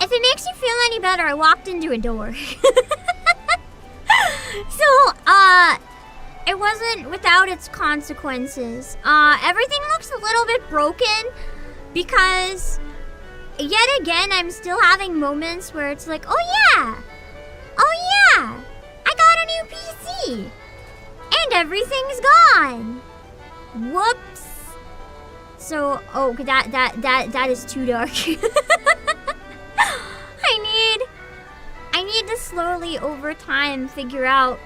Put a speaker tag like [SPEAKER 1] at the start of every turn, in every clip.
[SPEAKER 1] If it makes you feel any better, I walked into a door. So, it wasn't without its consequences. Everything looks a little bit broken because, yet again, I'm still having moments where it's like, oh yeah, I got a new PC, and everything's gone. Whoops. So, oh, that is too dark. I need to slowly, over time, figure out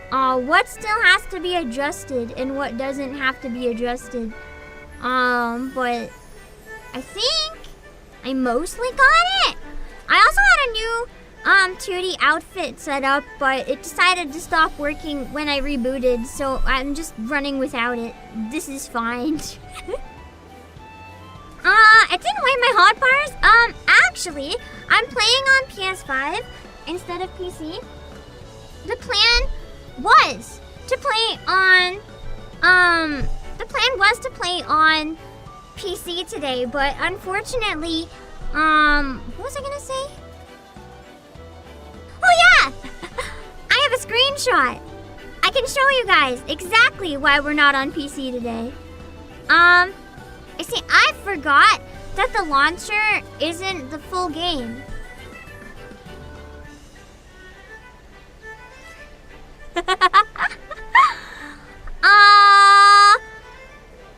[SPEAKER 1] what still has to be adjusted and what doesn't have to be adjusted. But I think I mostly got it. I also had a new 2D outfit set up, but it decided to stop working when I rebooted, so I'm just running without it. This is fine. It didn't weigh my hotbars. Actually, I'm playing on PS5 instead of PC. The plan was to play on PC today, but unfortunately, what was I gonna say? Oh yeah! I have a screenshot. I can show you guys exactly why we're not on PC today. You see, I forgot that the launcher isn't the full game.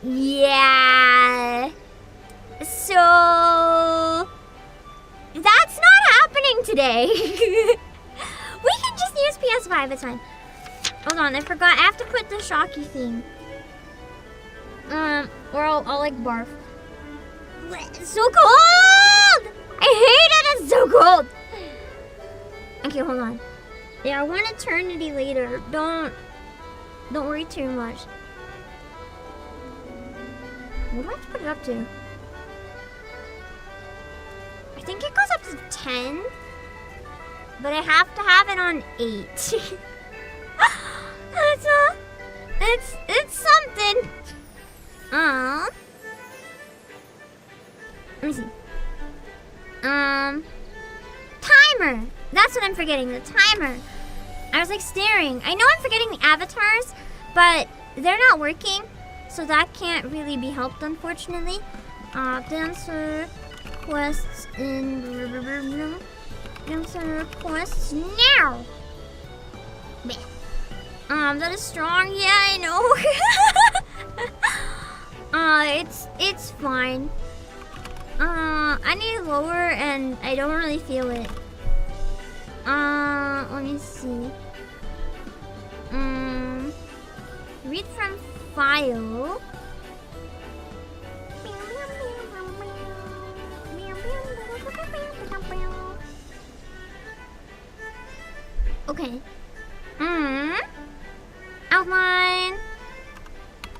[SPEAKER 1] Yeah. So that's not happening today. We can just use PS5, it's fine. Hold on, I forgot. I have to put the shocky thing. Or I'll like barf. It's so cold! I hate it, it's so cold! Okay, hold on. Yeah, I want eternity later. Don't worry too much. What do I have to put it up to? I think it goes up to 10. But I have to have it on 8. It's something. Let me see. Timer. That's what I'm forgetting, the timer. I was like staring. I know I'm forgetting the avatars, but they're not working, so that can't really be helped, unfortunately. Dancer quests in dancer quests now. That is strong. Yeah, I know. It's fine. I need lower, and I don't really feel it. Let me see. Read from file. Okay. Outline.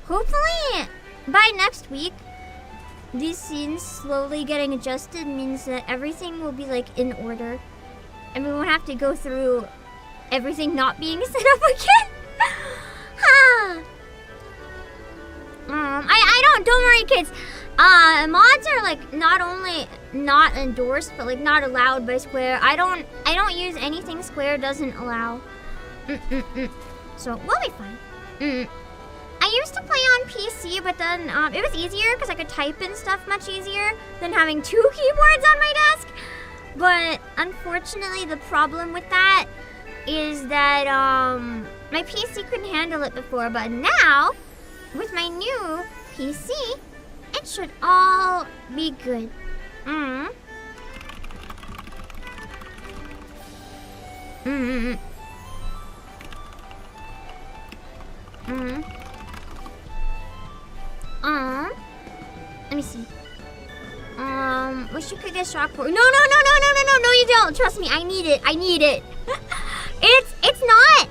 [SPEAKER 1] Hopefully, by next week, these scenes slowly getting adjusted means that everything will be like in order. And we won't have to go through everything not being set up again. Don't worry, kids. Mods are like not only not endorsed, but like not allowed by Square. I don't use anything Square doesn't allow. So we'll be fine. I used to play on PC, but then it was easier because I could type and stuff much easier than having 2 keyboards on my desk. But unfortunately, the problem with that is that my PC couldn't handle it before. But now, with my new PC, it should all be good. Let me see. Wish you could get shock for. No, you don't. Trust me, I need it. It's not.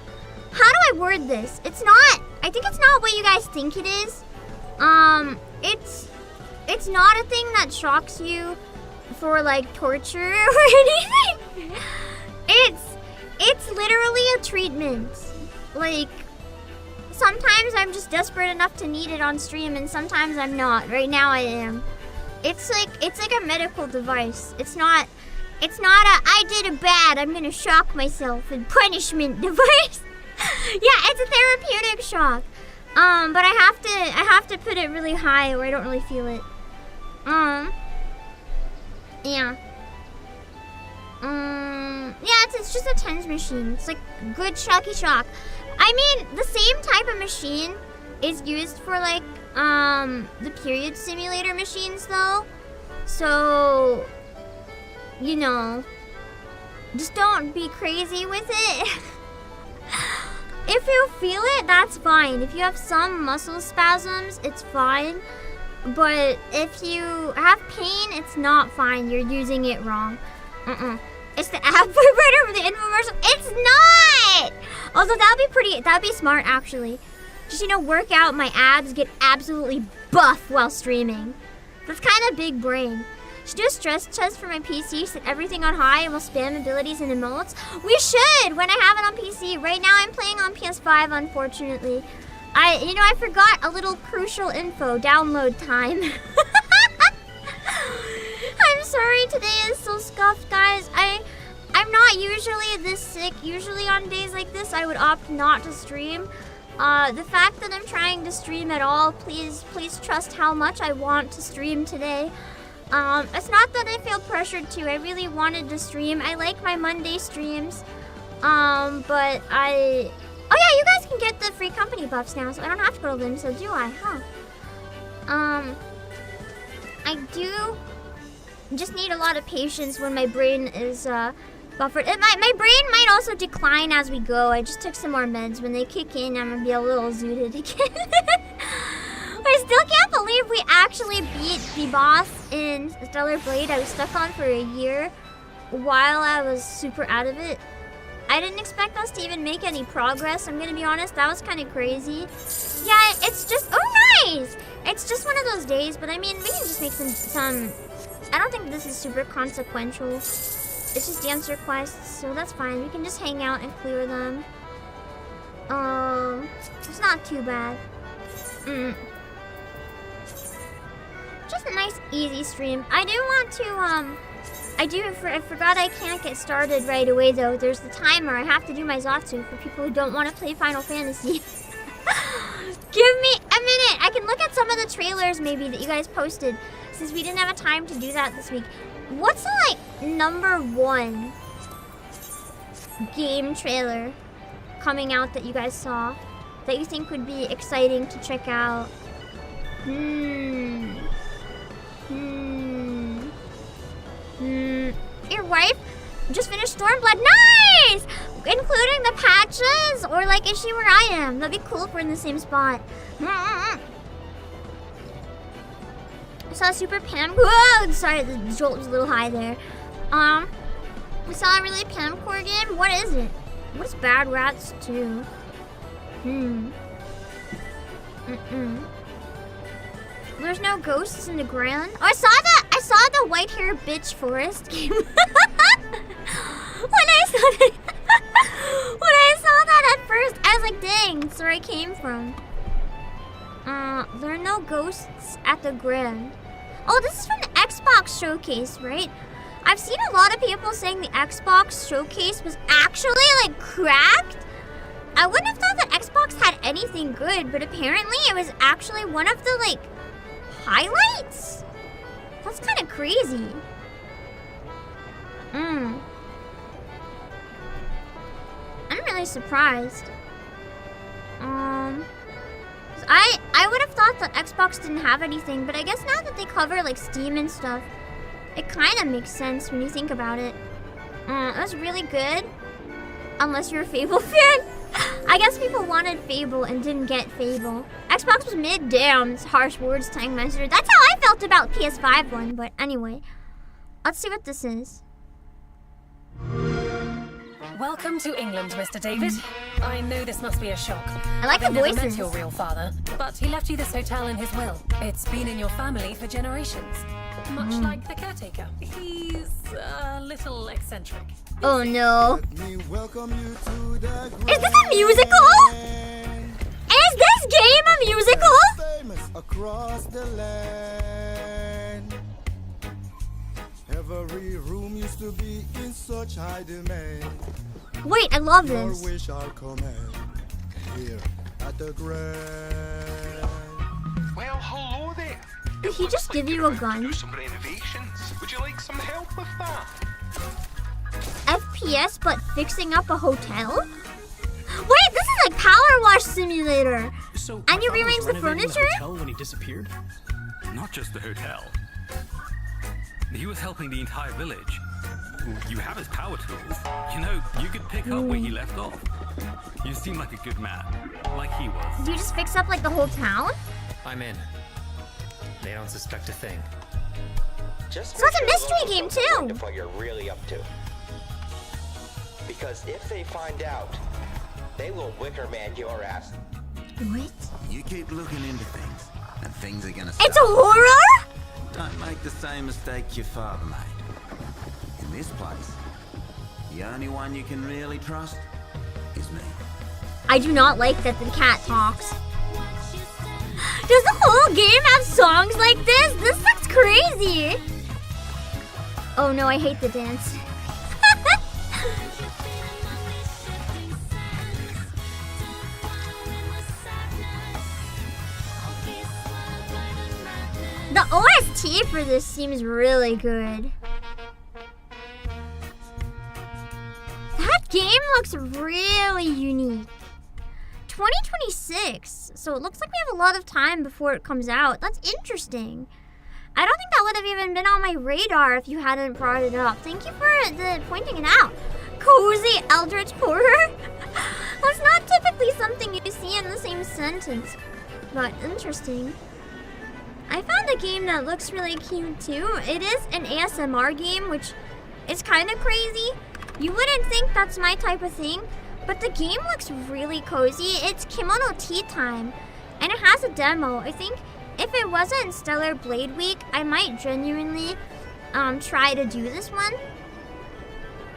[SPEAKER 1] How do I word this? It's not. I think it's not what you guys think it is. It's not a thing that shocks you for like torture or anything. It's literally a treatment. Like, sometimes I'm just desperate enough to need it on stream, and sometimes I'm not. Right now I am. It's like a medical device. It's not a I did a bad, I'm gonna shock myself and punishment device. Yeah, it's a therapeutic shock. But I have to put it really high or I don't really feel it. Yeah. Yeah, it's just a TENS machine. It's like good shocky shock. I mean, the same type of machine is used for like the period simulator machines though. So, you know, just don't be crazy with it. If you feel it, that's fine. If you have some muscle spasms, it's fine. But if you have pain, it's not fine. You're using it wrong. It's the app vibrator for the infomercial. It's not! Although that'd be smart actually. Just, you know, work out my abs, get absolutely buff while streaming. That's kind of big brain. Should do a stress test for my PC, set everything on high, and we'll spam abilities and emotes. We should when I have it on PC. Right now I'm playing on PS5, unfortunately. I forgot a little crucial info, download time. I'm sorry, today is so scuffed, guys. I'm not usually this sick. Usually on days like this, I would opt not to stream. The fact that I'm trying to stream at all, please trust how much I want to stream today. It's not that I feel pressured to. I really wanted to stream. I like my Monday streams. But oh yeah, you guys can get the free company buffs now, so I don't have to go to them, so do I, huh? I do just need a lot of patience when my brain is, buffered. My brain might also decline as we go. I just took some more meds. When they kick in, I'm gonna be a little zooted again. I still can't believe we actually beat the boss in Stellar Blade I was stuck on for a year while I was super out of it. I didn't expect us to even make any progress. I'm gonna be honest, that was kind of crazy. Yeah, it's just, oh nice! It's just one of those days, but I mean, we can just make some I don't think this is super consequential. It's just dance requests, so that's fine. We can just hang out and clear them. It's not too bad. Just a nice, easy stream. I do want to, I forgot I can't get started right away though. There's the timer. I have to do my Zatsu for people who don't want to play Final Fantasy. Give me a minute. I can look at some of the trailers maybe that you guys posted since we didn't have a time to do that this week. What's the, like, #1 game trailer coming out that you guys saw that you think would be exciting to check out? Your wife just finished Stormblood. Nice! Including the patches? Or, like, is she where I am? That'd be cool if we're in the same spot. I saw Super Pam. Whoa! Sorry, the jolt was a little high there. We saw a really Pamcore game. What is it? What's Bad Rats 2? There's no ghosts in the ground. Oh, I saw the white hair bitch forest game. When I saw that at first, I was like, dang, that's where I came from. There are no ghosts at the Grand. Oh, this is from the Xbox showcase, right? I've seen a lot of people saying the Xbox showcase was actually, like, cracked. I wouldn't have thought that Xbox had anything good, but apparently it was actually one of the, like, highlights? That's kind of crazy. I'm really surprised. I would have thought that Xbox didn't have anything, but I guess now that they cover like Steam and stuff, it kind of makes sense when you think about it. It was really good, unless you're a Fable fan. I guess people wanted Fable and didn't get Fable. Xbox was mid. Damn, it's harsh words, Tankmaster. That's how I felt about PS5 one, but anyway. Let's see what this is.
[SPEAKER 2] Welcome to England, Mr. David. I know this must be a shock.
[SPEAKER 1] I like the voices.
[SPEAKER 2] Never met your real father, but he left you this hotel in his will. It's been in your family for generations. Much like the caretaker. He's a little eccentric.
[SPEAKER 1] Oh no. Is this a musical? Is this game a musical?
[SPEAKER 3] Across the land. library room used to be in such high demand.
[SPEAKER 1] Wait, I love
[SPEAKER 3] Your
[SPEAKER 1] this.
[SPEAKER 3] wish I'll command here at the Grand.
[SPEAKER 4] Well, hello there.
[SPEAKER 1] Did he just give you a gun?
[SPEAKER 4] Do some renovations. Would you like some help with that?
[SPEAKER 1] FPS, but fixing up a hotel? Wait, this is like Power Wash Simulator.
[SPEAKER 5] So
[SPEAKER 1] And you
[SPEAKER 5] my father was
[SPEAKER 1] rearranged the
[SPEAKER 5] renovating
[SPEAKER 1] furniture?
[SPEAKER 5] hotel when he disappeared?
[SPEAKER 6] Not just the hotel. He was helping the entire village. You have his power tools. You know, you could pick up where he left off. You seem like a good man, like he was.
[SPEAKER 1] Do you just fix up like the whole town?
[SPEAKER 7] I'm in. They don't suspect a thing.
[SPEAKER 8] Just
[SPEAKER 1] So it's a
[SPEAKER 8] make
[SPEAKER 1] mystery
[SPEAKER 8] sure the
[SPEAKER 1] game,
[SPEAKER 8] locals
[SPEAKER 1] too.
[SPEAKER 8] find out what you're really up to. Because if they find out, they will wicker man your ass.
[SPEAKER 1] What?
[SPEAKER 9] You keep looking into things, and things are gonna
[SPEAKER 1] It's a horror?
[SPEAKER 9] Don't make the same mistake your father made. In this place, the only one you can really trust is me.
[SPEAKER 1] I do not like that the cat talks. Does the whole game have songs like this? This looks crazy. Oh no, I hate the dance. The OST for this seems really good. That game looks really unique. 2026, so it looks like we have a lot of time before it comes out. That's interesting. I don't think that would have even been on my radar if you hadn't brought it up. Thank you for pointing it out. Cozy eldritch horror? That's not typically something you see in the same sentence, but interesting. I found a game that looks really cute too. It is an ASMR game, which is kind of crazy. You wouldn't think that's my type of thing, but the game looks really cozy. It's Kimono Tea Time, and it has a demo. I think if it wasn't Stellar Blade Week, I might genuinely try to do this one.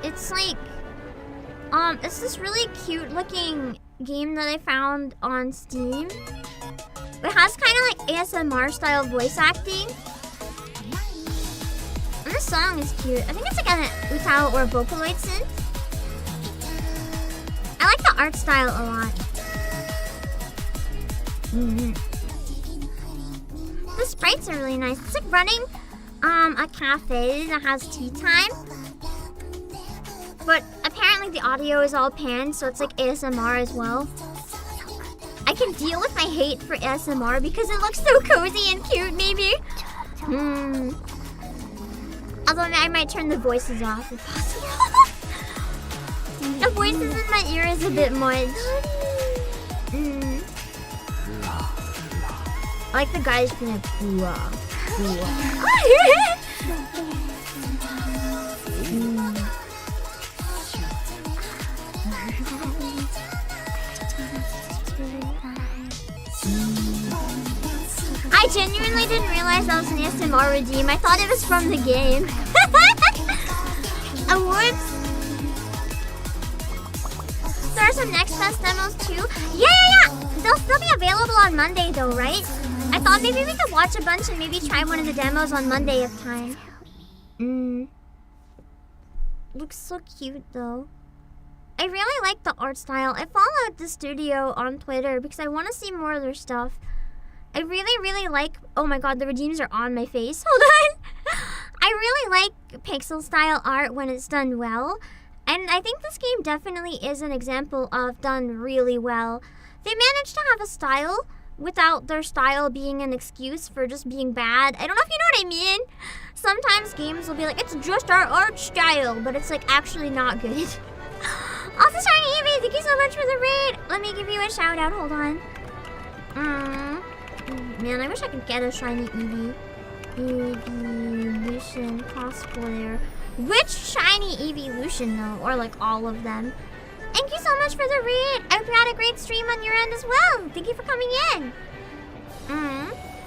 [SPEAKER 1] It's like, it's this really cute looking game that I found on Steam. It has kind of like ASMR style voice acting. And this song is cute. I think it's like an Utao or Vocaloid synth. I like the art style a lot. The sprites are really nice. It's like running a cafe that has tea time. But apparently the audio is all panned, so it's like ASMR as well. I can deal with my hate for ASMR because it looks so cozy and cute, maybe. Although I might turn the voices off if possible. The voices in my ear is a bit much. I like the guys being like, I genuinely didn't realize that was an ASMR redeem. I thought it was from the game. Whoops. There are some Next Fest demos too. Yeah. They'll still be available on Monday though, right? I thought maybe we could watch a bunch and maybe try one of the demos on Monday if time. Looks so cute though. I really like the art style. I followed the studio on Twitter because I want to see more of their stuff. I really like... Oh my god, the redeems are on my face. Hold on. I really like pixel style art when it's done well. And I think this game definitely is an example of done really well. They managed to have a style without their style being an excuse for just being bad. I don't know if you know what I mean. Sometimes games will be like, it's just our art style, but it's like actually not good. Also, Shiny Evie, thank you so much for the raid. Let me give you a shout out. Hold on. Man, I wish I could get a Shiny Eevee. Evolution cosplayer. Which Shiny Evolution though? Or like all of them? Thank you so much for the raid. I hope you had a great stream on your end as well. Thank you for coming in.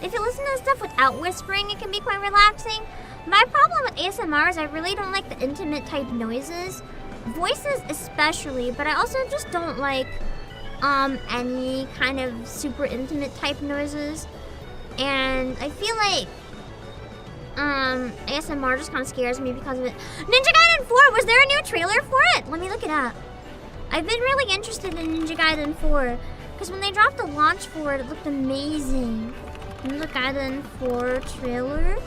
[SPEAKER 1] If you listen to stuff without whispering, it can be quite relaxing. My problem with ASMR is I really don't like the intimate type noises. Voices especially, but I also just don't like any kind of super intimate type noises. And I feel like ASMR just kind of scares me because of it. Ninja Gaiden 4, was there a new trailer for it? Let me look it up. I've been really interested in Ninja Gaiden 4 because when they dropped the launch for it, it looked amazing. Ninja Gaiden 4 trailer?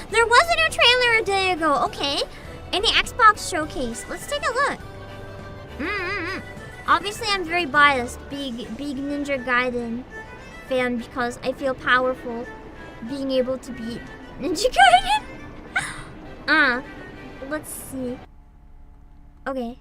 [SPEAKER 1] There was a new trailer a day ago. Okay. In the Xbox showcase. Let's take a look. Obviously, I'm very biased. Big Ninja Gaiden fan because I feel powerful being able to beat Ninja Gaiden. Let's see. Okay.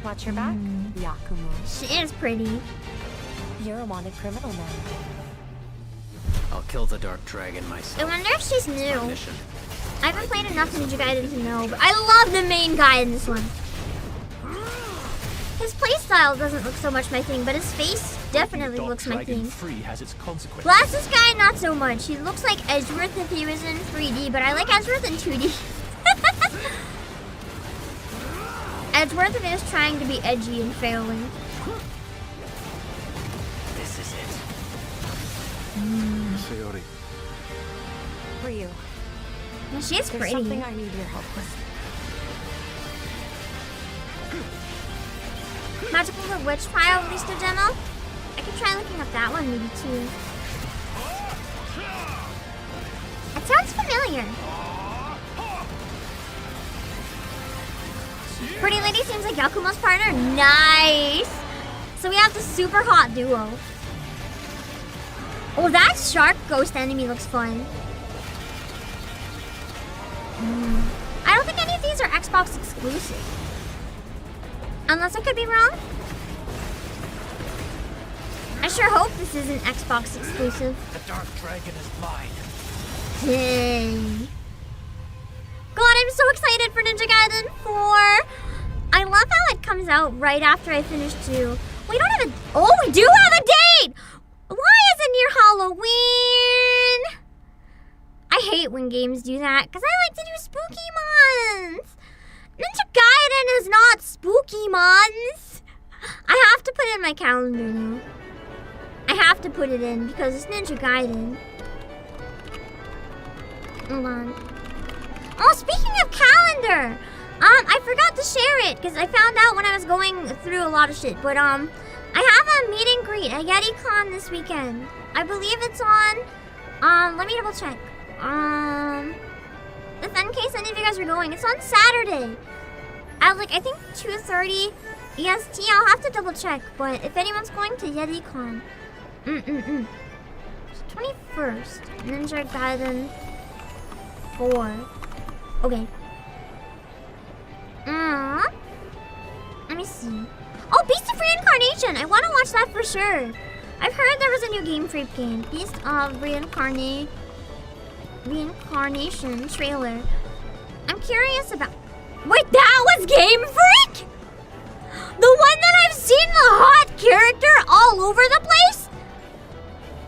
[SPEAKER 5] Watch your back, Yakumo.
[SPEAKER 1] She is pretty.
[SPEAKER 5] You're a wanted criminal now.
[SPEAKER 7] I'll kill the Dark Dragon myself.
[SPEAKER 1] I wonder if she's new.
[SPEAKER 7] Mission.
[SPEAKER 1] I haven't played enough Ninja Gaiden to know, but I love the main guy in this one. His playstyle doesn't look so much my thing, but his face definitely looks my thing. Glasses guy, not so much. He looks like Edgeworth if he was in 3D, but I like Edgeworth in 2D. Edgeworth is trying to be edgy and failing.
[SPEAKER 7] This is it.
[SPEAKER 3] Sayori.
[SPEAKER 5] For you.
[SPEAKER 1] Yeah, she's
[SPEAKER 5] There's
[SPEAKER 1] pretty.
[SPEAKER 5] something I need your help with.
[SPEAKER 1] Magical the Witch Trial released a demo. I could try looking up that one maybe too. It sounds familiar. Pretty Lady seems like Yakumo's partner. Nice! So we have the super hot duo. Oh, that shark ghost enemy looks fun. I don't think any of these are Xbox exclusive. Unless I could be wrong. I sure hope this isn't Xbox exclusive.
[SPEAKER 7] The Dark Dragon is mine.
[SPEAKER 1] Dang. God, I'm so excited for Ninja Gaiden 4. I love how it comes out right after I finish 2. We don't have a... Oh, we do have a date! Why is it near Halloween? I hate when games do that, because I like to do spooky months. Ninja Gaiden is not spooky months. I have to put it in my calendar now. I have to put it in because it's Ninja Gaiden. Hold on. Oh, speaking of calendar, I forgot to share it because I found out when I was going through a lot of shit. But I have a meet and greet at YetiCon this weekend. I believe it's on. Let me double check. If in case any of you guys are going, it's on Saturday at like I think 2:30 EST. I'll have to double check. But if anyone's going to YetiCon, 21st, Ninja Gaiden 4. Okay. Let me see. Oh, Beast of Reincarnation! I want to watch that for sure. I've heard there was a new Game Freak game. Beast of Reincarnation trailer. I'm curious about... Wait, that was Game Freak?! The one that I've seen the hot character all over the place?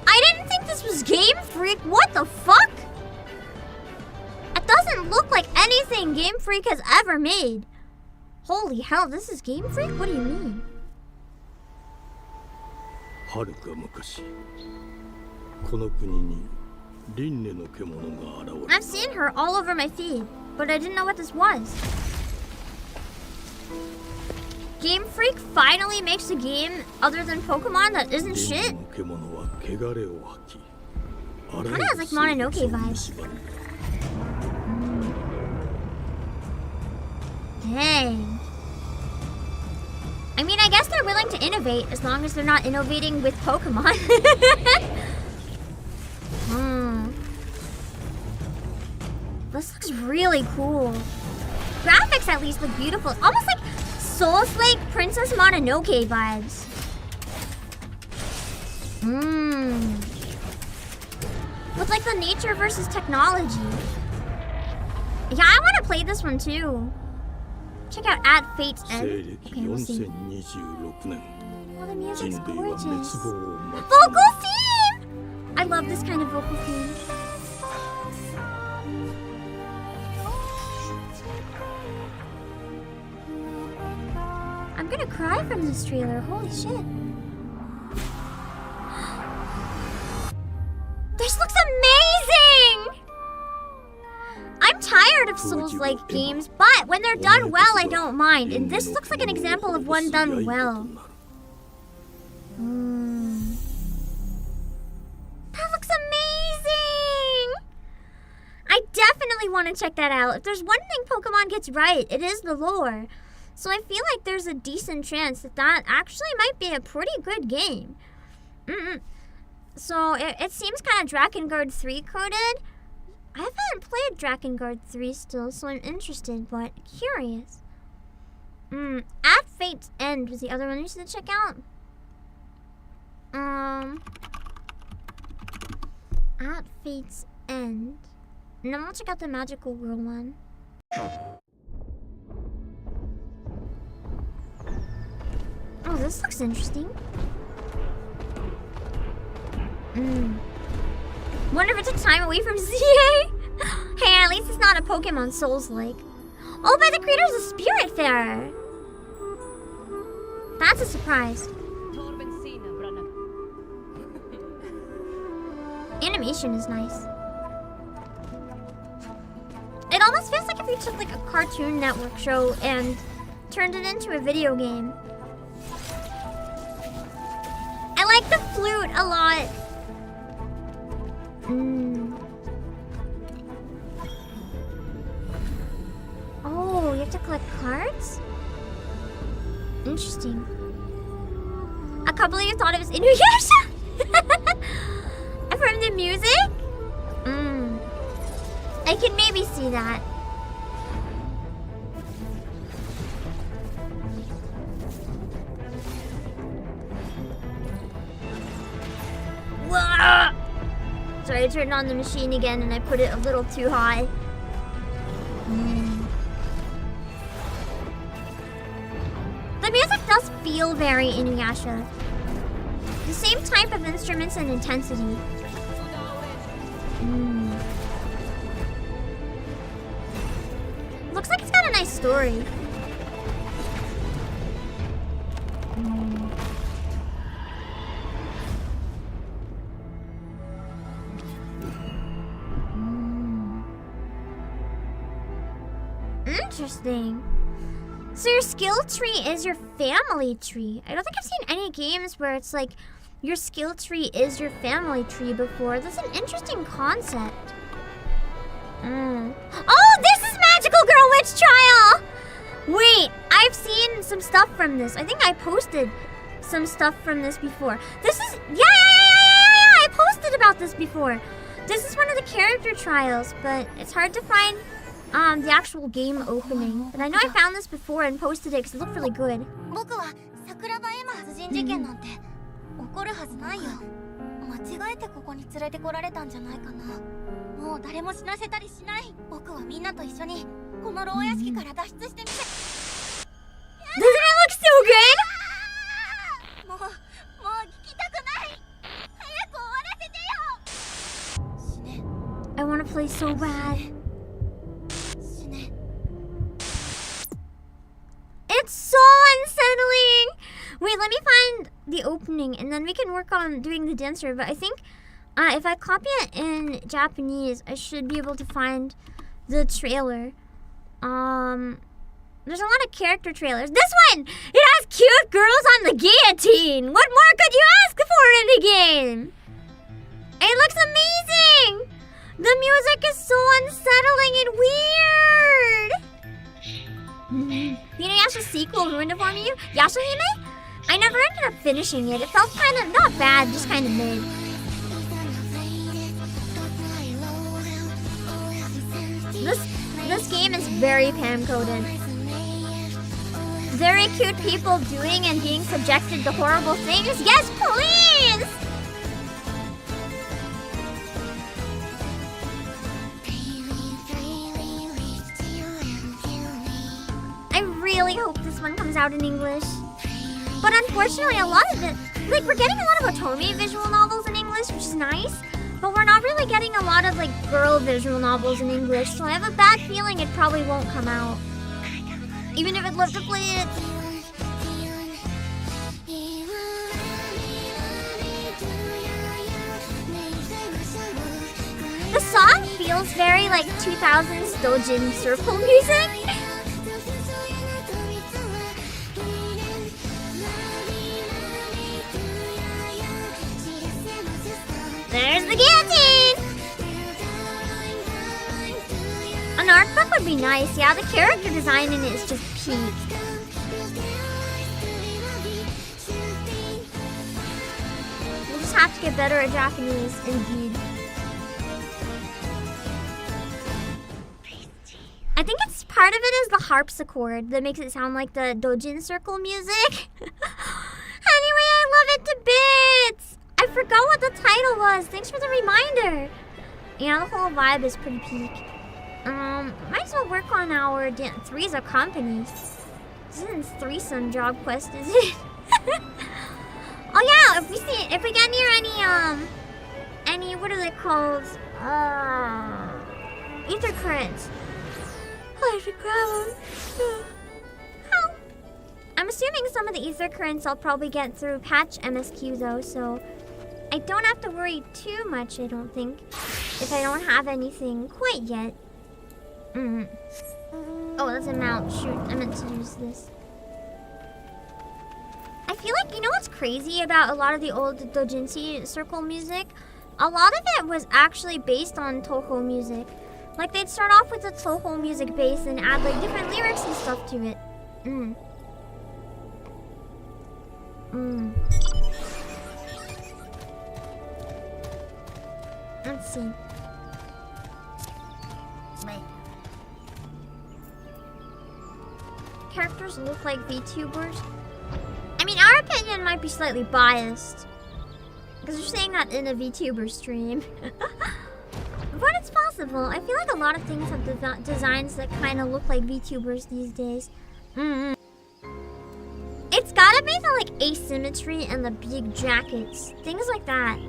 [SPEAKER 1] I didn't think this was Game Freak. What the fuck? It doesn't look like anything Game Freak has ever made. Holy hell, this is Game Freak? What do you mean? I've seen her all over my feed, but I didn't know what this was. Game Freak finally makes a game other than Pokemon that isn't shit. Kinda has like Mononoke vibes. Dang. I mean, I guess they're willing to innovate as long as they're not innovating with Pokemon. This looks really cool. Graphics at least look beautiful. Almost like Souls-like Princess Mononoke vibes. With like the nature versus technology. Yeah, I want to play this one too. Check out At Fate's End. Okay, we'll see. Oh, the music's gorgeous. Vocal theme! I love this kind of vocal theme. I'm gonna cry from this trailer. Holy shit. This looks amazing! I'm tired of Souls-like games, but when they're done well, I don't mind. And this looks like an example of one done well. That looks amazing! I definitely want to check that out. If there's one thing Pokemon gets right, it is the lore. So I feel like there's a decent chance that that actually might be a pretty good game. So it seems kind of Drakengard 3 coded. I haven't played Drakengard 3 still, so I'm interested, but curious. At Fate's End was the other one you should check out. At Fate's End. And then we'll check out the Magical Girl one. Oh, this looks interesting. Wonder if it's a time away from ZA? Hey, at least it's not a Pokemon Souls-like. Oh, by the creator's a Spiritfarer. That's a surprise. Animation is nice. It almost feels like if you took like a Cartoon Network show and turned it into a video game. I like the flute a lot. Oh, you have to collect cards? Interesting. A couple of you thought it was Inuyasha? From the music? I can maybe see that. Whoa! Sorry, I turned on the machine again and I put it a little too high. The music does feel very Inuyasha. The same type of instruments and intensity. Looks like it's got a nice story. Interesting. So your skill tree is your family tree. I don't think I've seen any games where it's like your skill tree is your family tree before. That's an interesting concept. Oh, this is Magical Girl Witch Trial! Wait, I've seen some stuff from this. I think I posted some stuff from this before. This is, yeah, I posted about this before. This is one of the character trials, but it's hard to find the actual game opening. But I know I found this before and posted it because it looked really good. Doesn't it look so good? I want to play so bad. It's so unsettling. Wait, let me find the opening and then we can work on doing the dancer. But I think if I copy it in Japanese, I should be able to find the trailer. There's a lot of character trailers. This one! It has cute girls on the guillotine! What more could you ask for in a game? It looks amazing! The music is so unsettling and weird! The Inuyasha sequel ruined it for me? Yashahime? I never ended up finishing it. It felt kind of, not bad, just kind of mid. This game is very Pam-coded. Very cute people doing and being subjected to horrible things. Yes, please! I really hope this one comes out in English. But unfortunately, a lot of it, like, we're getting a lot of Otome visual novels in English, which is nice. But we're not really getting a lot of, like, girl visual novels in English. So I have a bad feeling it probably won't come out. Even if I'd love to play it. feels very like 2000s Dojin circle music. There's the guillotine! An art book would be nice. Yeah, the character design in it is just peak. We'll just have to get better at Japanese, indeed. I think it's part of it is the harpsichord that makes it sound like the Dojin circle music. Anyway, I love it to bits! I forgot what the title was. Thanks for the reminder. Yeah, the whole vibe is pretty peak. Might as well work on our threes of company. This isn't threesome job quest, is it? Oh yeah, if we get near any what are they called? Ether currents. I should grab them. How? I'm assuming some of the ether currents I'll probably get through patch MSQ though, so I don't have to worry too much, I don't think, if I don't have anything quite yet. Oh, that's a mount. Shoot, I meant to use this. I feel like, you know what's crazy about a lot of the old doujinshi circle music? A lot of it was actually based on Toho music. Like, they'd start off with the Toho music base and add, like, different lyrics and stuff to it. Let's see. Wait. Characters look like VTubers. I mean, our opinion might be slightly biased, because you're saying that in a VTuber stream. But it's possible. I feel like a lot of things have designs that kind of look like VTubers these days. It's gotta be the like asymmetry and the big jackets. Things like that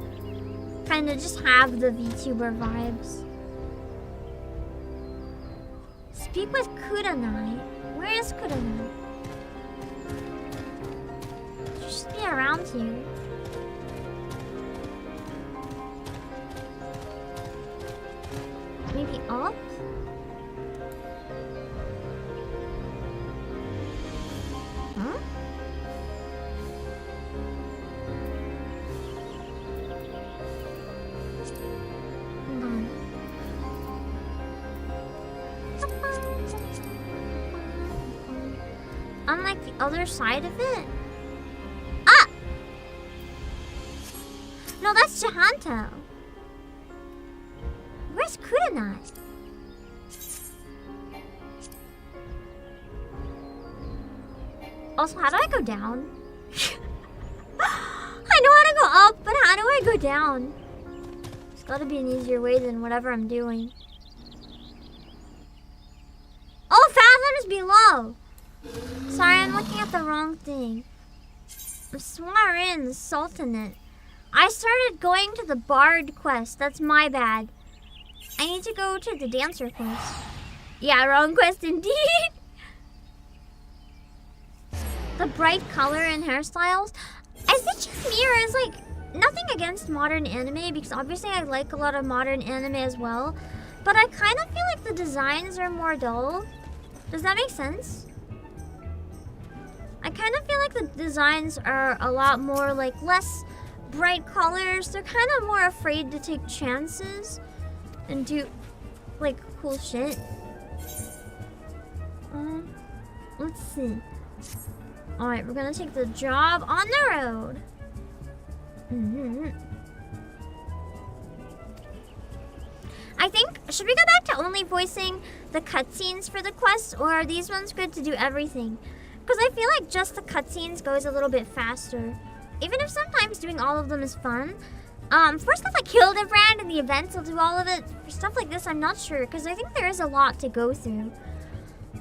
[SPEAKER 1] kind of just have the VTuber vibes. Speak with Kuranai. Where is Kuranai? She should be around here. Maybe up? Huh? Hold on. On like the other side of it? Ah! No, that's Jahanto. Where's Kuranai? Also, how do I go down? I know how to go up, but how do I go down? There's gotta be an easier way than whatever I'm doing. Oh, fathoms below! Sorry, I'm looking at the wrong thing. I'm swearing the Sultanate. I started going to the Bard quest. That's my bad. I need to go to the Dancer quest. Yeah, wrong quest indeed. The bright color and hairstyles. Is it just me or is like nothing against modern anime, because obviously I like a lot of modern anime as well, but I kind of feel like the designs are more dull. Does that make sense? I kind of feel like the designs are a lot more like less bright colors. They're kind of more afraid to take chances and do like cool shit. Let's see. Alright, we're gonna take the job on the road. I think, should we go back to only voicing the cutscenes for the quests, or are these ones good to do everything? Because I feel like just the cutscenes goes a little bit faster. Even if sometimes doing all of them is fun. For stuff like Hildebrand and the events, I'll do all of it. For stuff like this, I'm not sure, because I think there is a lot to go through.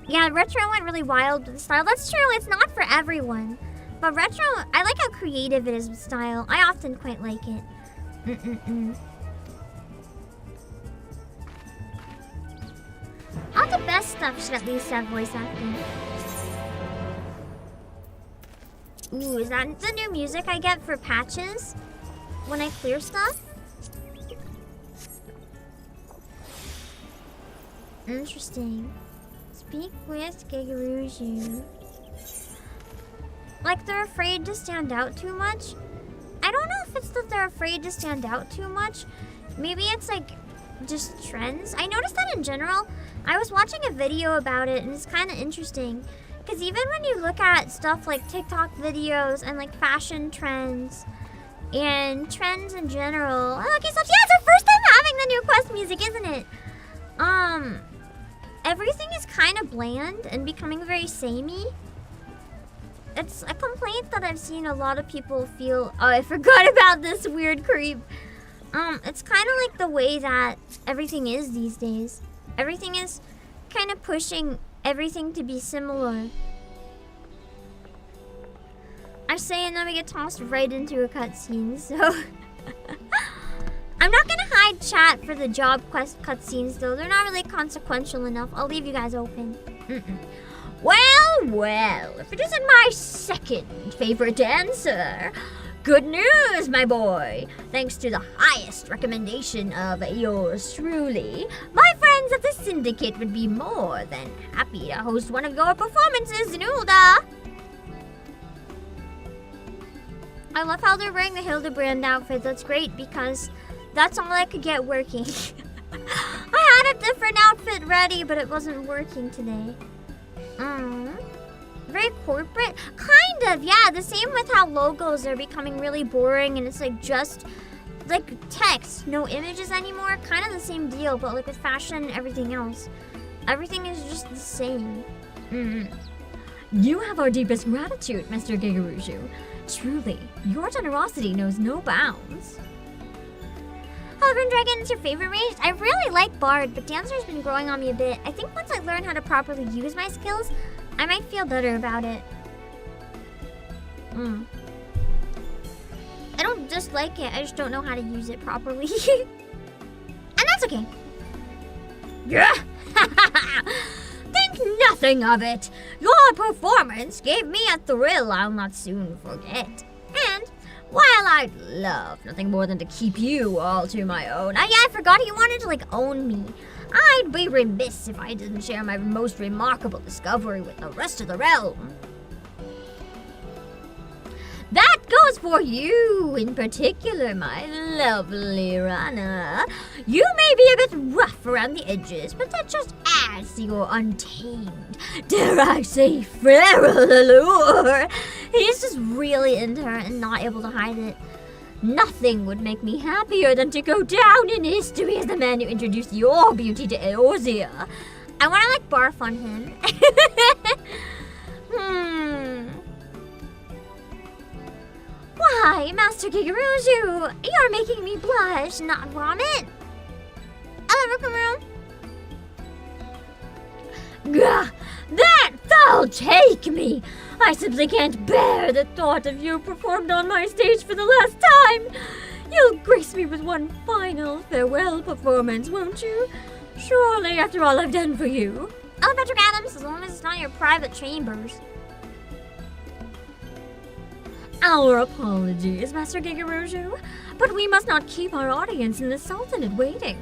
[SPEAKER 1] Yeah, Retro went really wild with the style. That's true, it's not for everyone. But Retro, I like how creative it is with style. I often quite like it. All the best stuff should at least have voice acting. Ooh, is that the new music I get for patches? When I clear stuff? Interesting. Speak with Gigaruju. Like they're afraid to stand out too much? I don't know if it's that they're afraid to stand out too much. Maybe it's like just trends. I noticed that in general. I was watching a video about it and it's kind of interesting. Because even when you look at stuff like TikTok videos and like fashion trends and trends in general. Oh, okay, so yeah, it's our first time having the new Quest music, isn't it? Everything is kind of bland and becoming very samey. It's a complaint that I've seen a lot of people feel. Oh, I forgot about this weird creep. It's kind of like the way that everything is these days. Everything is kind of pushing everything to be similar. I say and then we get tossed right into a cutscene, so... I'm not gonna hide chat for the job quest cutscenes though. They're not really consequential enough. I'll leave you guys open. Well, if it isn't my second favorite dancer. Good news, my boy. Thanks to the highest recommendation of yours truly, my friends at the Syndicate would be more than happy to host one of your performances in Ulda. I love how they're wearing the Hildebrand outfit. That's great because that's all I could get working. I had a different outfit ready, but it wasn't working today. Very corporate? Kind of, yeah. The same with how logos are becoming really boring and it's like just like text, no images anymore. Kind of the same deal, but like with fashion and everything else. Everything is just the same. You have our deepest gratitude, Mr. Gigaruju. Truly, your generosity knows no bounds. Hellgrim Dragon is your favorite range? I really like Bard, but Dancer's been growing on me a bit. I think once I learn how to properly use my skills, I might feel better about it. I don't dislike it, I just don't know how to use it properly. And that's okay. Yeah. Think nothing of it. Your performance gave me a thrill I'll not soon forget. And while I'd love nothing more than to keep you all to my own. Yeah, I forgot he wanted to like own me. I'd be remiss if I didn't share my most remarkable discovery with the rest of the realm. That goes for you in particular, my lovely Rana. You may be a bit rough around the edges, but that just adds to your untamed, dare I say, feral allure. He's just really into her and not able to hide it. Nothing would make me happier than to go down in history as the man who introduced your beauty to Eorzea. I want to like barf on him. Why, Master Gigaruju, you're making me blush, not vomit. I'll come around. Gah, that'll take me. I simply can't bear the thought of you performed on my stage for the last time. You'll grace me with one final farewell performance, won't you? Surely, after all I've done for you. Oh, Patrick Adams, as long as it's not your private chambers. Our apologies, Master Gigaruju, but we must not keep our audience in the Sultanate waiting.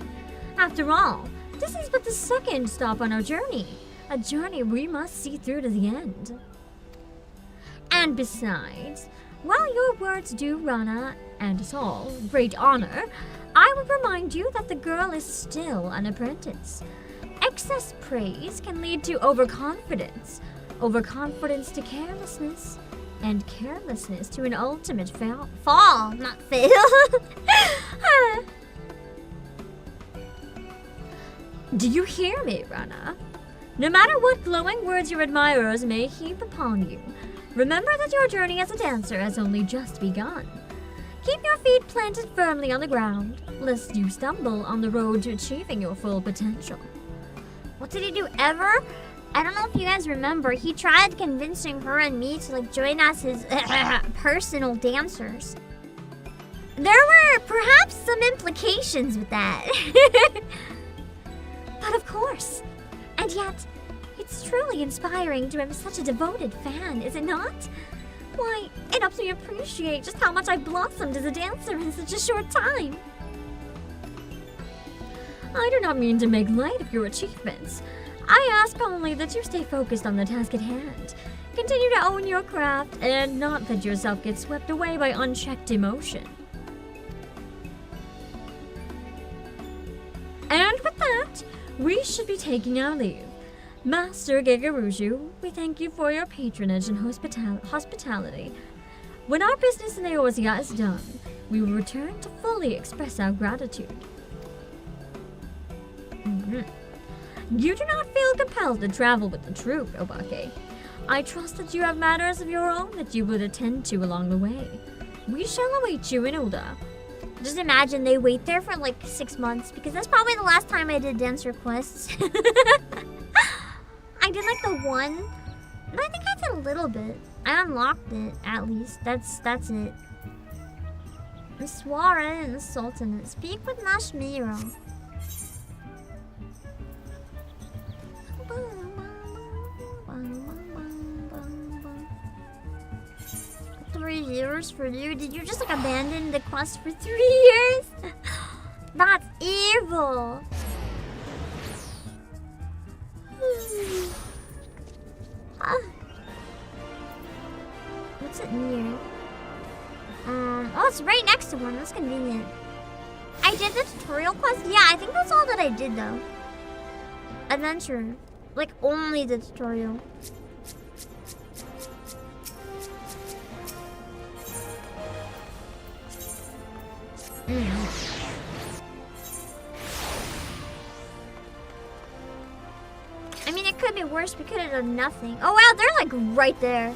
[SPEAKER 1] After all, this is but the second stop on our journey, a journey we must see through to the end. And besides, while your words do Rana and us all great honor, I would remind you that the girl is still an apprentice. Excess praise can lead to overconfidence, overconfidence to carelessness, and carelessness to an ultimate fall, not fail. Do you hear me, Rana? No matter what glowing words your admirers may heap upon you, remember that your journey as a dancer has only just begun. Keep your feet planted firmly on the ground, lest you stumble on the road to achieving your full potential. What did he do ever? I don't know if you guys remember, he tried convincing her and me to like join as his personal dancers. There were perhaps some implications with that. But of course. And yet, it's truly inspiring to have such a devoted fan, is it not? Why, it helps me appreciate just how much I've blossomed as a dancer in such a short time.
[SPEAKER 10] I do not mean to make light of your achievements. I ask only that you stay focused on the task at hand. Continue to own your craft and not let yourself get swept away by unchecked emotion. And with that, we should be taking our leave. Master Gigaruju, we thank you for your patronage and hospitality. When our business in Eorzea is done, we will return to fully express our gratitude. You do not feel compelled to travel with the troop, Obake. I trust that you have matters of your own that you would attend to along the way. We shall await you in Ulda.
[SPEAKER 1] Just imagine they wait there for like 6 months, because that's probably the last time I did dance requests. I did like the one, and I think I did a little bit. I unlocked it, at least. That's it. The soiree and the sultanate. Speak with Nashmiro. 3 years for you? Did you just like abandon the quest for 3 years? That's evil. What's it near? Oh, it's right next to one. That's convenient. I did the tutorial quest? Yeah, I think that's all that I did though. Adventure. Like only the tutorial. I mean, it could be worse. We could have done nothing. Oh wow, they're like right there.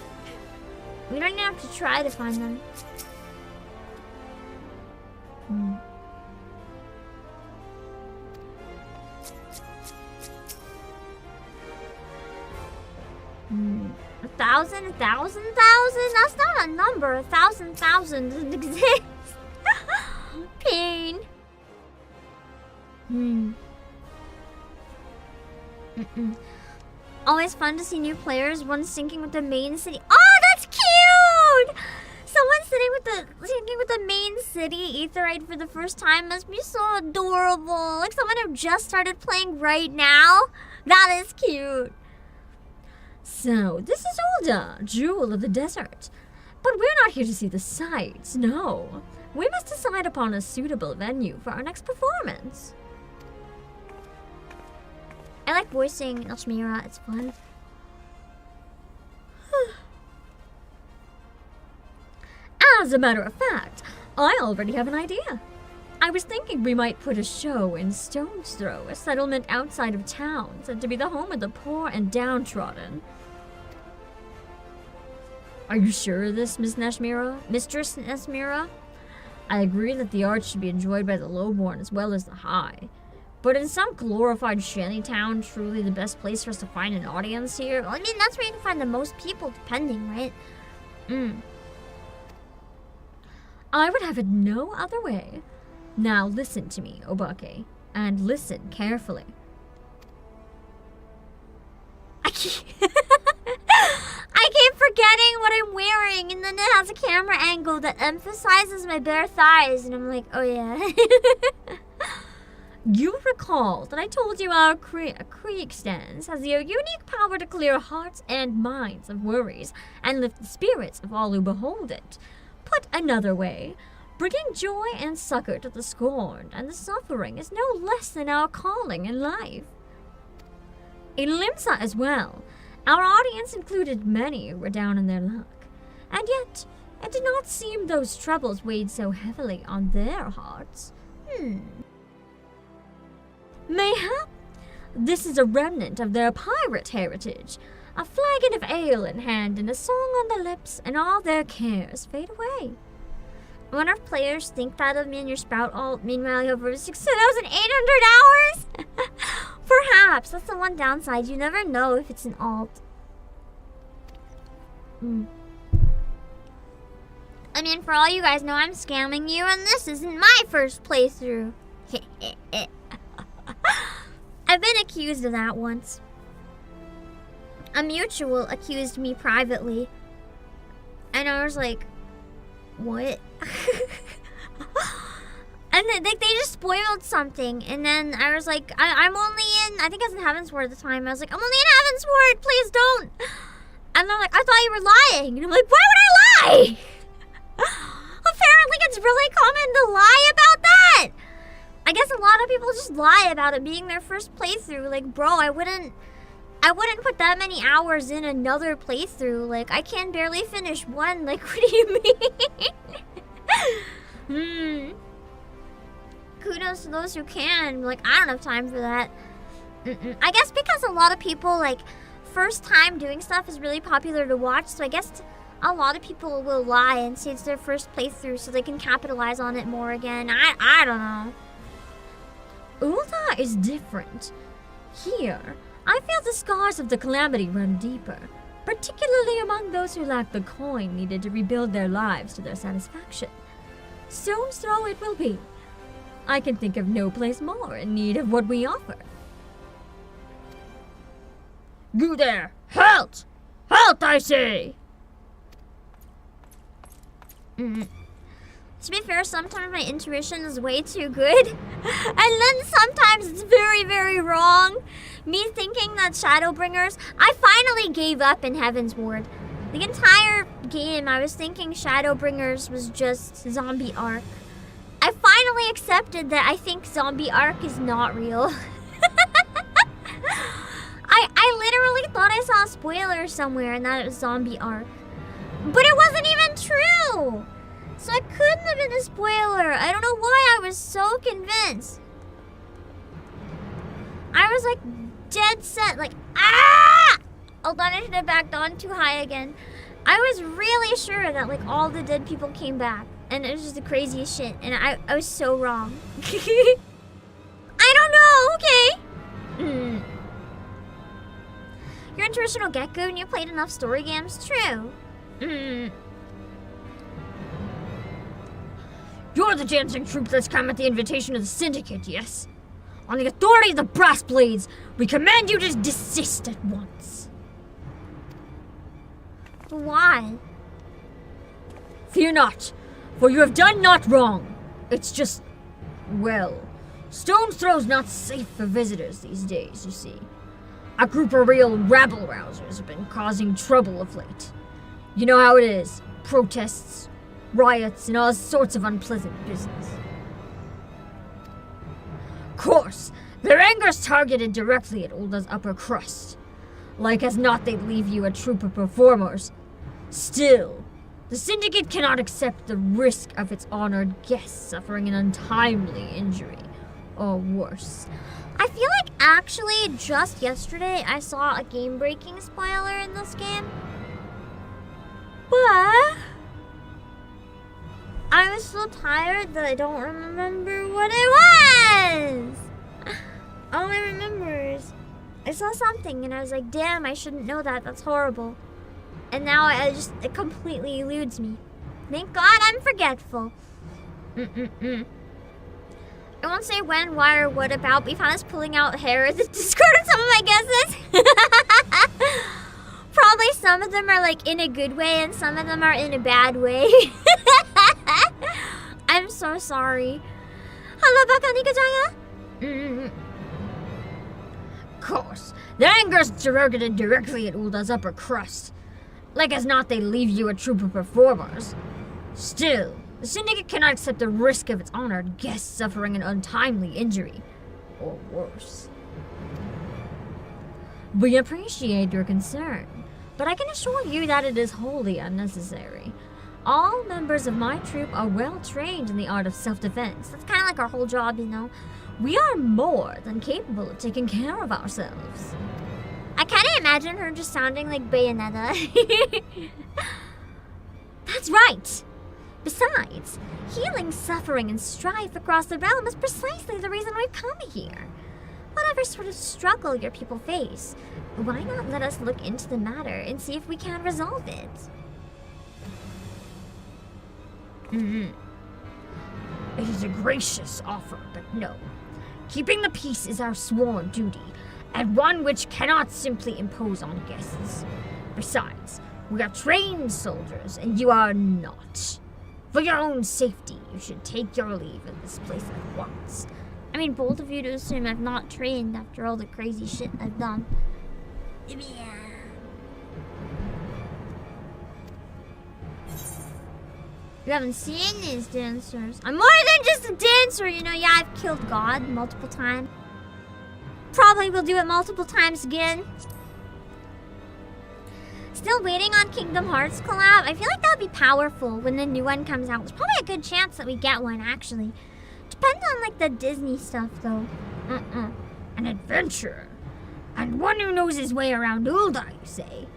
[SPEAKER 1] We don't even have to try to find them. A thousand? That's not a number. 1,000 doesn't exist. Pain. Always fun to see new players. One syncing with the main city. Oh, that's cute! Someone syncing with the main city Aetherite for the first time must be so adorable. Like someone who just started playing right now. That is cute.
[SPEAKER 10] So, this is Ulda, Jewel of the Desert. But we're not here to see the sights, no. We must decide upon a suitable venue for our next performance.
[SPEAKER 1] I like voicing Nashmira, it's fun.
[SPEAKER 10] As a matter of fact, I already have an idea. I was thinking we might put a show in Stonesthrow, a settlement outside of town, said to be the home of the poor and downtrodden. Are you sure of this, Mistress Nashmira? I agree that the arts should be enjoyed by the lowborn as well as the high. But in some glorified shantytown, truly the best place for us to find an audience here?
[SPEAKER 1] Well, I mean, that's where you can find the most people, depending, right?
[SPEAKER 10] I would have it no other way. Now listen to me, Obake, and listen carefully.
[SPEAKER 1] I keep forgetting what I'm wearing, and then it has a camera angle that emphasizes my bare thighs, and I'm like, oh yeah.
[SPEAKER 10] You recall that I told you our Krieg stance has the unique power to clear hearts and minds of worries and lift the spirits of all who behold it. Put another way, bringing joy and succor to the scorned and the suffering is no less than our calling in life. In Limsa as well, our audience included many who were down in their luck, and yet it did not seem those troubles weighed so heavily on their hearts. Mayhap this is a remnant of their pirate heritage, a flagon of ale in hand and a song on the lips, and all their cares fade away.
[SPEAKER 1] I wonder if players think that of me and your Sprout alt, meanwhile you have over 6,800 hours? Perhaps, that's the one downside, you never know if it's an alt. I mean, for all you guys know, I'm scamming you, and this isn't my first playthrough. I've been accused of that once. A mutual accused me privately, and I was like, what? And And then they just spoiled something, and then I was like, I'm only in, I think I was in Heavensward at the time. I was like, I'm only in Heavensward, please don't. And they're like, I thought you were lying. And I'm like, why would I lie? Apparently it's really common to lie about that. I guess a lot of people just lie about it being their first playthrough. Like, bro, I wouldn't put that many hours in another playthrough. Like, I can barely finish one. Like, what do you mean? Kudos to those who can. Like, I don't have time for that. I guess because a lot of people, like, first time doing stuff is really popular to watch. So I guess a lot of people will lie and say it's their first playthrough so they can capitalize on it more again. I don't know. Ulta is different. Here, I feel the scars of the calamity run deeper, particularly among those who lack the coin needed to rebuild their lives to their satisfaction. Stonesthrow it will be. I can think of no place more in need of what we offer. You there! Halt! Halt, I say! To be fair, sometimes my intuition is way too good. And then sometimes it's very, very wrong. Me thinking that Shadowbringers... I finally gave up in Heavensward. The entire game, I was thinking Shadowbringers was just Zombie Ark. I finally accepted that I think Zombie Ark is not real. I literally thought I saw a spoiler somewhere and that it was Zombie Ark. But it wasn't even true! So it couldn't have been a spoiler. I don't know why I was so convinced. I was like dead set, like, ah! Hold on, I should have backed on too high again. I was really sure that like all the dead people came back. And it was just the craziest shit. And I was so wrong. I don't know, okay. Your intuition will get good when you played enough story games, true. You're the dancing troupe that's come at the invitation of the Syndicate, yes? On the authority of the Brass Blades, we command you to desist at once. Why? Fear not, for you have done not wrong. It's just, well, Stonesthro's not safe for visitors these days, you see. A group of real rabble-rousers have been causing trouble of late. You know how it is. Protests, riots, and all sorts of unpleasant business. Of course, their anger's targeted directly at Ulda's upper crust. Like as not they'd leave you a troupe of performers. Still, the Syndicate cannot accept the risk of its honored guests suffering an untimely injury, or worse. I feel like actually just yesterday I saw a game-breaking spoiler in this game. But I was so tired that I don't remember what it was. All I remember is I saw something and I was like, damn, I shouldn't know that. That's horrible. And now it completely eludes me. Thank God I'm forgetful. I won't say when, why, or what about, but you found us pulling out hair in the Discord of some of my guesses. Probably some of them are like in a good way and some of them are in a bad way. I'm so sorry. Hello, Bakanika-jaya? Of course, their anger's targeted directly at Ulda's upper crust. Like as not they leave you a troupe of performers. Still, the Syndicate cannot accept the risk of its honored guests suffering an untimely injury, or worse. We appreciate your concern, but I can assure you that it is wholly unnecessary. All members of my troupe are well trained in the art of self-defense. That's kind of like our whole job, you know. We are more than capable of taking care of ourselves. I kind of imagine her just sounding like Bayonetta. That's right! Besides, healing suffering and strife across the realm is precisely the reason we've come here. Whatever sort of struggle your people face, why not let us look into the matter and see if we can resolve it? It is a gracious offer, but no. Keeping the peace is our sworn duty, and one which cannot simply impose on guests. Besides, we are trained soldiers, and you are not. For your own safety, you should take your leave of this place at once. I mean, bold of you to assume I've not trained after all the crazy shit I've done. Yeah. You haven't seen these dancers. I'm more than just a dancer, you know. Yeah, I've killed God multiple times. Probably will do it multiple times again. Still waiting on Kingdom Hearts collab. I feel like that would be powerful when the new one comes out. There's probably a good chance that we get one, actually. Depends on, like, the Disney stuff, though. An adventurer. And one who knows his way around Ulda, you say?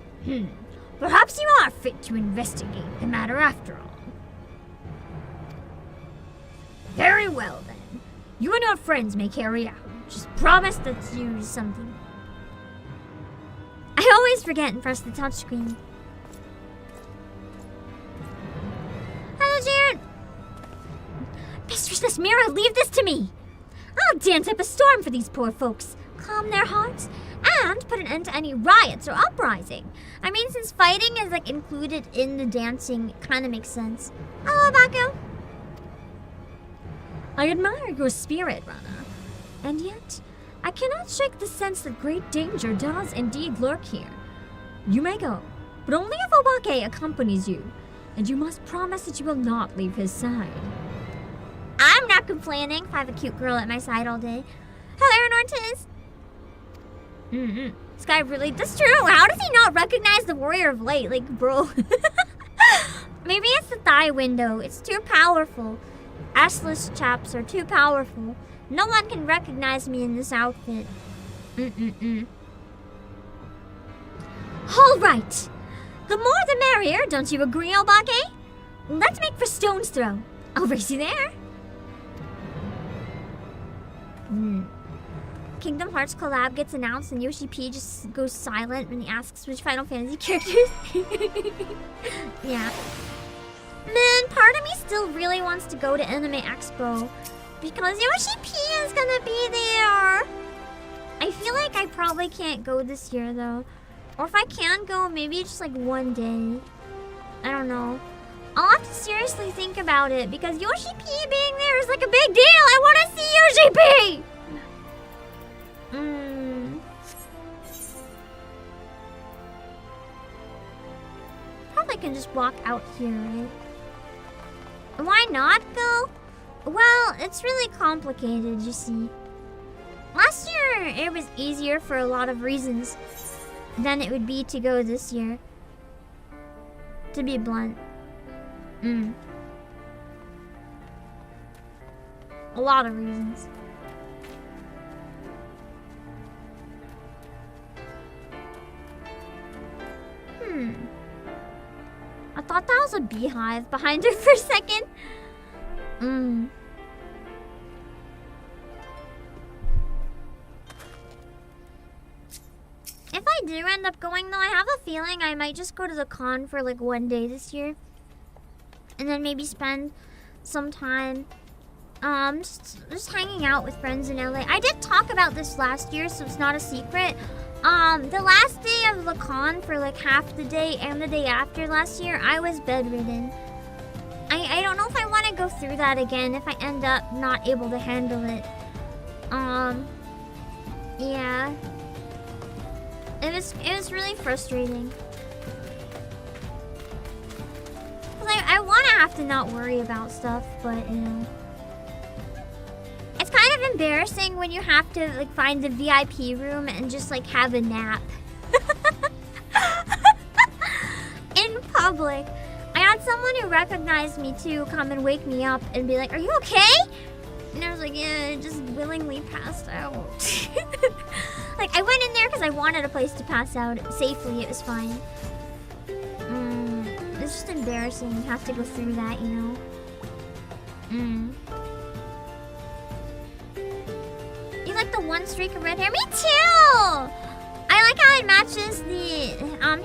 [SPEAKER 1] Perhaps you are fit to investigate the matter after all. Very well, then. You and your friends may carry out. Just promise that you do something. I always forget and press the touchscreen. Hello, Jared. Mistress Mira, leave this to me. I'll dance up a storm for these poor folks, calm their hearts, and put an end to any riots or uprising. I mean, since fighting is like included in the dancing, it kind of makes sense. Hello, Baku.
[SPEAKER 10] I admire your spirit, Rana, and yet I cannot shake the sense that great danger does indeed lurk here. You may go, but only if Obake accompanies you, and you must promise that you will not leave his side.
[SPEAKER 1] I'm not complaining if I have a cute girl at my side all day. Hello, Aaron Ortiz. This guy really... That's true. How does he not recognize the Warrior of Light? Like, bro. Maybe it's the thigh window. It's too powerful. Ashless chaps are too powerful. No one can recognize me in this outfit.
[SPEAKER 10] All right. The more the merrier, don't you agree, Obake? Let's make for Stonesthrow. I'll race you there.
[SPEAKER 1] Kingdom Hearts collab gets announced and Yoshi P just goes silent when he asks which Final Fantasy characters. Yeah. Man, part of me still really wants to go to Anime Expo because Yoshi P is gonna be there. I feel like I probably can't go this year though. Or if I can go, maybe just like one day. I don't know. I'll have to seriously think about it because Yoshi P being there is like a big deal. I want to see Yoshi P! Probably can just walk out here, right? Why not go? Well, it's really complicated, you see. Last year, it was easier for a lot of reasons than it would be to go this year. To be blunt. A lot of reasons. I thought that was a beehive behind her for a second. If I do end up going though, I have a feeling I might just go to the con for like one day this year. And then maybe spend some time just hanging out with friends in LA. I did talk about this last year, so it's not a secret. The last day of the con for like half the day and the day after last year, I was bedridden. I don't know if I want to go through that again if I end up not able to handle it. Yeah. It was really frustrating. I want to have to not worry about stuff, but you know. It's kind of embarrassing when you have to like find the VIP room and just like have a nap. In public. I had someone who recognized me too come and wake me up and be like, "Are you okay?" And I was like, "Yeah, I just willingly passed out." Like, I went in there because I wanted a place to pass out safely. It was fine. It's just embarrassing. You have to go through that, you know? You like the one streak of red hair? Me too! I like how it matches the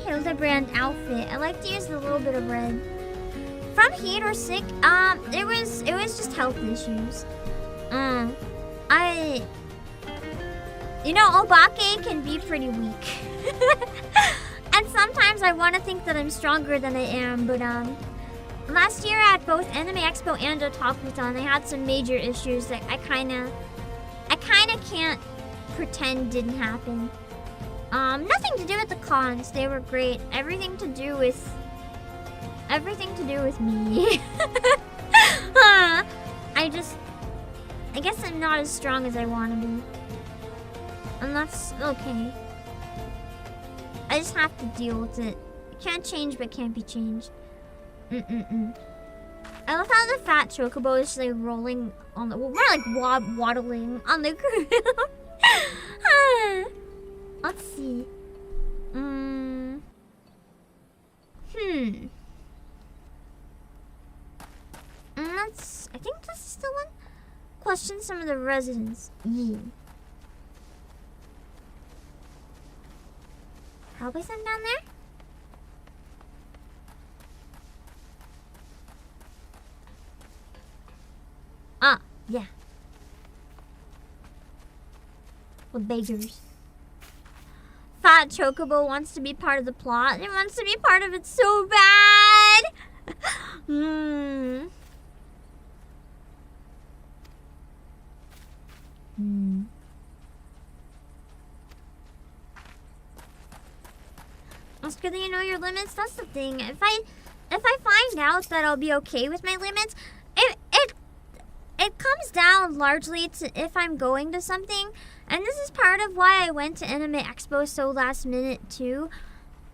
[SPEAKER 1] Hildebrand outfit. I like to use the little bit of red. From heat or sick, it was just health issues. You know, Obake can be pretty weak. And sometimes I want to think that I'm stronger than I am, but last year at both Anime Expo and Otakuton, I had some major issues that I kinda can't pretend didn't happen. Nothing to do with the cons. They were great. Everything to do with me. I guess I'm not as strong as I want to be. And that's okay. I just have to deal with it. It can't change but can't be changed. I love how the fat chocobo is like rolling on the, well, more like waddling on the ground. Let's see. I think this is the one. Question some of the residents. Yeah. Probably some down there. Ah, yeah. The beggars. Fat Chocobo wants to be part of the plot. It wants to be part of it so bad. It's good that you know your limits. That's the thing. If I find out that I'll be okay with my limits, it comes down largely to if I'm going to something. And this is part of why I went to Anime Expo so last minute too.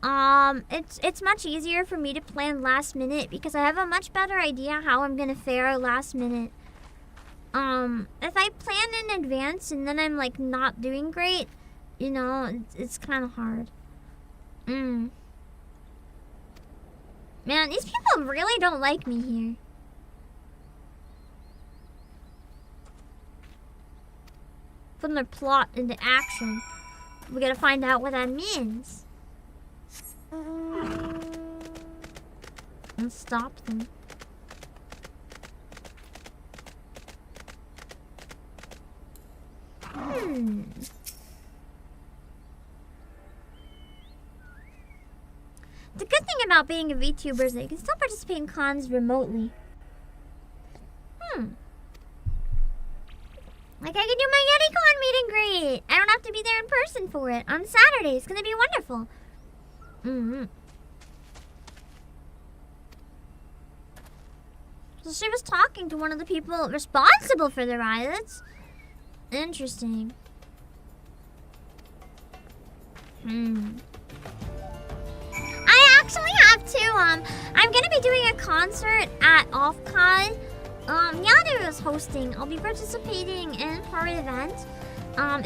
[SPEAKER 1] It's much easier for me to plan last minute because I have a much better idea how I'm gonna fare last minute. If I plan in advance and then I'm like not doing great, you know, it's kind of hard. Man, these people really don't like me here. Putting their plot into action. We gotta find out what that means. And stop them. The good thing about being a VTuber is that you can still participate in cons remotely. Like I can do my YetiCon meet and greet. I don't have to be there in person for it. On Saturday, it's gonna be wonderful. So she was talking to one of the people responsible for the riots. Interesting. I actually have to, I'm gonna be doing a concert at Offkai. Yadu is hosting. I'll be participating in part of the event,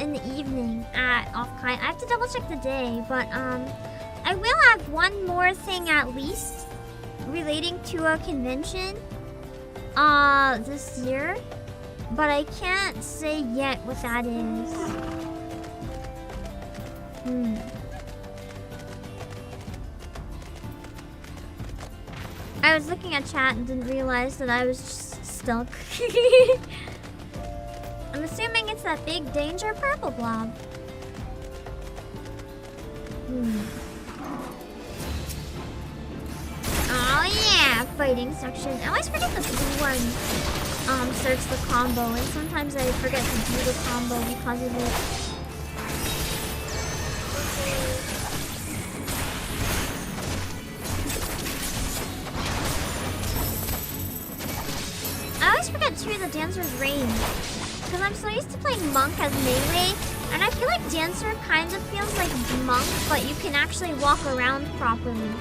[SPEAKER 1] in the evening at Offkai. I have to double check the day, but, I will have one more thing at least relating to a convention, this year. But I can't say yet what that is. I was looking at chat and didn't realize that I was just stuck. I'm assuming it's that big danger purple blob. Oh yeah, fighting section. I always forget the blue one. Search the combo, and sometimes I forget to do the combo because of it. I always forget too the Dancer's range, because I'm so used to playing Monk as melee, and I feel like Dancer kind of feels like Monk, but you can actually walk around properly.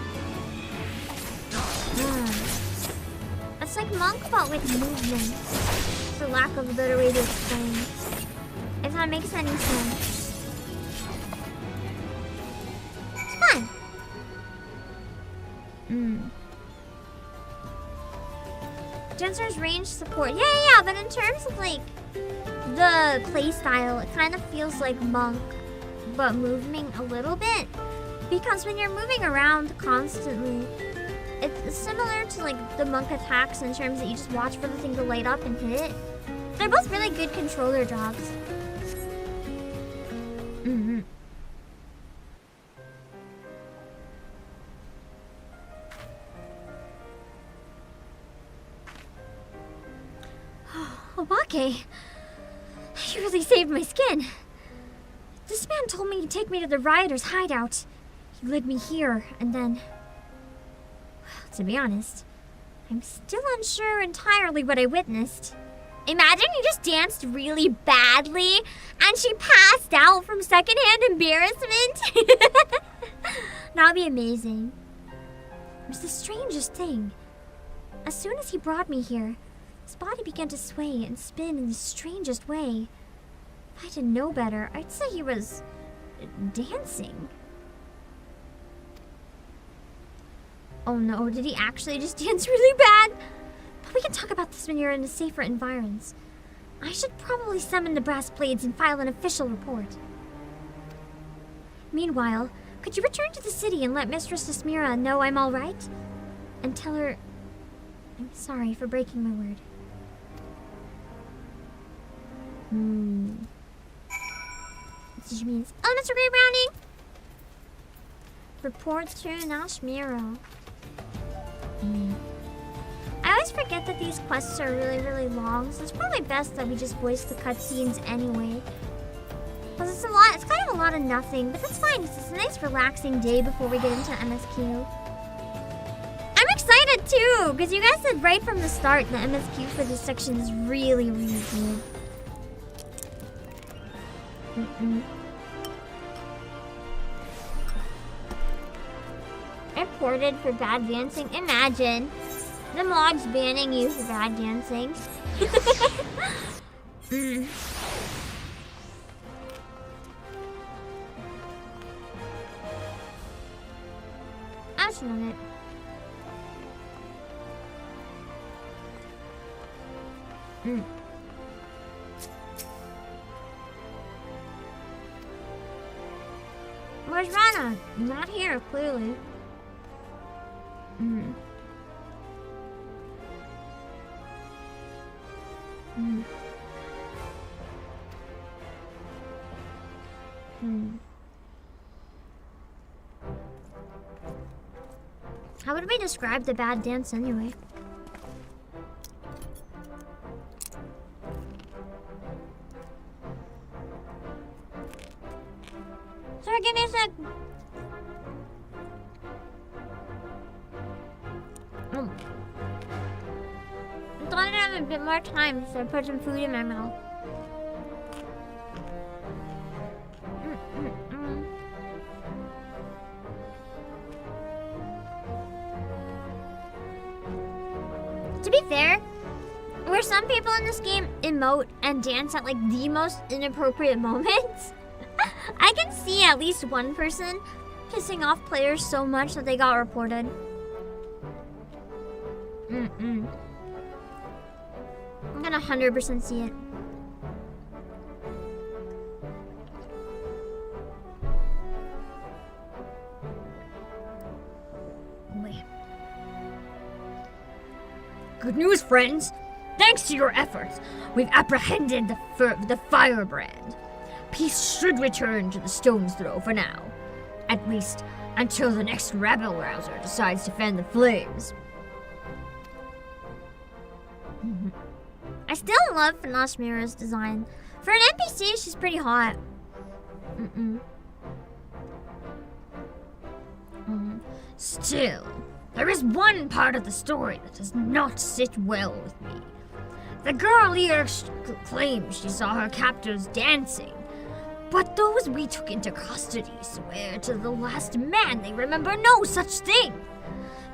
[SPEAKER 1] It's like Monk, but with movement. For lack of a better way to explain. If that makes any sense. It's fun. Dancer's range support. Yeah, but in terms of like the playstyle, it kind of feels like Monk, but moving a little bit. Because when you're moving around constantly, it's similar to like the Monk attacks in terms that you just watch for the thing to light up and hit it. They're both really good controller jobs. Obake, you really saved my skin. This man told me to take me to the rioters' hideout. He led me here, and then... Well, to be honest, I'm still unsure entirely what I witnessed. Imagine you just danced really badly, and she passed out from secondhand embarrassment. That would be amazing. It was the strangest thing. As soon as he brought me here, his body began to sway and spin in the strangest way. If I didn't know better, I'd say he was dancing. Oh no, did he actually just dance really bad? But we can talk about this when you're in a safer environs. I should probably summon the brass blades and file an official report. Meanwhile, could you return to the city and let Mistress Asmira know I'm all right? And tell her I'm sorry for breaking my word. Which means, oh, Mr. Grey Brownie! Report to Nashmiro. I always forget that these quests are really, really long, so it's probably best that we just voice the cutscenes anyway. Because it's a lot, it's kind of a lot of nothing, but that's fine, because it's a nice relaxing day before we get into MSQ. I'm excited too, because you guys said right from the start the MSQ for this section is really, really good. Reported for bad dancing. Imagine the mods banning you for bad dancing. That's not it. Where's Rana? Not here, clearly. How would we describe the bad dance anyway? Sorry, give me a sec. I thought I'd have a bit more time, so I put some food in my mouth. To be fair, where some people in this game emote and dance at like the most inappropriate moments, I can see at least one person pissing off players so much that they got reported. I'm gonna 100% see it. Wait. Good news, friends! Thanks to your efforts, we've apprehended the firebrand. Peace should return to the Stonesthrow for now. At least until the next rabble-rouser decides to fan the flames. I still love Nashmira's design. For an NPC, she's pretty hot. Still, there is one part of the story that does not sit well with me. The girl here claims she saw her captors dancing, but those we took into custody swear to the last man they remember no such thing.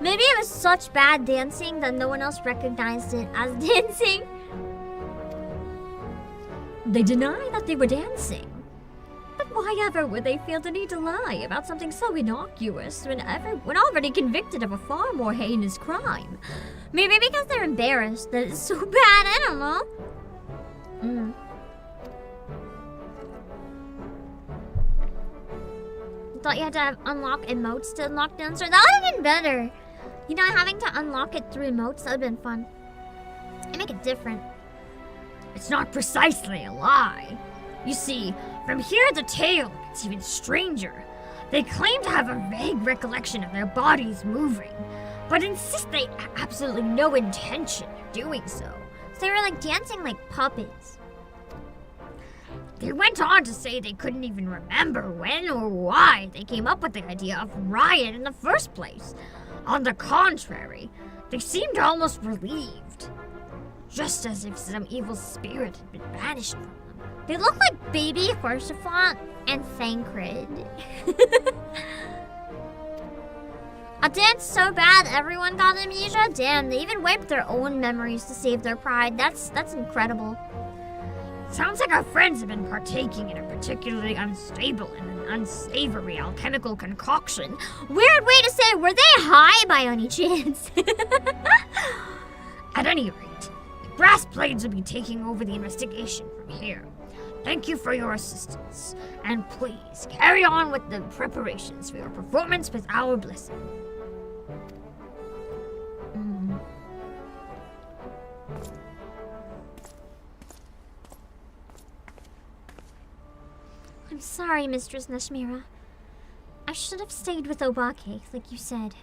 [SPEAKER 1] Maybe it was such bad dancing that no one else recognized it as dancing. They deny that they were dancing. But why ever would they feel the need to lie about something so innocuous when already convicted of a far more heinous crime? Maybe because they're embarrassed that it's so bad, I don't know. Thought you had to unlock emotes to unlock dancer. That would have been better. You know, having to unlock it through emotes, that would have been fun. And make it different. It's not precisely a lie. You see, from here the tale gets even stranger. They claim to have a vague recollection of their bodies moving, but insist they have absolutely no intention of doing so. They were like dancing like puppets.
[SPEAKER 10] They went on to say they couldn't even remember when or why they came up with the idea of riot in the first place. On the contrary, they seemed almost relieved. Just as if some evil spirit had been banished from them.
[SPEAKER 1] They look like baby Horsefont and Thancred. A dance so bad everyone got amnesia? Damn, they even wiped their own memories to save their pride. That's incredible.
[SPEAKER 10] Sounds like our friends have been partaking in a particularly unstable and unsavory alchemical concoction.
[SPEAKER 1] Weird way to say, were they high by any chance?
[SPEAKER 10] At any rate, the brass blades will be taking over the investigation from here. Thank you for your assistance, and please carry on with the preparations for your performance with our blessing.
[SPEAKER 1] I'm sorry, Mistress Nashmira. I should have stayed with Obake, like you said.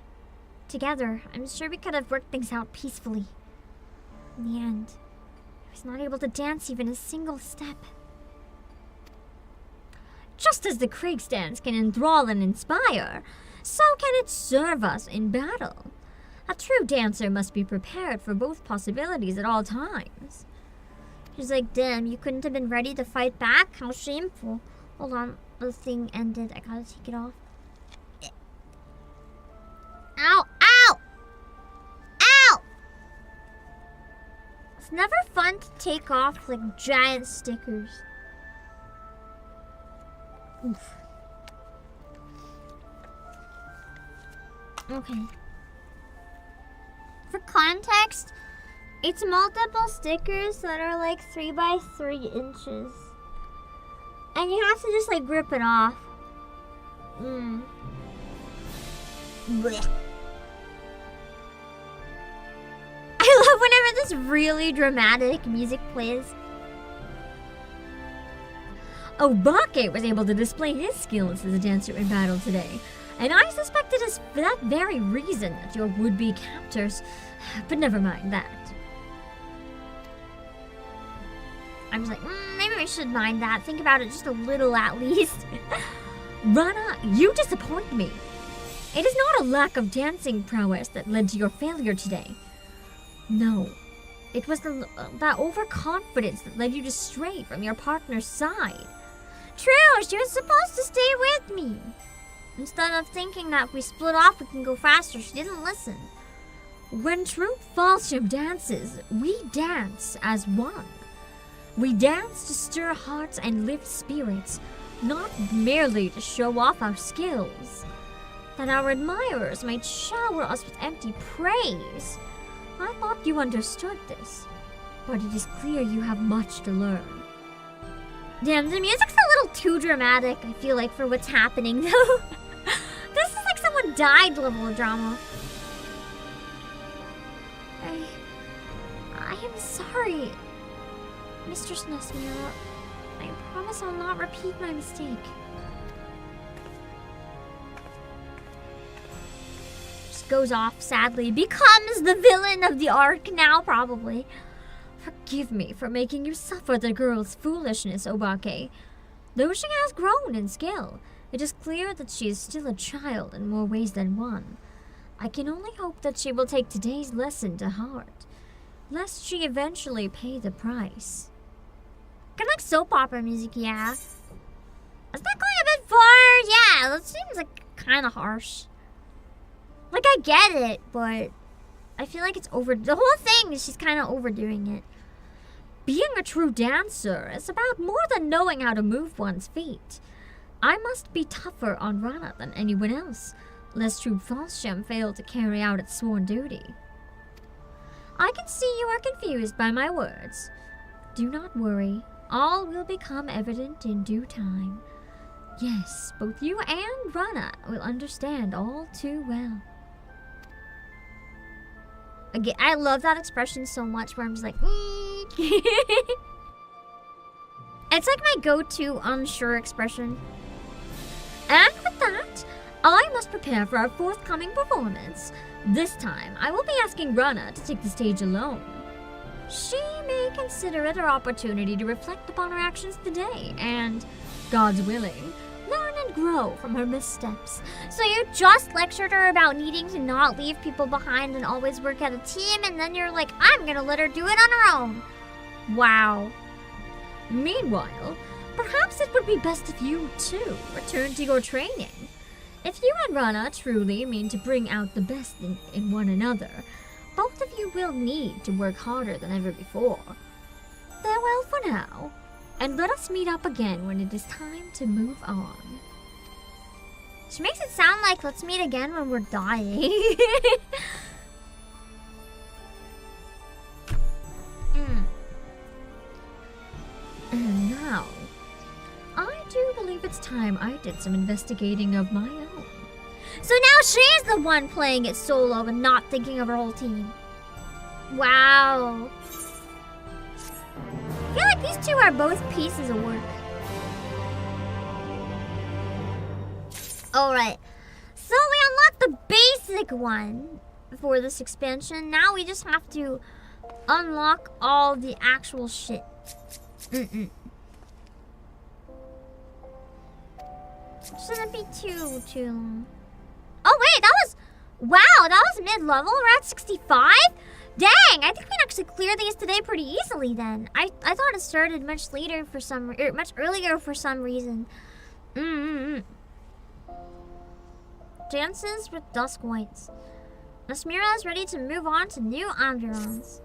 [SPEAKER 1] Together, I'm sure we could have worked things out peacefully. In the end, I was not able to dance even a single step.
[SPEAKER 10] Just as the Krieg stance can enthrall and inspire, so can it serve us in battle. A true dancer must be prepared for both possibilities at all times.
[SPEAKER 1] She's like, damn, you couldn't have been ready to fight back? How shameful. Hold on, the thing ended. I gotta take it off. Ow! Ow! Ow! It's never fun to take off like giant stickers. Oof. Okay. For context, it's multiple stickers that are like 3 by 3 inches. And you have to just like rip it off. Blech. I love whenever this really dramatic music plays.
[SPEAKER 10] Obake was able to display his skills as a dancer in battle today, and I suspect it is for that very reason that your would-be captors. But never mind that.
[SPEAKER 1] I was like, maybe we should mind that. Think about it just a little at least.
[SPEAKER 10] Rana, you disappoint me. It is not a lack of dancing prowess that led to your failure today. No, it was that overconfidence that led you to stray from your partner's side.
[SPEAKER 1] True, she was supposed to stay with me. Instead of thinking that if we split off we can go faster, she didn't listen.
[SPEAKER 10] When true Falsham dances, we dance as one. We dance to stir hearts and lift spirits, not merely to show off our skills. That our admirers might shower us with empty praise. I thought you understood this, but it is clear you have much to learn.
[SPEAKER 1] Damn, the music's a little too dramatic, I feel like, for what's happening, though. This is like someone died level of drama. I am sorry, Mistress Nashmira. I promise I'll not repeat my mistake. Just goes off sadly, becomes the villain of the arc now, probably.
[SPEAKER 10] Forgive me for making you suffer the girl's foolishness, Obake. Though she has grown in skill, it is clear that she is still a child in more ways than one. I can only hope that she will take today's lesson to heart, lest she eventually pay the price.
[SPEAKER 1] Kind of like soap opera music, yeah. Is that going a bit far? Yeah, that seems like kind of harsh. Like, I get it, but I feel like it's over. The whole thing is she's kind of overdoing it.
[SPEAKER 10] Being a true dancer is about more than knowing how to move one's feet. I must be tougher on Rana than anyone else, lest true Falsham fail to carry out its sworn duty. I can see you are confused by my words. Do not worry, all will become evident in due time. Yes, both you and Rana will understand all too well.
[SPEAKER 1] Again, I love that expression so much where I'm just like, It's like my go-to unsure expression.
[SPEAKER 10] And with that, I must prepare for our forthcoming performance. This time, I will be asking Rana to take the stage alone. she may consider it her opportunity to reflect upon her actions today and, God's willing, learn and grow from her missteps.
[SPEAKER 1] So you just lectured her about needing to not leave people behind and always work as a team, and then you're like, I'm gonna let her do it on her own.
[SPEAKER 10] Wow. Meanwhile, perhaps it would be best if you, too, return to your training. If you and Rana truly mean to bring out the best in one another, both of you will need to work harder than ever before. Farewell for now, and let us meet up again when it is time to move on.
[SPEAKER 1] She makes it sound like let's meet again when we're dying.
[SPEAKER 10] And now, I do believe it's time I did some investigating of my own.
[SPEAKER 1] So now she's the one playing it solo and not thinking of her whole team. Wow. I feel like these two are both pieces of work. Alright. So we unlocked the basic one for this expansion. Now we just have to unlock all the actual shit. Shouldn't be too long. Oh wait, that was... Wow, that was mid-level? We're at 65? Dang, I think we can actually clear these today pretty easily then. I thought it started much later for some... much earlier for some reason. Dances with Dusk Whites. Masmira is ready to move on to new environs.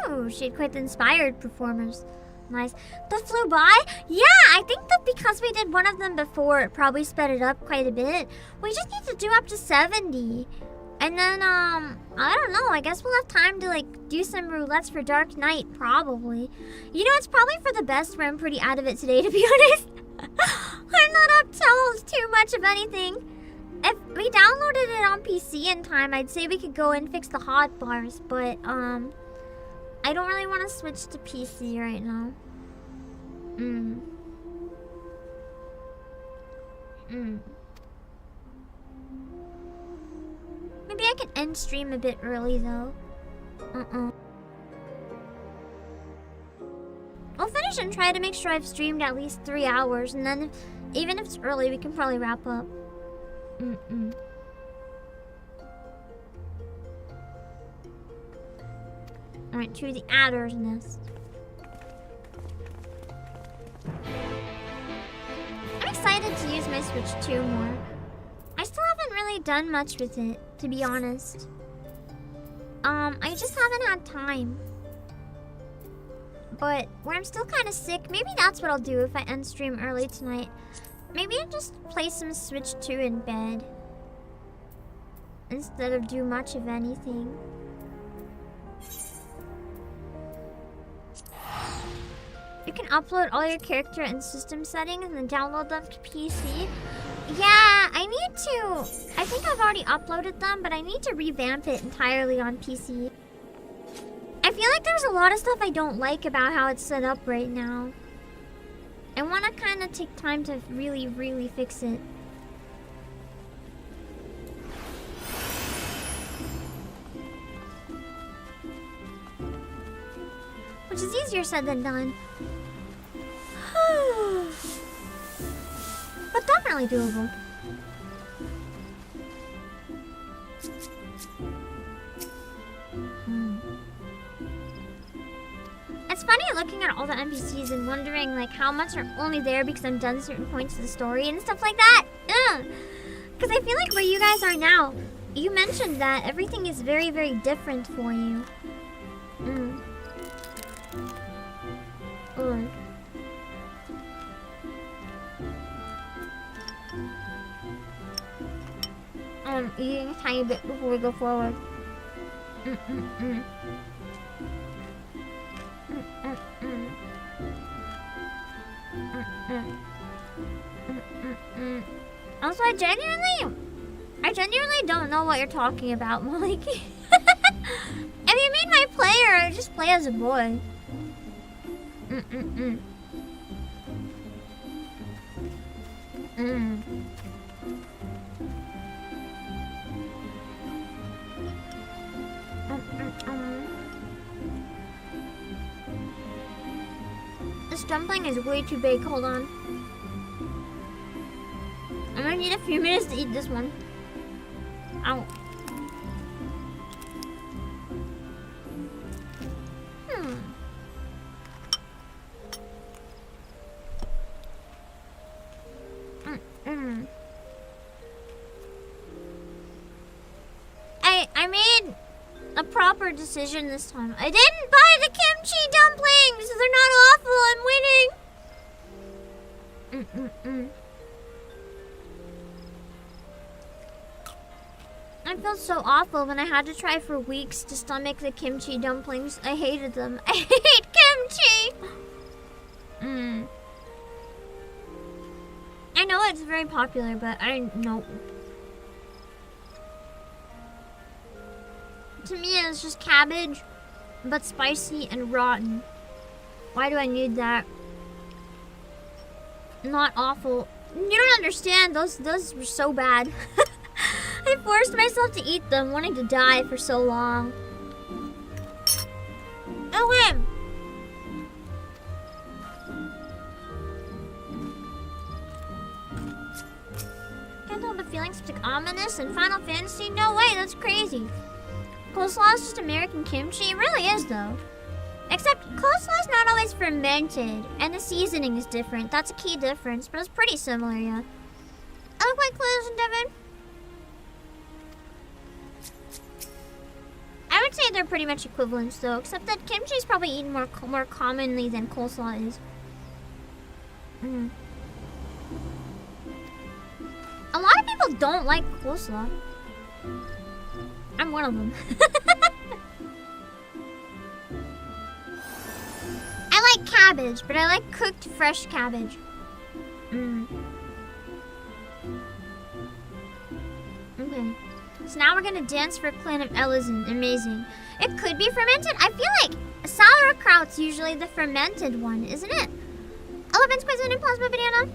[SPEAKER 1] Ooh, she'd quite inspired performers. Nice. That flew by? Yeah, I think that because we did one of them before, it probably sped it up quite a bit. We just need to do up to 70. And then, I don't know, I guess we'll have time to, like, do some roulettes for Dark Knight, probably. You know, it's probably for the best where I'm pretty out of it today, to be honest. I'm not up to too much of anything. If we downloaded it on PC in time, I'd say we could go and fix the hotbars, but, I don't really want to switch to PC right now. Maybe I can end stream a bit early though. I'll finish and try to make sure I've streamed at least 3 hours, and then even if it's early, we can probably wrap up. Alright, to the adder's nest. I'm excited to use my Switch 2 more. I still haven't really done much with it, to be honest. I just haven't had time. But where I'm still kind of sick, maybe that's what I'll do if I end stream early tonight. Maybe I'll just play some Switch 2 in bed instead of do much of anything. You can upload all your character and system settings and then download them to PC. Yeah, I need to... I think I've already uploaded them, but I need to revamp it entirely on PC. I feel like there's a lot of stuff I don't like about how it's set up right now. I want to kind of take time to really, really fix it. Which is easier said than done. But definitely doable. It's funny looking at all the NPCs and wondering like how much are only there because I'm done certain points of the story and stuff like that. Because I feel like where you guys are now, you mentioned that everything is very, very different for you. I'm eating a tiny bit before we go forward. Also, I genuinely don't know what you're talking about, Malik. If you mean my player, I just play as a boy. This dumpling is way too big. Hold on. I'm gonna need a few minutes to eat this one. Ow. I made a proper decision this time. I didn't buy the kimchi dumplings! They're not awful, I'm winning! I felt so awful when I had to try for weeks to stomach the kimchi dumplings. I hated them. I hate kimchi! I know it's very popular, but I know. To me, it's just cabbage, but spicy and rotten. Why do I need that? Not awful. You don't understand. Those were so bad. I forced myself to eat them, wanting to die for so long. Okay. Can't help but feeling something ominous in Final Fantasy. No way, that's crazy. Coleslaw is just American kimchi. It really is, though. Except coleslaw is not always fermented, and the seasoning is different. That's a key difference, but it's pretty similar, yeah. I look like clothes and Devin. I would say they're pretty much equivalents, though, except that kimchi is probably eaten more commonly than coleslaw is. A lot of people don't like coleslaw. I'm one of them. I like cabbage, but I like cooked fresh cabbage. Okay. So now we're gonna dance for Clan of Ellison. Amazing. It could be fermented. I feel like sauerkraut's usually the fermented one, isn't it? Elephant's quiz and plasma banana.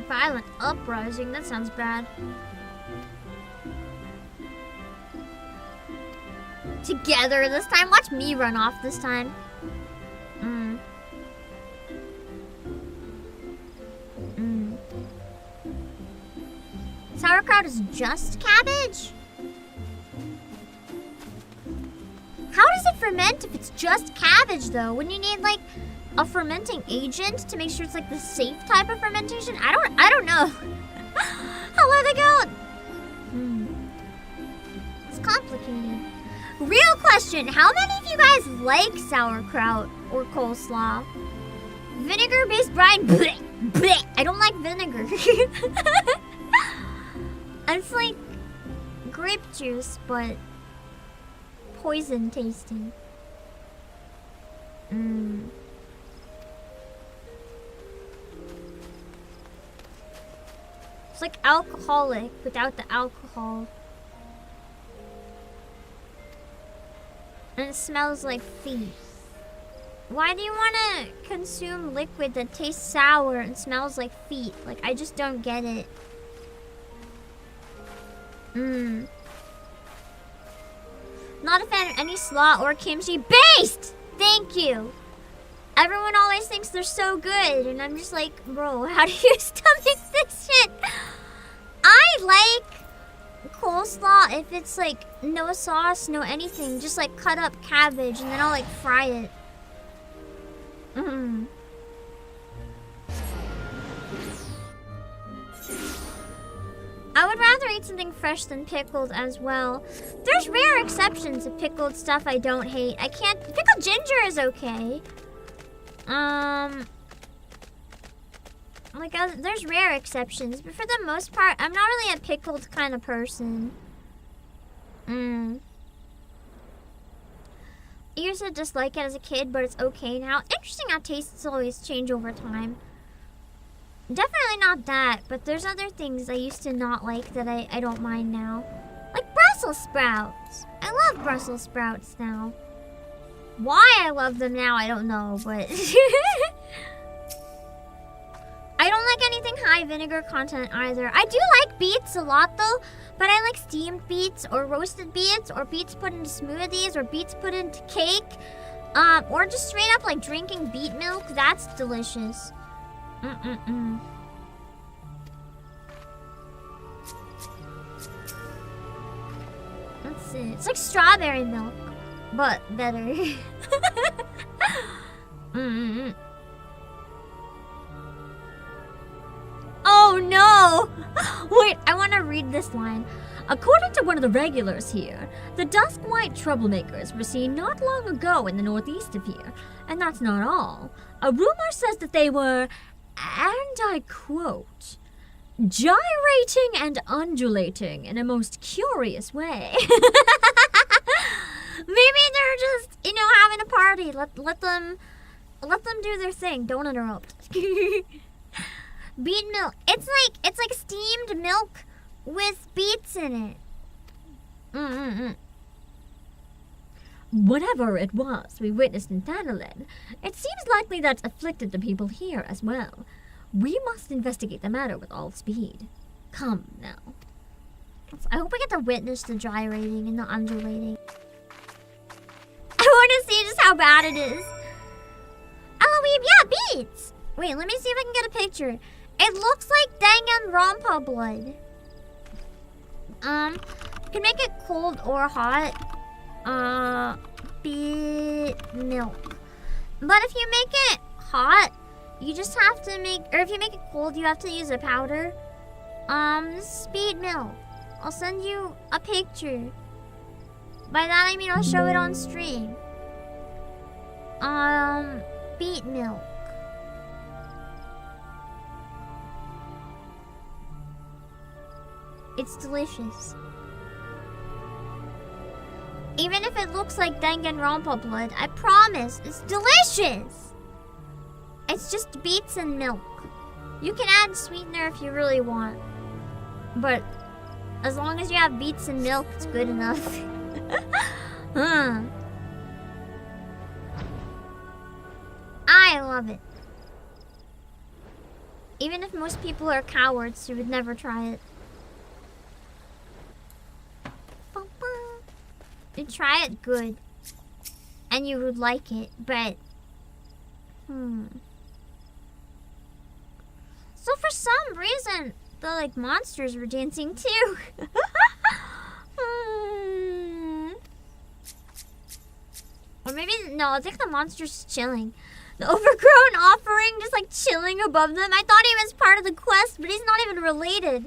[SPEAKER 1] Violent uprising. That sounds bad. Together this time. Watch me run off this time. Sauerkraut is just cabbage? How does it ferment if it's just cabbage, though? Wouldn't you need, like, a fermenting agent to make sure it's, like, the safe type of fermentation? I don't know. Hello, the goat. It's complicated. Real question, how many of you guys like sauerkraut or coleslaw? Vinegar-based brine? Blech, blech. I don't like vinegar. It's like grape juice, but poison tasting. It's like alcoholic without the alcohol. And it smells like feet. Why do you want to consume liquid that tastes sour and smells like feet? Like, I just don't get it. Not a fan of any slaw or kimchi based! Thank you! Everyone always thinks they're so good, and I'm just like, bro, how do you stomach this shit? I like coleslaw if it's like no sauce, no anything, just like cut up cabbage and then I'll like fry it. I would rather eat something fresh than pickled as well. There's rare exceptions of pickled stuff I don't hate. I can't. Pickled ginger is okay. Like, there's rare exceptions, but for the most part, I'm not really a pickled kind of person. I used to dislike it as a kid, but it's okay now. Interesting how tastes always change over time. Definitely not that, but there's other things I used to not like that I don't mind now. Like Brussels sprouts. I love Brussels sprouts now. Why I love them now, I don't know, but... I don't like anything high vinegar content either. I do like beets a lot though, but I like steamed beets or roasted beets or beets put into smoothies or beets put into cake. Or just straight up like drinking beet milk. That's delicious. Let's see. It's like strawberry milk, but better. Oh no! Wait, I want to read this line. According to one of the regulars here, the Dusk White troublemakers were seen not long ago in the northeast of here. And that's not all. A rumor says that they were, and I quote, gyrating and undulating in a most curious way. Maybe they're just, you know, having a party. Let them do their thing. Don't interrupt. Beet milk. It's like steamed milk with beets in it. Whatever it was we witnessed in Thanalan, it seems likely that afflicted the people here as well. We must investigate the matter with all speed. Come now. I hope we get to witness the gyrating and the undulating. I want to see just how bad it is. Eloise, yeah, beets! Wait, let me see if I can get a picture. It looks like Danganronpa blood. You can make it cold or hot. Beet milk. But if you make it hot, you just have to make, or if you make it cold, you have to use a powder. This is beet milk. I'll send you a picture. By that I mean I'll show it on stream. Beet milk. It's delicious. Even if it looks like Danganronpa blood, I promise, it's delicious! It's just beets and milk. You can add sweetener if you really want. But as long as you have beets and milk, it's good enough. I love it. Even if most people are cowards, you would never try it. You'd try it good. And you would like it, but... So for some reason, the like monsters were dancing too. Or maybe, no, I think the monster's chilling. The overgrown offering just like chilling above them. I thought he was part of the quest, but he's not even related.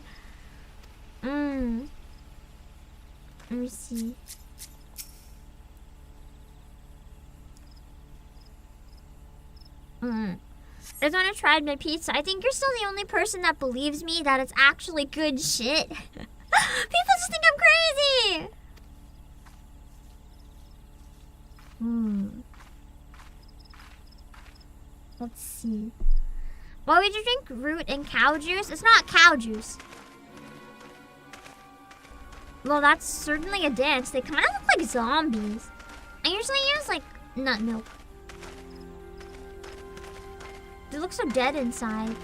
[SPEAKER 1] Let me see. There's when I tried my pizza. I think you're still the only person that believes me that it's actually good shit. People just think I'm crazy. Let's see. Why would you drink root and cow juice? It's not cow juice. Well, that's certainly a dance. They kind of look like zombies. I usually use like nut milk. They look so dead inside.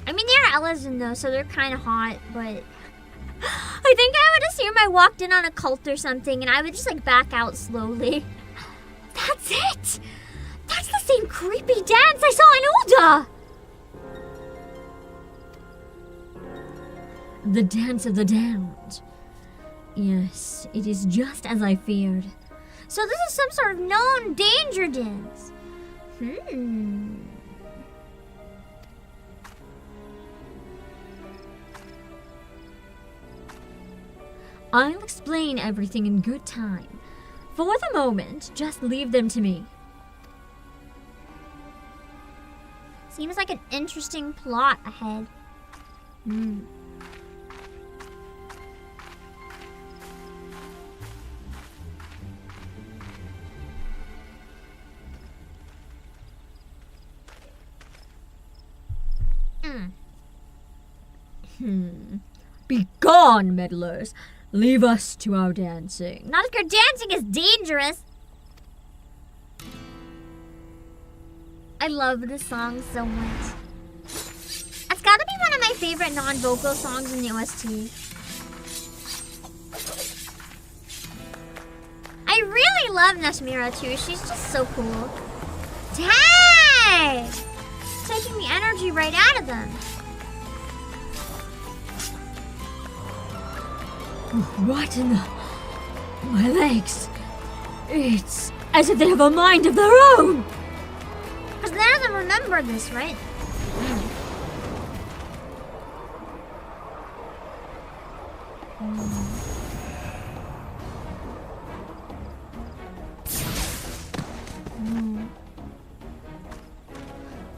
[SPEAKER 1] I mean, they're Ellison though, so they're kind of hot, but... I think I would assume I walked in on a cult or something and I would just like back out slowly. That's it! That's the same creepy dance I saw in Ulda! The dance of the damned. Yes, it is just as I feared. So this is some sort of known danger dance. I'll explain everything in good time. For the moment, just leave them to me. Seems like an interesting plot ahead. Be gone, meddlers. Leave us to our dancing. Not if your dancing is dangerous. I love this song so much. favorite non-vocal songs in the OST. I really love Nashmira too. She's just so cool. Dang! Taking the energy right out of them.
[SPEAKER 10] What in the... My legs. It's as if they have a mind of their own.
[SPEAKER 1] Because none of them remember this, right?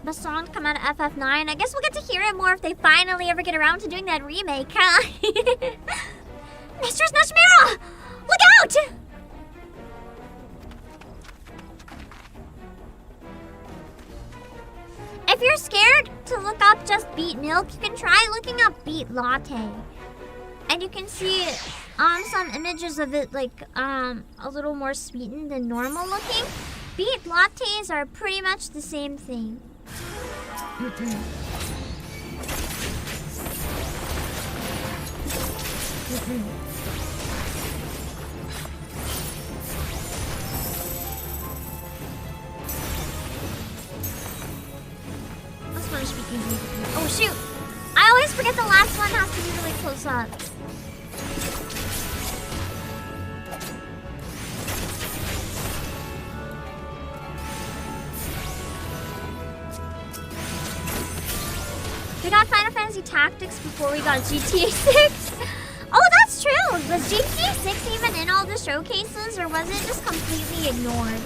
[SPEAKER 1] The songs come out of FF9. I guess we'll get to hear it more if they finally ever get around to doing that remake, huh? Mistress Nashmira! Look out! If you're scared to look up just beet milk, you can try looking up beet latte. And you can see some images of it like a little more sweetened than normal looking. Beet lattes are pretty much the same thing. This one should be easy. Oh shoot! I always forget the last one has to be really close up. We got Final Fantasy Tactics before we got GTA 6. Oh, that's true. Was GTA 6 even in all the showcases, or was it just completely ignored?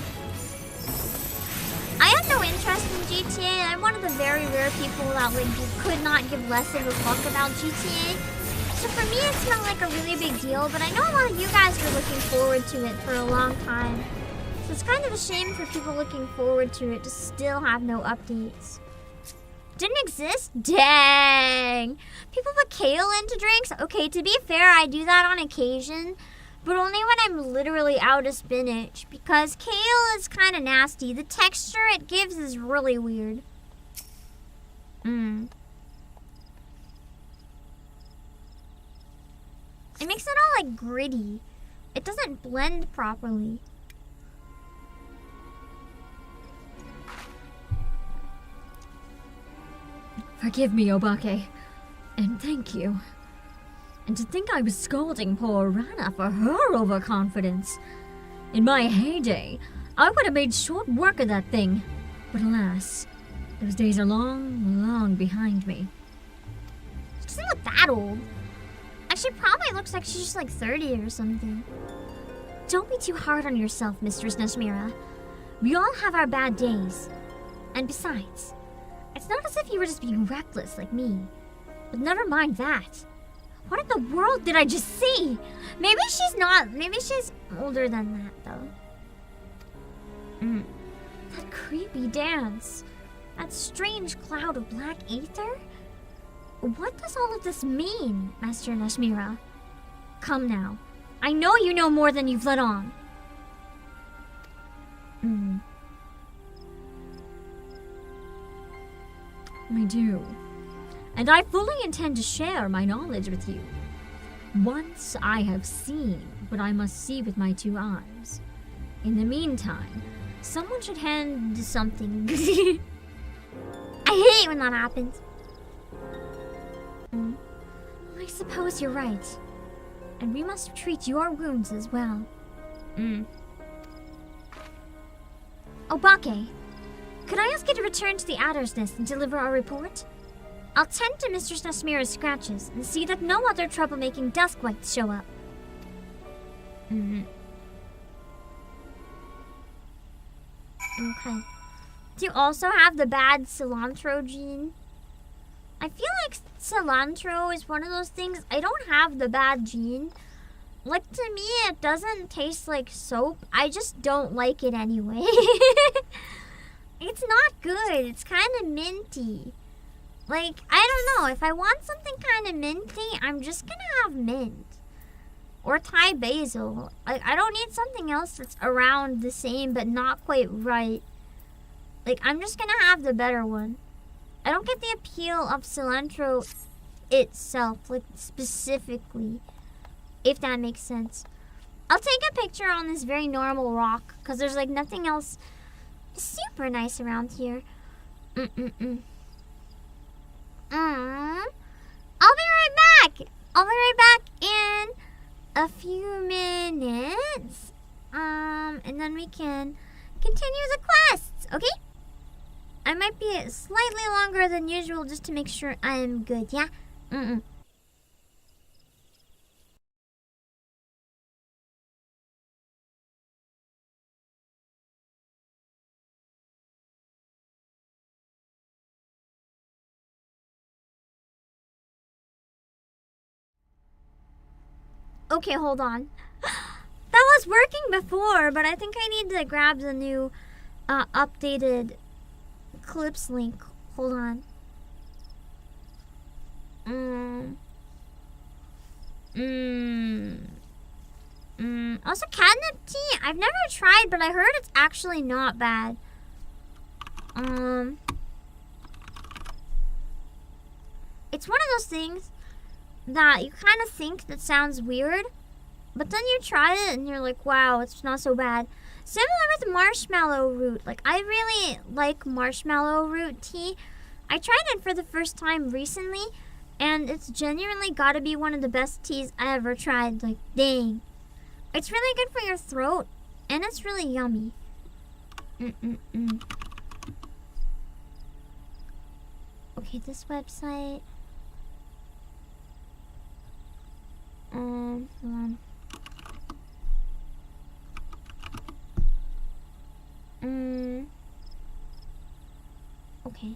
[SPEAKER 1] I have no interest in GTA. I'm one of the very rare people that could not give less of a fuck about GTA. So for me, it's not like a really big deal, but I know a lot of you guys were looking forward to it for a long time. So it's kind of a shame for people looking forward to it to still have no updates. Didn't exist? Dang! People put kale into drinks? Okay, to be fair, I do that on occasion, but only when I'm literally out of spinach, because kale is kind of nasty. The texture it gives is really weird. It makes it all like gritty. It doesn't blend properly.
[SPEAKER 10] Forgive me, Obake. And thank you. And to think I was scolding poor Rana for her overconfidence. In my heyday, I would have made short work of that thing. But alas, those days are long, long behind me.
[SPEAKER 1] She doesn't look that old. Actually, probably looks like she's just like 30 or something.
[SPEAKER 10] Don't be too hard on yourself, Mistress Nashmira. We all have our bad days. And besides, it's not as if you were just being reckless like me. But never mind that. What in the world did I just see?
[SPEAKER 1] Maybe she's not. Maybe she's older than that, though.
[SPEAKER 10] That creepy dance.
[SPEAKER 1] That strange cloud of black ether? What does all of this mean, Master Nashmira?
[SPEAKER 10] Come now. I know you know more than you've let on. I do. And I fully intend to share my knowledge with you. Once I have seen what I must see with my two eyes. In the meantime, someone should hand something.
[SPEAKER 1] I hate when that happens.
[SPEAKER 10] I suppose you're right. And we must treat your wounds as well.
[SPEAKER 1] Obake, could I ask you to return to the Adder's Nest and deliver our report? I'll tend to Mistress Nashmira's scratches and see that no other troublemaking duskwights show up. Okay. Do you also have the bad cilantro gene? I feel like cilantro is one of those things. I don't have the bad gene. Like, to me, it doesn't taste like soap. I just don't like it anyway. It's not good. It's kind of minty. Like, I don't know. If I want something kind of minty, I'm just gonna have mint. Or Thai basil. Like, I don't need something else that's around the same but not quite right. Like, I'm just gonna have the better one. I don't get the appeal of cilantro itself, like specifically, if that makes sense. I'll take a picture on this very normal rock because there's like nothing else super nice around here. I'll be right back. I'll be right back in a few minutes. And then we can continue the quests, okay? I might be slightly longer than usual just to make sure I am good, yeah? Okay, hold on. That was working before, but I think I need to grab the new updated clips link. Hold on. Also, catnip tea. I've never tried, but I heard it's actually not bad. It's one of those things that you kind of think that sounds weird, but then you try it and you're like, wow, it's not so bad. Similar with marshmallow root. Like, I really like marshmallow root tea. I tried it for the first time recently, and it's genuinely gotta be one of the best teas I ever tried. Like, dang. It's really good for your throat, and it's really yummy. Okay, this website. Hold on. Okay.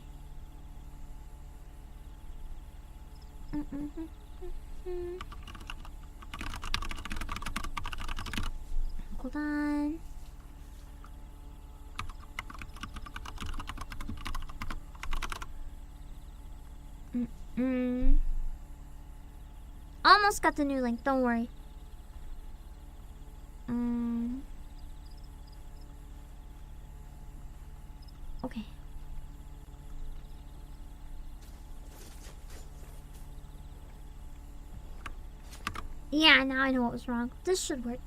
[SPEAKER 1] Hold on. Almost got the new link, don't worry. Okay. Yeah, now I know what was wrong. This should work.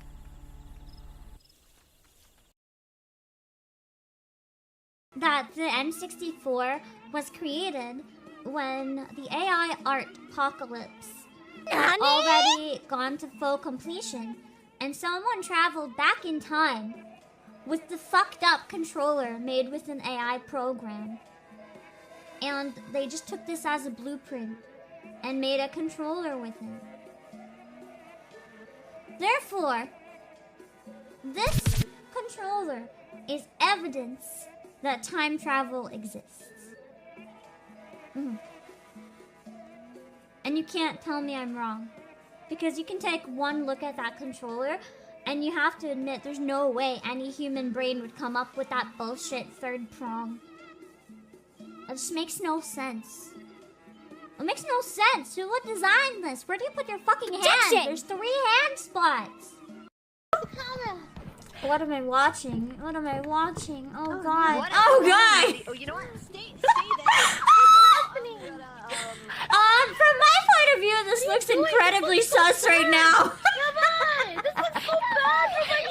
[SPEAKER 1] That the N64 was created when the AI art apocalypse had already gone to full completion, and someone traveled back in time with the fucked up controller made with an AI program. And they just took this as a blueprint and made a controller with it. Therefore, this controller is evidence that time travel exists. And you can't tell me I'm wrong. Because you can take one look at that controller and you have to admit there's no way any human brain would come up with that bullshit third prong. It just makes no sense. It makes no sense. Who would design this? Where do you put your fucking hand? There's 3 hand spots. What am I watching? What am I watching? Oh god. Oh god!
[SPEAKER 5] Oh, you know what? Stay there.
[SPEAKER 1] From my point of view, this looks incredibly sus right now.
[SPEAKER 5] This looks so bad for my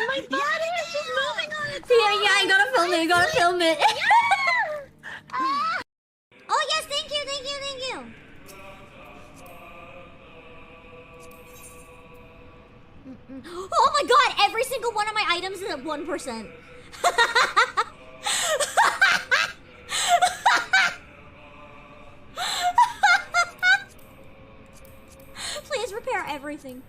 [SPEAKER 5] My body is just moving on its own.
[SPEAKER 1] Yeah, you gotta film it, you gotta film it. Oh yes, thank you, thank you, thank you. Oh my god, every single one of my items is at 1%. Please repair everything.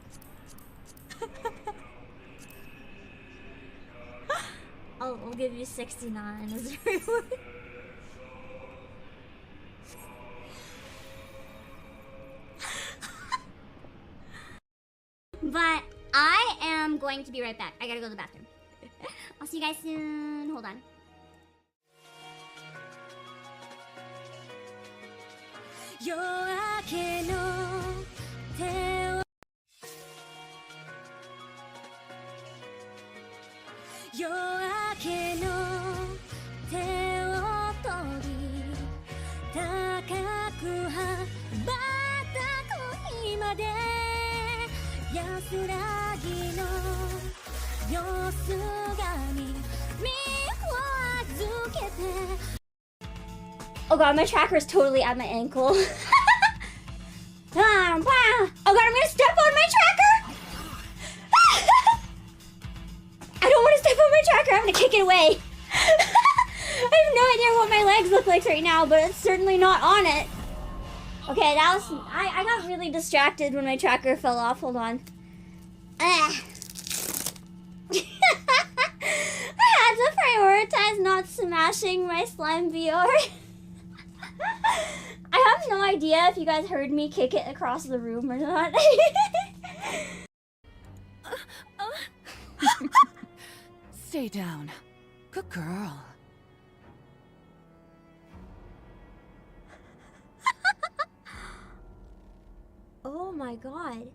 [SPEAKER 1] I'll give you 69 as a reward. But I am going to be right back. I gotta go to the bathroom. I'll see you guys soon. Hold on.
[SPEAKER 10] Yo
[SPEAKER 1] Oh god, my tracker is totally at my ankle. Oh god, I'm gonna step on my tracker! I don't want to step on my tracker, I'm gonna kick it away. I have no idea what my legs look like right now, but it's certainly not on it. Okay, that was... I got really distracted when my tracker fell off. Hold on. I had to prioritize not smashing my slime VR. I have no idea if you guys heard me kick it across the room or not.
[SPEAKER 2] Stay down. Good girl.
[SPEAKER 1] Oh my god.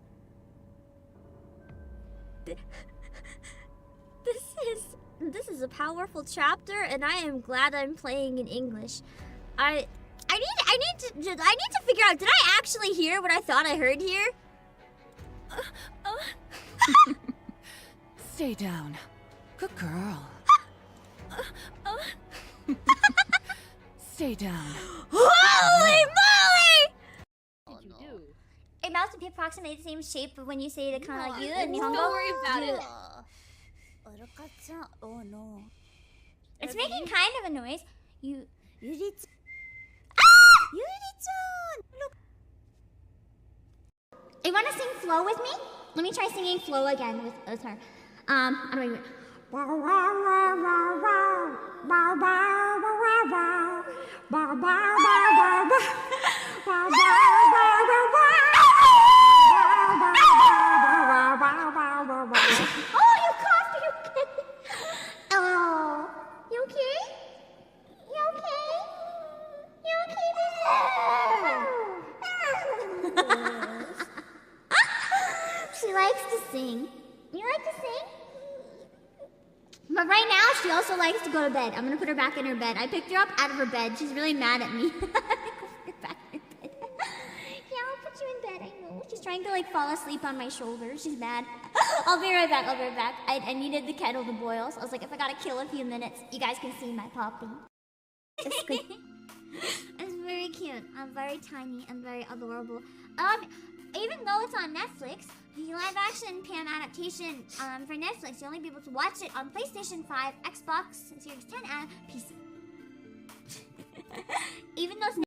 [SPEAKER 1] This is a powerful chapter, and I am glad I'm playing in English. I need to figure out, did I actually hear what I thought I heard here?
[SPEAKER 2] Stay down. Good girl. Stay down.
[SPEAKER 1] Holy moly! A mouse would approximate the same shape, but when you say it, kind of like you and Nihongo.
[SPEAKER 5] Don't worry about it.
[SPEAKER 1] Oh no. It's making kind of a noise. Yuri-chan! Look. You want to sing Flow with me? Let me try singing Flow again with her. How do I do it? Oh, you coughed! You okay? Oh, you okay? You okay? You okay, baby? She likes to sing. You like to sing? But right now, she also likes to go to bed. I'm gonna put her back in her bed. I picked her up out of her bed. She's really mad at me. Put her back in her bed. Yeah, I'll put you in bed. I know. She's trying to like fall asleep on my shoulder. She's mad. I'll be right back. I'll be right back. I needed the kettle to boil, so I was like, if I gotta kill a few minutes, you guys can see my puppy. It's good. It's very cute. I'm very tiny and very adorable. Even though it's on Netflix, the live-action Pam adaptation for Netflix, you'll only be able to watch it on PlayStation 5, Xbox Series 10, and PC. Even though it's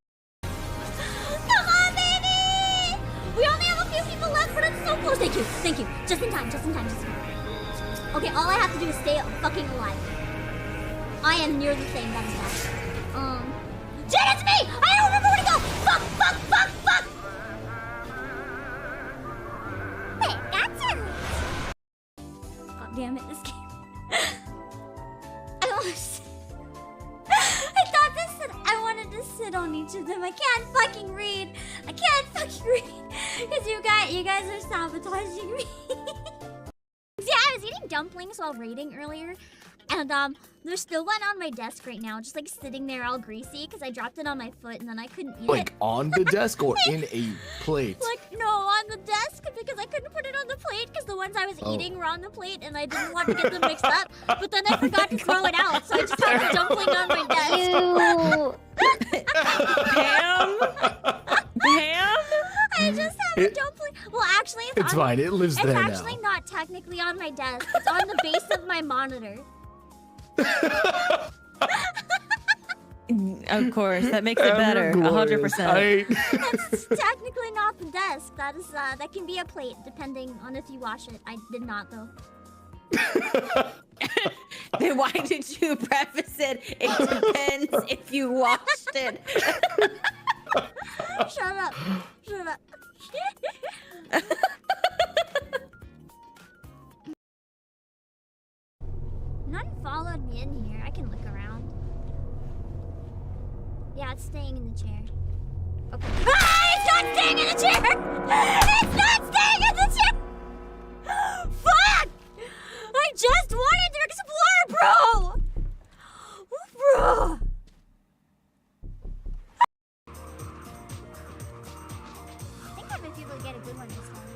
[SPEAKER 1] come on, baby! We only have a few people left, but it's so close. Thank you, thank you. Just in time, just in time, just in time. Okay, all I have to do is stay fucking alive. I am near the thing, that is that. Jen, it's me! I don't remember where to go! Fuck, fuck, fuck, fuck! Wait, that's it! God damn it, this game. I thought this said I wanted to sit on each of them. I can't fucking read. I can't fucking read. Because you guys are sabotaging me. See, I was eating dumplings while raiding earlier. And there's still one on my desk right now, just like sitting there all greasy because I dropped it on my foot and then I couldn't eat it.
[SPEAKER 11] Like on the desk or in a plate?
[SPEAKER 1] Like, no, on the desk because I couldn't put it on the plate because the ones I was eating were on the plate and I didn't want to get them mixed up. But then I forgot to throw it out, so I just had the dumpling on my desk.
[SPEAKER 5] Pam? Pam?
[SPEAKER 1] I just have a dumpling. Well, actually,
[SPEAKER 11] it's fine. It lives there now.
[SPEAKER 1] It's actually not technically on my desk. It's on the base of my monitor.
[SPEAKER 5] Of course, that makes it better. 100%.
[SPEAKER 1] That's technically not the desk. That is that can be a plate depending on if you wash it. I did not though.
[SPEAKER 5] Then why did you preface it? It depends if you washed it.
[SPEAKER 1] Shut up. Shut up. None followed me in here. I can look around. Yeah, it's staying in the chair. Okay. Ah, it's not staying in the chair! It's not staying in the chair! Fuck! I just wanted to explore, bro! Bro! I think I might be able to get a good one this time.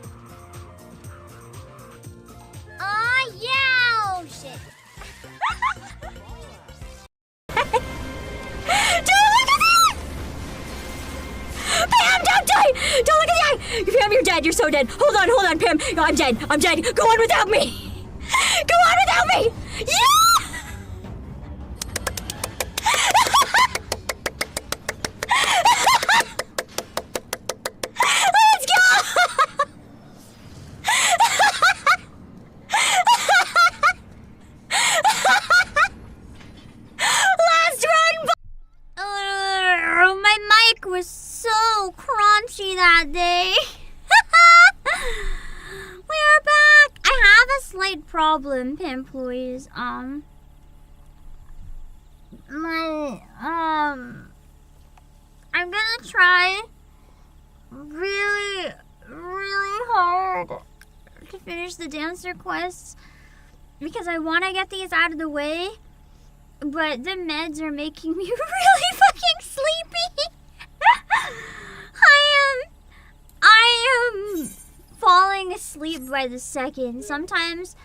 [SPEAKER 10] Pam, you're dead. You're so dead. Hold on, Pam. No, I'm dead. Go on without me. Go on without me. Yeah! Let's go! Last run!
[SPEAKER 1] My mic was so crunchy that day. We are back. I have a slight problem, employees. I'm gonna try really hard to finish the dancer quests because I want to get these out of the way, but the meds are making me really fucking sleepy. I am falling asleep by the second. Sometimes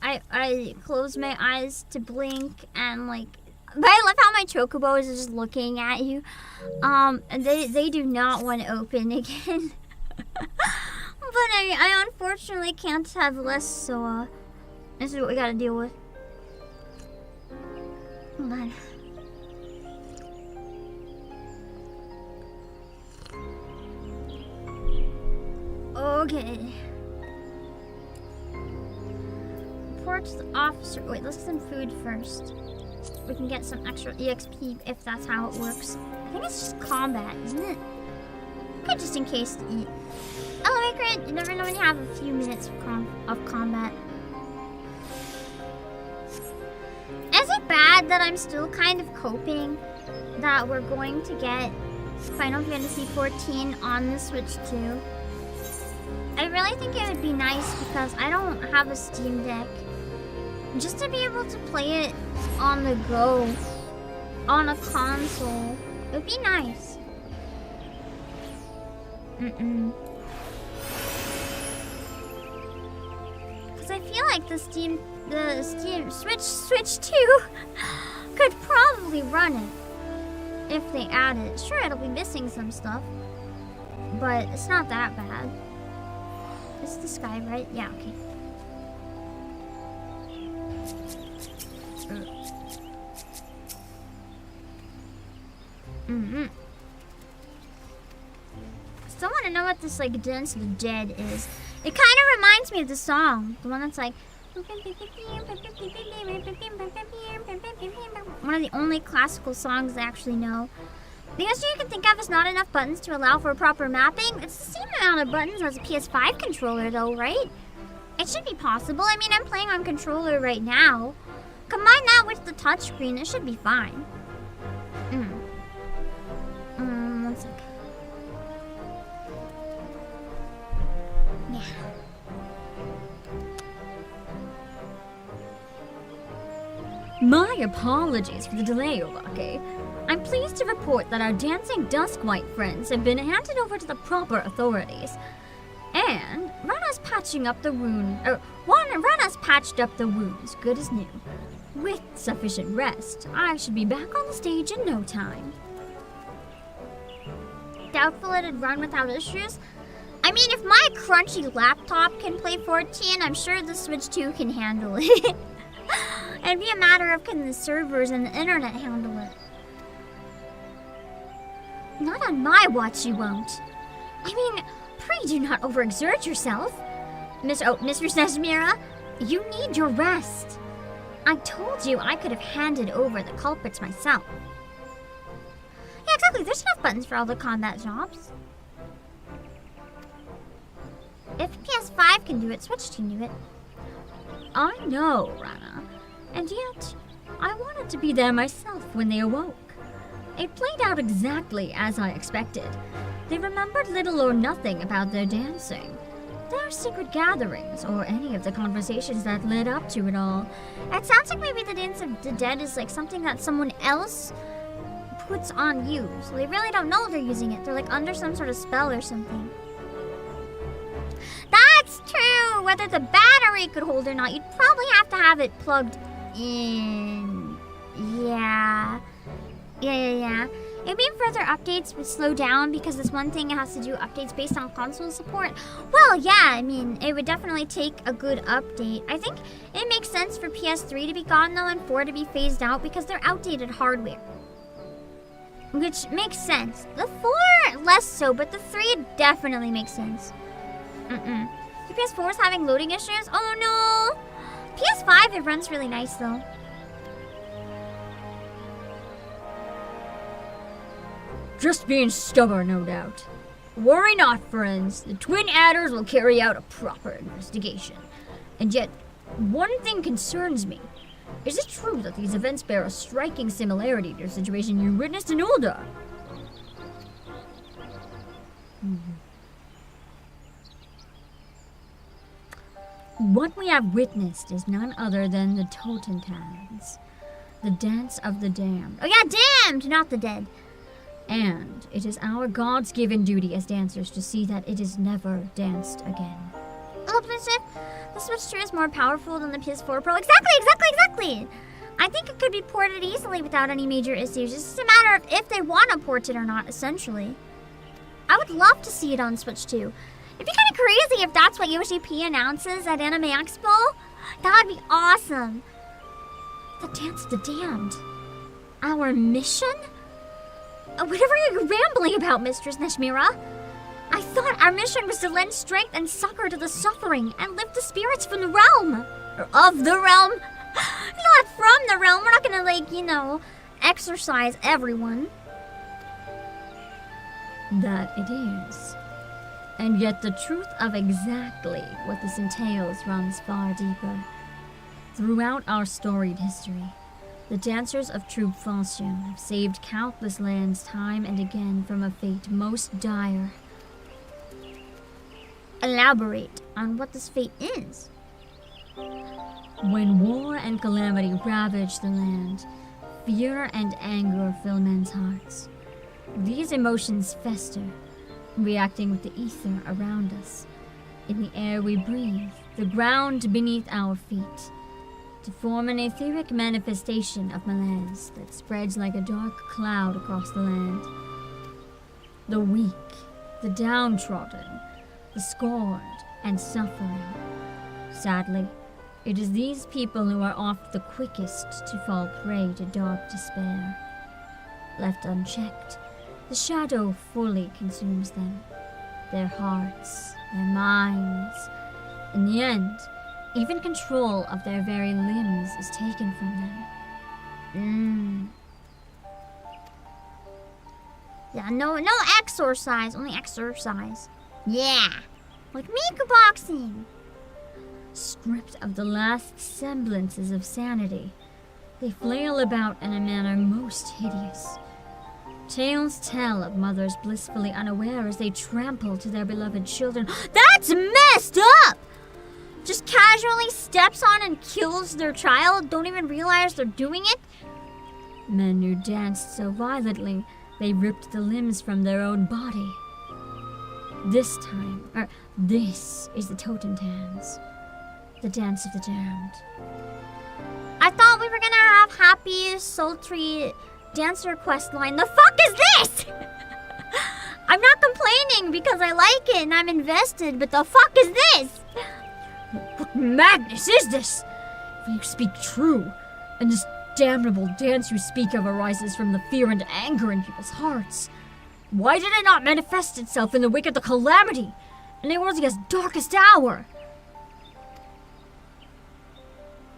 [SPEAKER 1] I close my eyes to blink and like, but I love how my chocobos is just looking at you. And they do not want to open again. But I unfortunately can't have less, so this is what we gotta deal with. Hold on. Okay. Report to the officer. Wait, let's get some food first. We can get some extra EXP if that's how it works. I think it's just combat, isn't it? Okay, just in case to eat. Oh, great. You never know when you have a few minutes of combat. Is it bad that I'm still kind of coping that we're going to get Final Fantasy XIV on the Switch too? I really think it would be nice because I don't have a Steam Deck. Just to be able to play it on the go, on a console, it would be nice. Because I feel like the Steam Switch 2 could probably run it if they add it. Sure, it'll be missing some stuff, but it's not that bad. It's the sky, right? Yeah, okay. Still want to know what this like Dance of the Dead is. It kind of reminds me of the song, the one that's like one of the only classical songs I actually know. The issue you can think of is not enough buttons to allow for proper mapping. It's the same amount of buttons as a PS5 controller though, right? It should be possible. I mean, I'm playing on controller right now. Combine that with the touchscreen, it should be fine. One sec. Yeah.
[SPEAKER 10] My apologies for the delay, Obake. I'm pleased to report that our dancing Duskwhite friends have been handed over to the proper authorities. And Rana's patching up the Rana's patched up the wounds, good as new. With sufficient rest, I should be back on the stage in no time.
[SPEAKER 1] Doubtful it'd run without issues? I mean, if my crunchy laptop can play 14, I'm sure the Switch 2 can handle it. It'd be a matter of can the servers and the internet handle it. Not on my watch, you won't. I mean, pray do not overexert yourself. Mistress Nesmira, you need your rest. I told you I could have handed over the culprits myself. Yeah, exactly. There's enough buttons for all the combat jobs. If PS5 can do it, Switch can do it.
[SPEAKER 10] I know, Rana. And yet, I wanted to be there myself when they awoke. It played out exactly as I expected. They remembered little or nothing about their dancing, their secret gatherings, or any of the conversations that led up to it all.
[SPEAKER 1] It sounds like maybe the Dance of the Dead is like something that someone else puts on you. So they really don't know they're using it. They're like under some sort of spell or something. That's true! Whether the battery could hold or not, you'd probably have to have it plugged in. Yeah. Maybe further updates would slow down because this one thing has to do updates based on console support. Well, yeah, I mean, it would definitely take a good update. I think it makes sense for PS3 to be gone though and 4 to be phased out because they're outdated hardware. Which makes sense. The 4 less so, but the 3 definitely makes sense. The PS4 is having loading issues? Oh no! PS5, it runs really nice though.
[SPEAKER 10] Just being stubborn, no doubt. Worry not, friends. The twin adders will carry out a proper investigation. And yet, one thing concerns me. Is it true that these events bear a striking similarity to the situation you witnessed in Ulda? What we have witnessed is none other than the Totentans, the dance of the damned.
[SPEAKER 1] Oh yeah, damned, not the dead.
[SPEAKER 10] And it is our God's given duty as dancers to see that it is never danced again.
[SPEAKER 1] Oh, the Switch 2 is more powerful than the PS4 Pro. Exactly! I think it could be ported easily without any major issues. It's just a matter of if they want to port it or not, essentially. I would love to see it on Switch 2. It'd be kind of crazy if that's what Yoshi P announces at Anime Expo. That would be awesome. The Dance of the Damned. Our mission? Whatever you're rambling about, Mistress Neshmira. I thought our mission was to lend strength and succor to the suffering and lift the spirits from the realm. Or of the realm. Not from the realm. We're not gonna, like, you know, exorcise everyone.
[SPEAKER 10] That it is. And yet the truth of exactly what this entails runs far deeper. Throughout our storied history, the dancers of Troupe Falchion have saved countless lands time and again from a fate most dire.
[SPEAKER 1] Elaborate on what this fate is.
[SPEAKER 10] When war and calamity ravage the land, fear and anger fill men's hearts. These emotions fester, reacting with the ether around us, in the air we breathe, the ground beneath our feet, to form an etheric manifestation of malaise that spreads like a dark cloud across the land. The weak, the downtrodden, the scorned, and suffering. Sadly, it is these people who are oft the quickest to fall prey to dark despair. Left unchecked, the shadow fully consumes them, their hearts, their minds. In the end, even control of their very limbs is taken from them.
[SPEAKER 1] Yeah, no exorcise, only exercise. Yeah, like Miku boxing.
[SPEAKER 10] Stripped of the last semblances of sanity, they flail about in a manner most hideous. Tales tell of mothers blissfully unaware as they trample to their beloved children.
[SPEAKER 1] That's messed up! Just casually steps on and kills their child, don't even realize they're doing it?
[SPEAKER 10] Men who danced so violently, they ripped the limbs from their own body. This is the Totentans, the dance of the damned.
[SPEAKER 1] I thought we were gonna have happy, sultry dancer quest line. The fuck is this? I'm not complaining because I like it and I'm invested, but the fuck is this?
[SPEAKER 10] What madness is this? If you speak true, and this damnable dance you speak of arises from the fear and anger in people's hearts, why did it not manifest itself in the wake of the calamity, in Eorzea's darkest hour?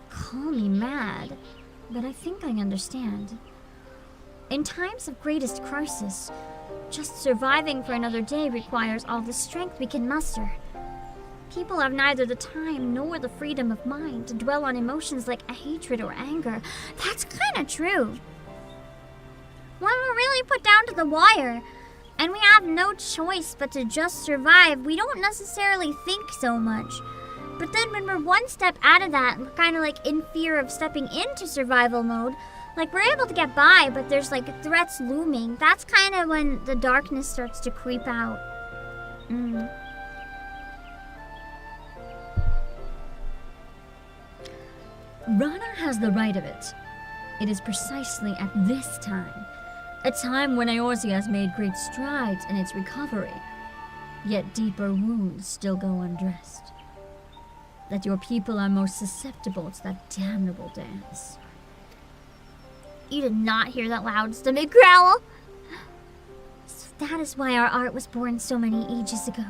[SPEAKER 1] Call me mad, but I think I understand. In times of greatest crisis, just surviving for another day requires all the strength we can muster. People have neither the time nor the freedom of mind to dwell on emotions like hatred or anger. That's kind of true. When we're really put down to the wire, and we have no choice but to just survive, we don't necessarily think so much. But then when we're one step out of that, we're kind of like in fear of stepping into survival mode, like we're able to get by, but there's like threats looming. That's kind of when the darkness starts to creep out.
[SPEAKER 10] Rana has the right of it. It is precisely at this time A time when Eorzea has made great strides in its recovery, yet deeper wounds still go undressed. That your people are most susceptible to that damnable dance.
[SPEAKER 1] You did not hear that loud stomach growl. So that is why our art was born so many ages ago.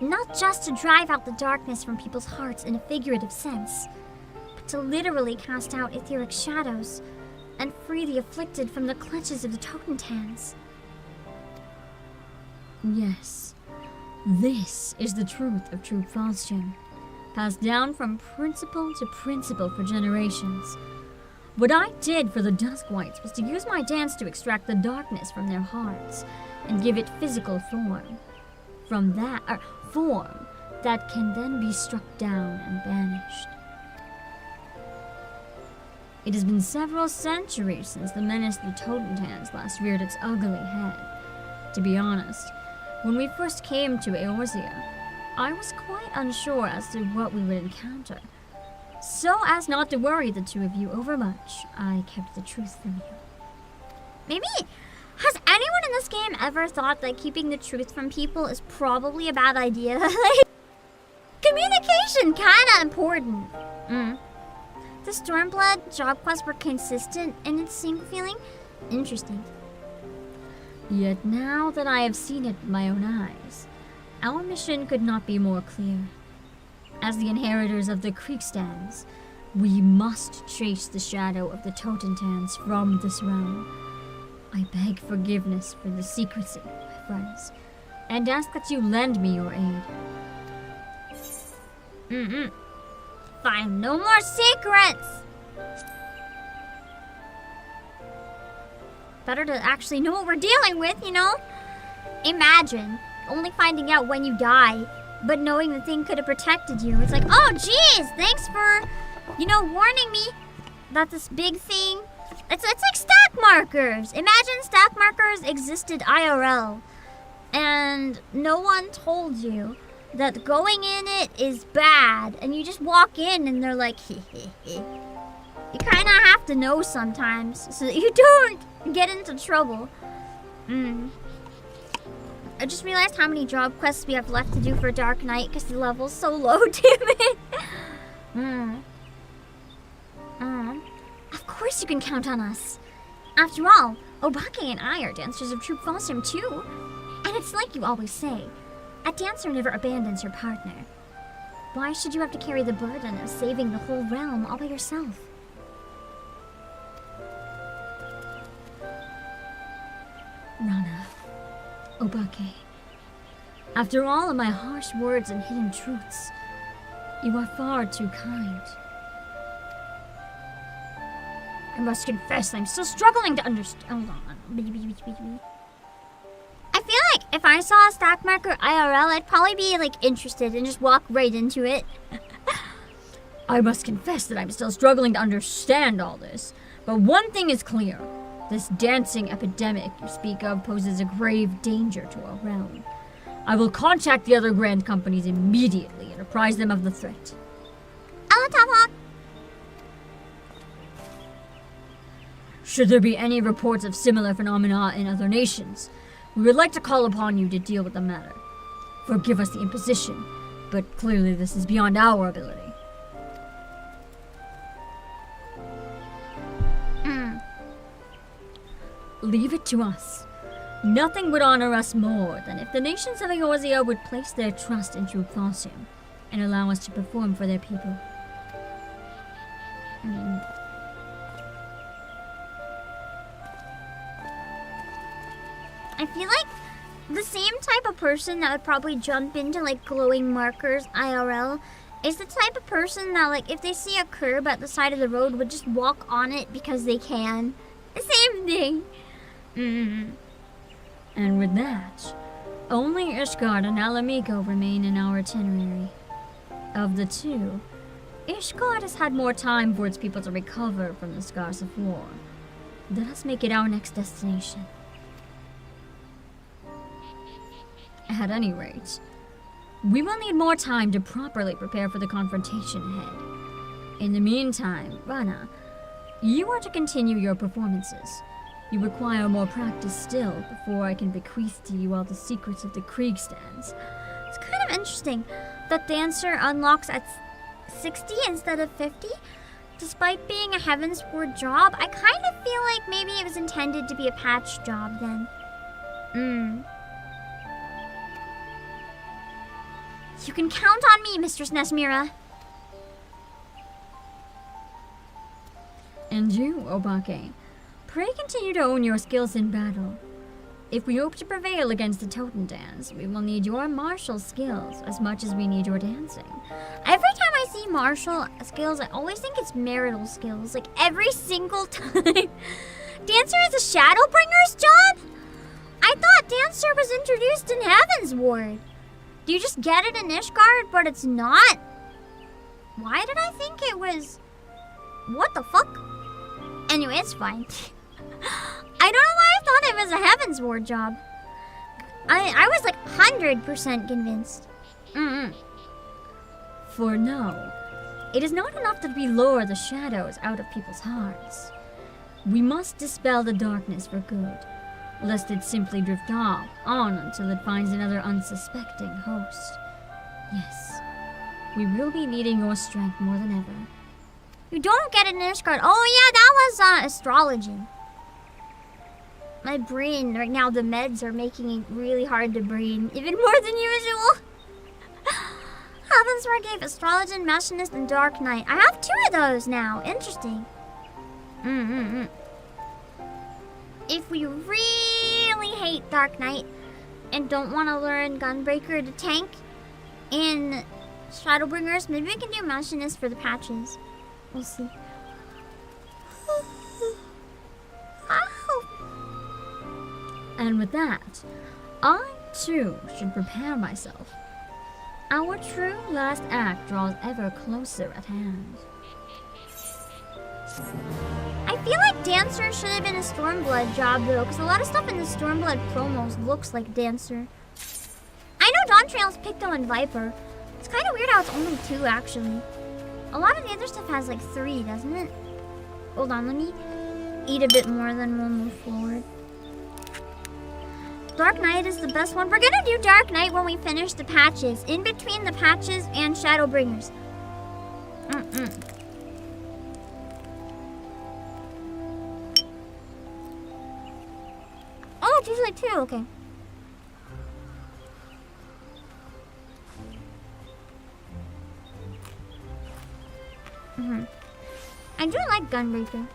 [SPEAKER 1] Not just to drive out the darkness from people's hearts in a figurative sense, but to literally cast out etheric shadows and free the afflicted from the clutches of the Totentans.
[SPEAKER 10] Yes, this is the truth of true falchion, passed down from principle to principle for generations. What I did for the Duskwights was to use my dance to extract the darkness from their hearts and give it physical form. From that form that can then be struck down and banished. It has been several centuries since the menace of the Totentans last reared its ugly head. To be honest, when we first came to Eorzea, I was quite unsure as to what we would encounter. So as not to worry the two of you overmuch, I kept the truth from you.
[SPEAKER 1] Maybe, has anyone in this game ever thought that keeping the truth from people is probably a bad idea? Like, communication kinda important. The Stormblood job quests were consistent in its single feeling. Interesting.
[SPEAKER 10] Yet now that I have seen it with my own eyes, our mission could not be more clear. As the inheritors of the Creekstands, we must chase the shadow of the Totentans from this realm. I beg forgiveness for the secrecy, my friends, and ask that you lend me your aid.
[SPEAKER 1] Fine, no more secrets! Better to actually know what we're dealing with, you know? Imagine only finding out when you die, but knowing the thing could have protected you. It's like, oh geez, thanks for, warning me about this big thing. It's like stack markers. Imagine stack markers existed IRL, and no one told you that going in it is bad, and you just walk in and they're like, hee hee hee. You kind of have to know sometimes so that you don't get into trouble. I just realized how many job quests we have left to do for Dark Knight because the level's so low, damn it. Of course you can count on us. After all, Obake and I are dancers of Troop Falsum too. And it's like you always say, a dancer never abandons her partner. Why should you have to carry the burden of saving the whole realm all by yourself?
[SPEAKER 10] Rana, Obake, after all of my harsh words and hidden truths, you are far too kind. I must confess I'm still struggling to understand. Hold on.
[SPEAKER 1] I feel like if I saw a stack marker IRL, I'd probably be interested and just walk right into it.
[SPEAKER 10] I must confess that I'm still struggling to understand all this. But one thing is clear. This dancing epidemic you speak of poses a grave danger to our realm. I will contact the other grand companies immediately and apprise them of the threat.
[SPEAKER 1] Alatavok!
[SPEAKER 10] Should there be any reports of similar phenomena in other nations, we would like to call upon you to deal with the matter. Forgive us the imposition, but clearly this is beyond our ability. Leave it to us. Nothing would honor us more than if the nations of Eorzea would place their trust in True Falsium and allow us to perform for their people.
[SPEAKER 1] I feel like the same type of person that would probably jump into glowing markers IRL is the type of person that if they see a curb at the side of the road would just walk on it because they can. The same thing.
[SPEAKER 10] And with that, only Ishgard and Alamico remain in our itinerary. Of the two, Ishgard has had more time for its people to recover from the scars of war. Let us make it our next destination. At any rate, we will need more time to properly prepare for the confrontation ahead. In the meantime, Rana, you are to continue your performances. You require more practice still before I can bequeath to you all the secrets of the Kriegstands.
[SPEAKER 1] It's kind of interesting that Dancer unlocks at 60 instead of 50. Despite being a Heavensward job, I kind of feel like maybe it was intended to be a patch job then. You can count on me, Mistress Nesmira.
[SPEAKER 10] And you, Obake, pray continue to own your skills in battle. If we hope to prevail against the Totendans, we will need your martial skills as much as we need your dancing.
[SPEAKER 1] Every time I see martial skills, I always think it's marital skills. Like, every single time. Dancer is a Shadowbringer's job? I thought Dancer was introduced in Heavensward. Do you just get it in Ishgard, but it's not? Why did I think it was... What the fuck? Anyway, it's fine. I don't know why I thought it was a Heavensward job. I was like 100% convinced.
[SPEAKER 10] For no, it is not enough that we lure the shadows out of people's hearts. We must dispel the darkness for good, lest it simply drift on until it finds another unsuspecting host. Yes, we will be needing your strength more than ever.
[SPEAKER 1] You don't get it in Ishgard. Oh yeah, that was astrology. My brain, right now the meds are making it really hard to brain, even more than usual. Heavensward gave Astrologian, Machinist, and Dark Knight. I have 2 of those now. Interesting. If we really hate Dark Knight and don't want to learn Gunbreaker to tank in Shadowbringers, maybe we can do Machinist for the patches. We'll see.
[SPEAKER 10] And with that, I too should prepare myself. Our true last act draws ever closer at hand.
[SPEAKER 1] I feel like Dancer should have been a Stormblood job though, because a lot of stuff in the Stormblood promos looks like Dancer. I know Dawntrail's Picto and Viper. It's kind of weird how it's only 2 actually. A lot of the other stuff has like 3, doesn't it? Hold on, let me eat a bit more, then we'll move forward. Dark Knight is the best one. We're gonna do Dark Knight when we finish the patches. In between the patches and Shadowbringers. Oh, it's usually 2, okay. I do like Gunbreaker.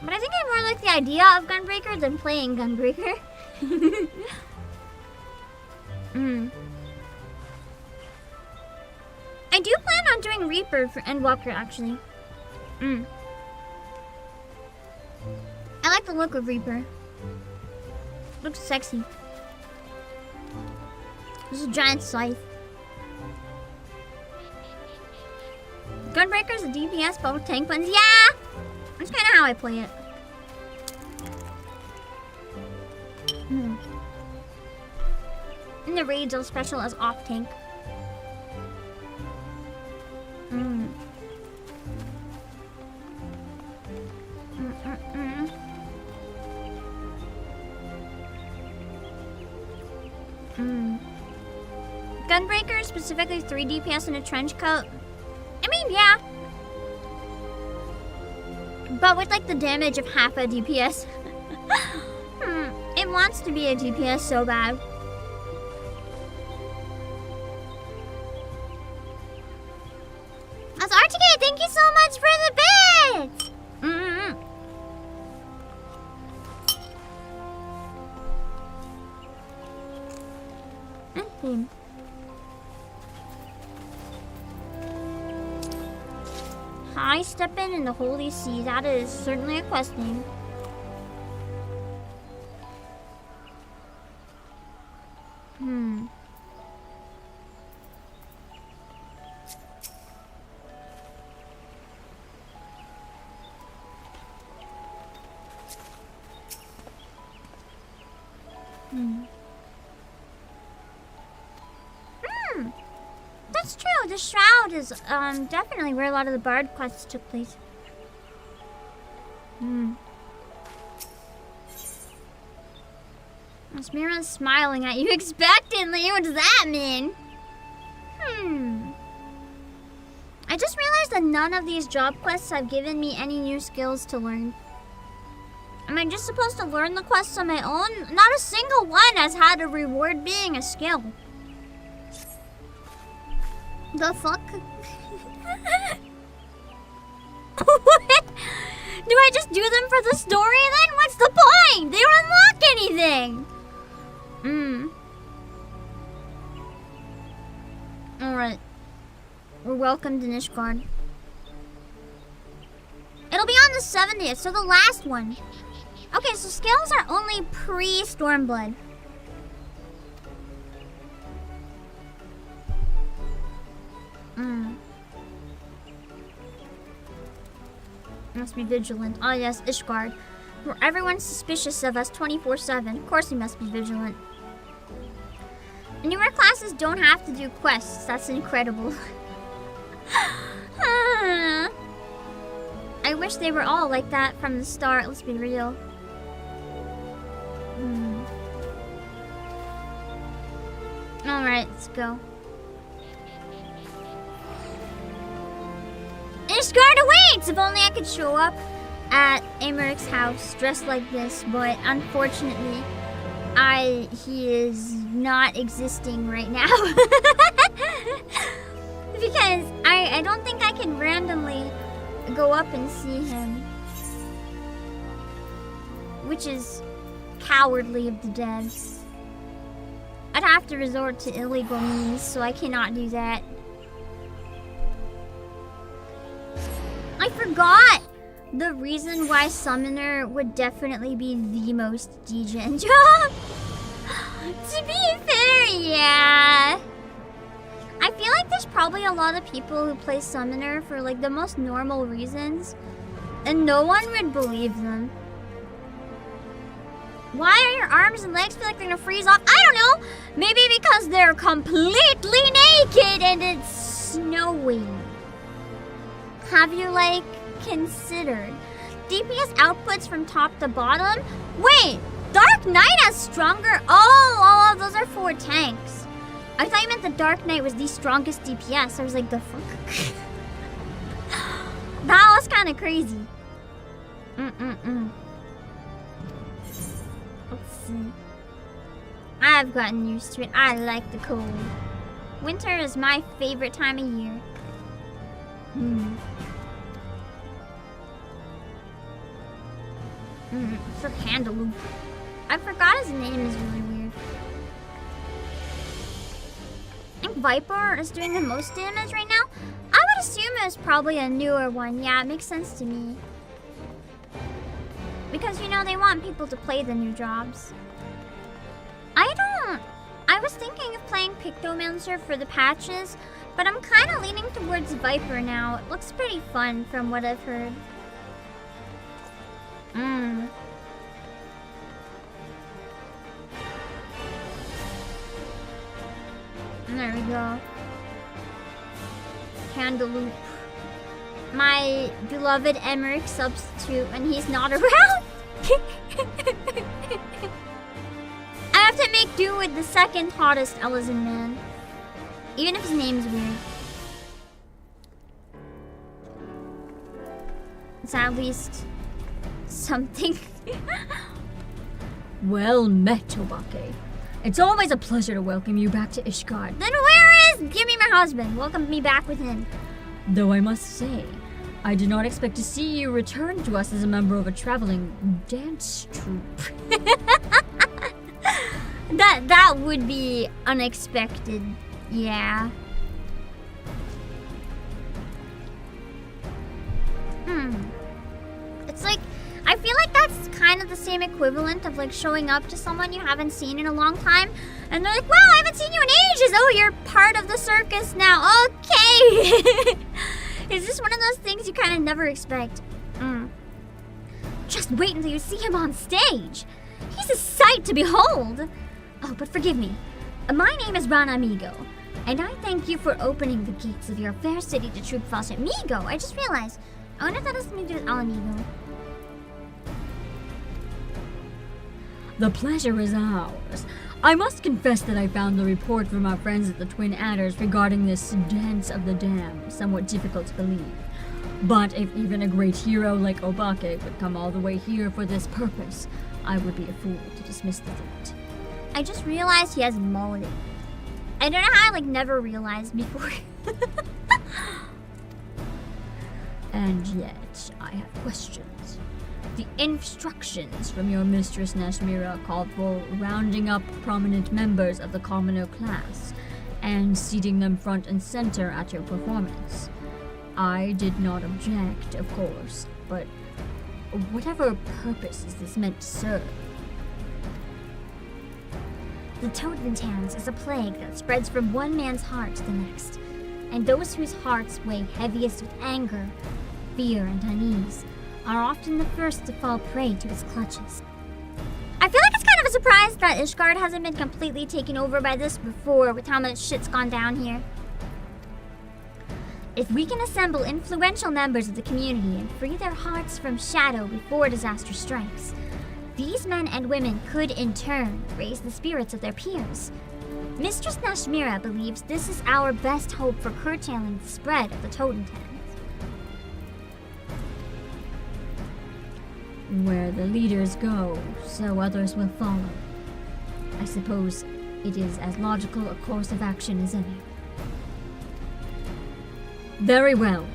[SPEAKER 1] But I think I more like the idea of Gunbreaker than playing Gunbreaker. I do plan on doing Reaper for Endwalker actually. I like the look of Reaper. Looks sexy. This is a giant scythe. Gunbreaker's a DPS but with tank buttons. Yeah! That's kind of how I play it. In the raids, I'll special as off tank. Gunbreaker, specifically 3 DPS in a trench coat. I mean, yeah. But with like the damage of half a DPS. It wants to be a DPS so bad. That's RTK, thank you so much for the bits! High Steppin' in the Holy See. That is certainly a quest name. the Shroud is definitely where a lot of the Bard quests took place. Mira's smiling at you expectantly. What does that mean? I just realized that none of these job quests have given me any new skills to learn. Am I just supposed to learn the quests on my own? Not a single one has had a reward being a skill. The fuck? What? Do I just do them for the story then? What's the point? They don't unlock anything. Alright. We're welcomed in Ishgard. It'll be on the 70th, so the last one. Okay, so skills are only pre-Stormblood. Must be vigilant. Ah yes, Ishgard. Where everyone's suspicious of us 24/7. Of course we must be vigilant. Newer classes don't have to do quests. That's incredible. I wish they were all like that from the start. Let's be real. Alright, let's go. Ishgard awaits! If only I could show up at Amaric's house dressed like this, but unfortunately, he is not existing right now. Because I don't think I can randomly go up and see him. Which is cowardly of the dead. I'd have to resort to illegal means, so I cannot do that. I forgot the reason why Summoner would definitely be the most degen job. To be fair, yeah. I feel like there's probably a lot of people who play Summoner for like the most normal reasons, and no one would believe them. Why are your arms and legs feel like they're gonna freeze off? I don't know. Maybe because they're completely naked and it's snowing. Have you, like, considered DPS outputs from top to bottom? Wait, Dark Knight has stronger. Oh, those are 4 tanks. I thought you meant the Dark Knight was the strongest DPS. I was like, the fuck? That was kind of crazy. Let's see. I've gotten used to it. I like the cold. Winter is my favorite time of year. For Candaloop. I forgot his name is really weird. I think Viper is doing the most damage right now. I would assume it's probably a newer one. Yeah, it makes sense to me. Because, you know, they want people to play the new jobs. I was thinking of playing Pictomancer for the patches, but I'm kind of leaning towards Viper now. It looks pretty fun from what I've heard. There we go. Candaloop. My beloved Emmerich substitute, and he's not around. I have to make do with the second hottest Elysian man. Even if his name's weird. It's at least something.
[SPEAKER 10] Well met, Obake. It's always a pleasure to welcome you back to Ishgard.
[SPEAKER 1] Then where is? Give me my husband. Welcome me back with him.
[SPEAKER 10] Though I must say, I did not expect to see you return to us as a member of a traveling dance troupe.
[SPEAKER 1] That would be unexpected. Yeah. It's like, I feel like that's kind of the same equivalent of like showing up to someone you haven't seen in a long time, and they're like, "Wow, I haven't seen you in ages. Oh, you're part of the circus now. Okay." It's just one of those things you kind of never expect. Just wait until you see him on stage. He's a sight to behold. Oh, but forgive me. My name is Ran Amigo. And I thank you for opening the gates of your fair city to true fellowship. Migo, I just realized. I wonder if that has something to do with Alagano.
[SPEAKER 10] The pleasure is ours. I must confess that I found the report from our friends at the Twin Adders regarding this dance of the damned somewhat difficult to believe. But if even a great hero like Obake would come all the way here for this purpose, I would be a fool to dismiss the thought.
[SPEAKER 1] I just realized he has a mullet. I don't know how I never realized before.
[SPEAKER 10] And yet, I have questions. The instructions from your mistress Nashmira called for rounding up prominent members of the commoner class and seating them front and center at your performance. I did not object, of course, but whatever purpose is this meant to serve?
[SPEAKER 1] The Totentanz is a plague that spreads from one man's heart to the next, and those whose hearts weigh heaviest with anger, fear, and unease are often the first to fall prey to its clutches. I feel like it's kind of a surprise that Ishgard hasn't been completely taken over by this before with how much shit's gone down here. If we can assemble influential members of the community and free their hearts from shadow before disaster strikes, these men and women could in turn raise the spirits of their peers. Mistress Nashmira believes this is our best hope for curtailing the spread of the Totentanz.
[SPEAKER 10] Where the leaders go, so others will follow. I suppose it is as logical a course of action as any. Very well.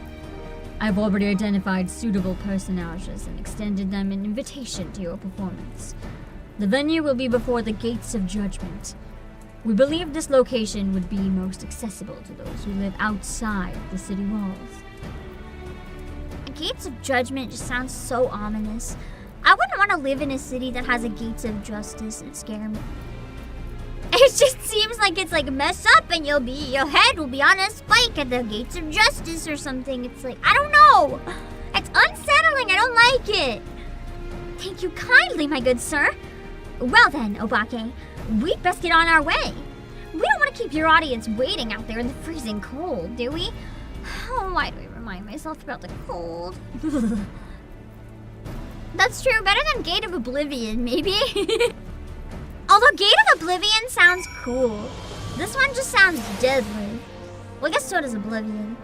[SPEAKER 10] I've already identified suitable personages and extended them an invitation to your performance. The venue will be before the Gates of Judgment. We believe this location would be most accessible to those who live outside the city walls.
[SPEAKER 1] Gates of Judgment just sounds so ominous. I wouldn't want to live in a city that has a Gates of Justice. It'd scare me. It just seems like it's mess up and your head will be on a spike at the Gates of Justice or something. It's I don't know. It's unsettling. I don't like it. Thank you kindly, my good sir. Well then, Obake, we'd best get on our way. We don't want to keep your audience waiting out there in the freezing cold, do we? Oh, why do I remind myself about the cold? That's true. Better than Gate of Oblivion, maybe. Although Gate of Oblivion sounds cool. This one just sounds deadly. Well, I guess so does Oblivion.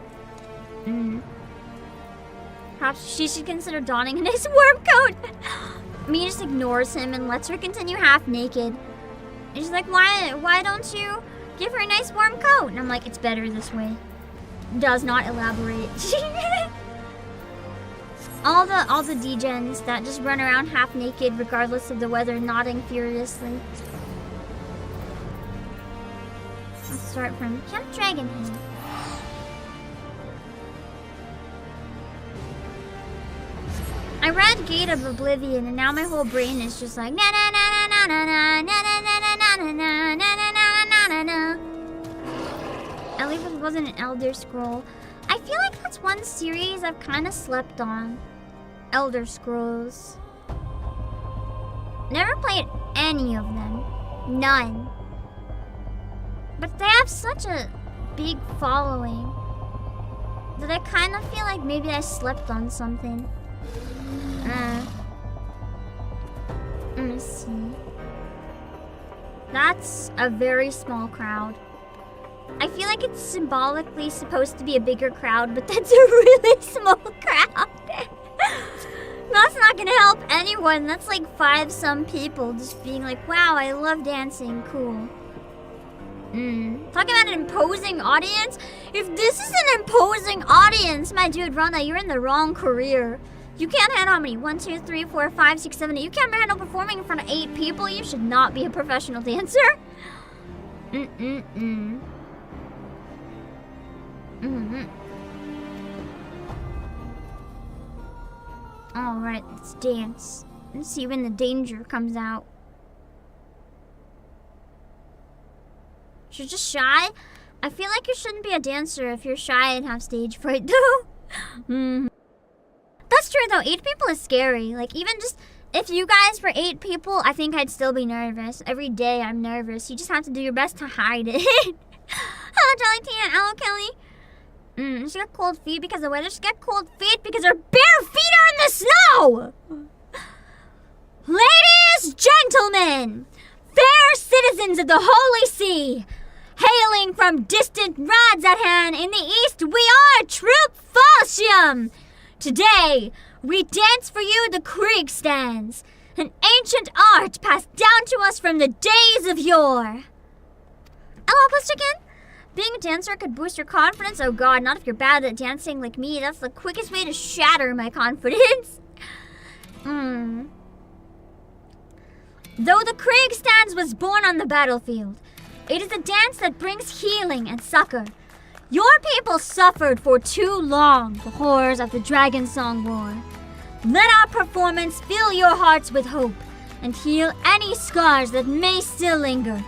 [SPEAKER 1] Perhaps she should consider donning a nice warm coat. Mia just ignores him and lets her continue half naked. And she's like, why don't you give her a nice warm coat? And I'm like, it's better this way. Does not elaborate. all the degens that just run around half naked regardless of the weather, nodding furiously. Let's start from Camp Dragonhead. I read Gate of Oblivion and now my whole brain is just like na na na na na na na na na na na na na na. At least it wasn't an Elder Scroll. I feel like that's one series I've kind of slept on. Elder Scrolls. Never played any of them. None. But they have such a big following that I kind of feel like maybe I slept on something. Let me see. That's a very small crowd. I feel like it's symbolically supposed to be a bigger crowd, but that's a really small crowd. That's not gonna help anyone. That's like 5-some people just being like, wow, I love dancing, cool. Talking about an imposing audience? If this is an imposing audience, my dude, Rana, you're in the wrong career. You can't handle how many? 1, 2, 3, 4, 5, 6, 7, 8. You can't handle performing in front of 8 people. You should not be a professional dancer. Alright, let's dance. Let's see when the danger comes out. You're just shy? I feel like you shouldn't be a dancer if you're shy and have stage fright, though. That's true, though. 8 people is scary. Like, even just if you guys were 8 people, I think I'd still be nervous. Every day I'm nervous. You just have to do your best to hide it. Hello, Jolly Tina and Aloe Kelly. She got cold feet because of the weather. She got cold feet because her bare feet are in the snow! Ladies, gentlemen, fair citizens of the Holy See, hailing from distant rods at hand in the east, we are Troop Falsium. Today, we dance for you the Krieg stands, an ancient art passed down to us from the days of yore. Hello, plus chicken. Being a dancer could boost your confidence. Oh god, not if you're bad at dancing like me. That's the quickest way to shatter my confidence. Though the Krieg stands was born on the battlefield, it is a dance that brings healing and succor. Your people suffered for too long the horrors of the Dragon Song War. Let our performance fill your hearts with hope and heal any scars that may still linger.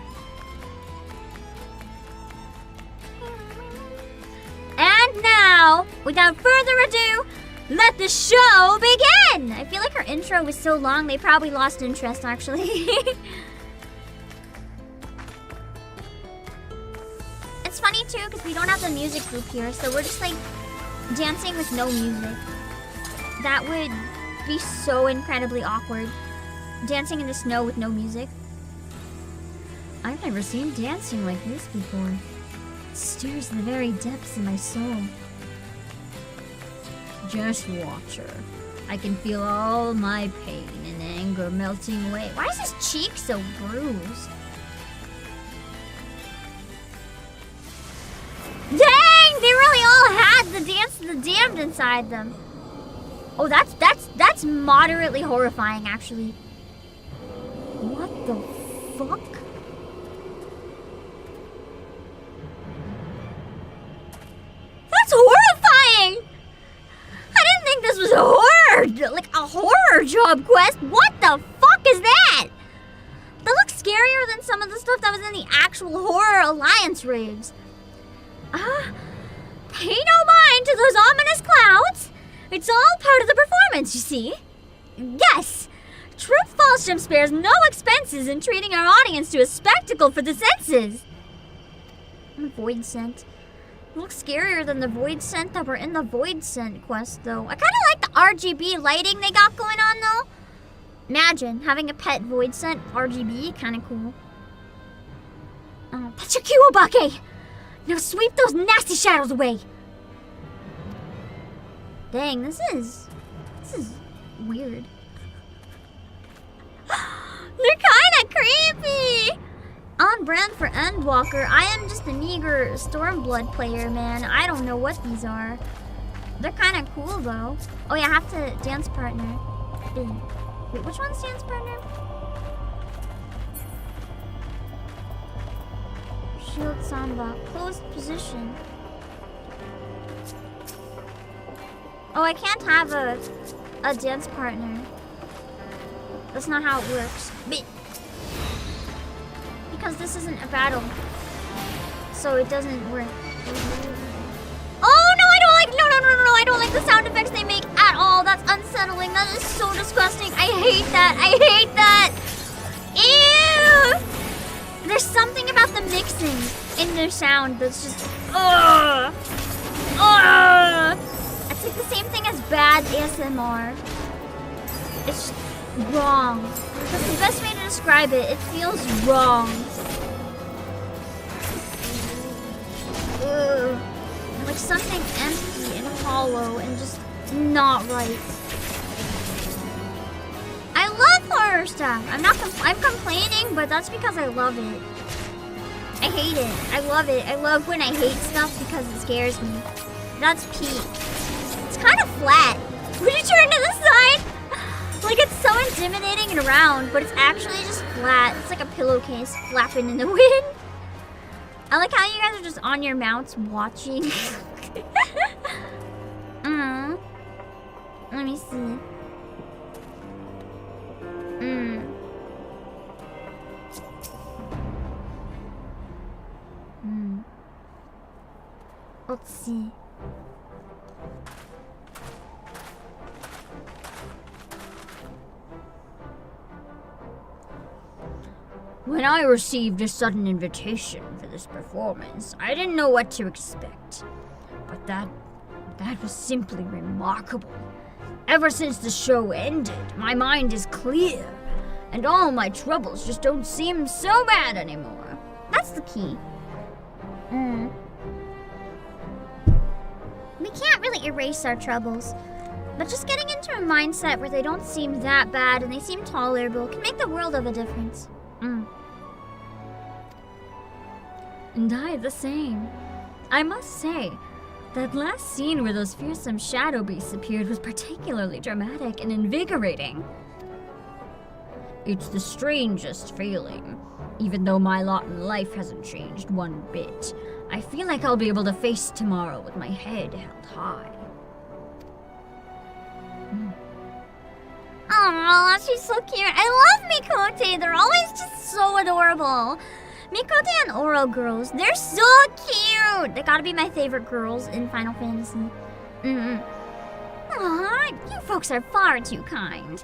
[SPEAKER 1] And now, without further ado, let the show begin! I feel like her intro was so long, they probably lost interest, actually. It's funny, too, because we don't have the music group here, so we're just, like, dancing with no music. That would be so incredibly awkward. Dancing in the snow with no music. I've never seen dancing like this before. It stirs the very depths of my soul. Just watch her. I can feel all my pain and anger melting away. Why is his cheek so bruised? Dang! They really all had the Dance of the Damned inside them. Oh, that's moderately horrifying, actually. What the fuck? That's horrifying! I didn't think this was a horror job quest. What the fuck is that? That looks scarier than some of the stuff that was in the actual Horror Alliance raids. Pay no mind to those ominous clouds. It's all part of the performance, you see. Yes, Troop Falsium spares no expenses in treating our audience to a spectacle for the senses. Void Scent. It looks scarier than the Void Scent that were in the Void Scent quest, though. I kind of like the RGB lighting they got going on, though. Imagine having a pet Void Scent RGB, kind of cool. That's your cue, Obake! Now sweep those nasty shadows away! Dang, this is weird. They're kinda creepy! On brand for Endwalker, I am just a meager Stormblood player, man. I don't know what these are. They're kinda cool, though. Oh yeah, I have to dance partner. Wait, which one's dance partner? Shield Samba. Closed position. Oh, I can't have a dance partner. That's not how it works. Because this isn't a battle. So it doesn't work. Oh no, I don't like no, I don't like the sound effects they make at all. That's unsettling. That is so disgusting. I hate that. I hate that. Ew! There's something about the mixing in their sound that's just It's like the same thing as bad ASMR. It's wrong. That's the best way to describe it. It feels wrong. Ugh. Like something empty and hollow and just not right. I love horror stuff. I'm complaining, but that's because I love it. I hate it. I love it. I love when I hate stuff because it scares me. That's peak. It's kind of flat. Would you turn to the side? Like, it's so intimidating and round, but it's actually just flat. It's like a pillowcase flapping in the wind. I like how you guys are just on your mounts watching. Let me see. Let's see. When I received a sudden invitation for
[SPEAKER 10] this performance. I didn't know what to expect. But that was simply remarkable. Ever since the show ended, my mind is clear, and all my troubles just don't seem so bad anymore.
[SPEAKER 1] That's the key. We can't really erase our troubles, but just getting into a mindset where they don't seem that bad and they seem tolerable can make the world of a difference.
[SPEAKER 10] And I the same. I must say, that last scene where those fearsome shadow beasts appeared was particularly dramatic and invigorating. It's the strangest feeling. Even though my lot in life hasn't changed one bit, I feel like I'll be able to face tomorrow with my head held high.
[SPEAKER 1] Aw, she's so cute. I love Mikote. They're always just so adorable. Mikote and Oro girls, they're so cute. They gotta be my favorite girls in Final Fantasy.
[SPEAKER 10] Aw, you folks are far too kind.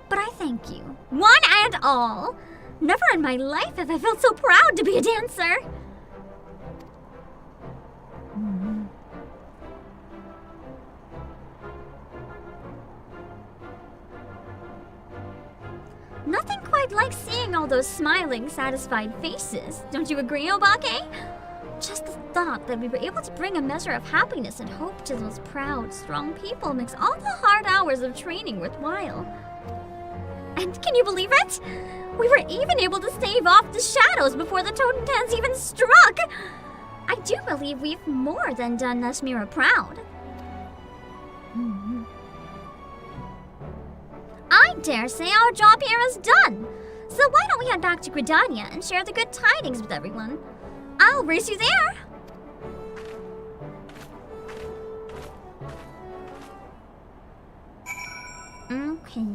[SPEAKER 10] But I thank you, one and all. Never in my life have I felt so proud to be a dancer. Nothing quite like seeing all those smiling, satisfied faces. Don't you agree, Obake? Just the thought that we were able to bring a measure of happiness and hope to those proud, strong people makes all the hard hours of training worthwhile. And can you believe it? We were even able to stave off the shadows before the Totentans even struck! I do believe we've more than done Nashmira proud.
[SPEAKER 1] I dare say our job here is done. So why don't we head back to Gridania and share the good tidings with everyone? I'll race you there. Okay.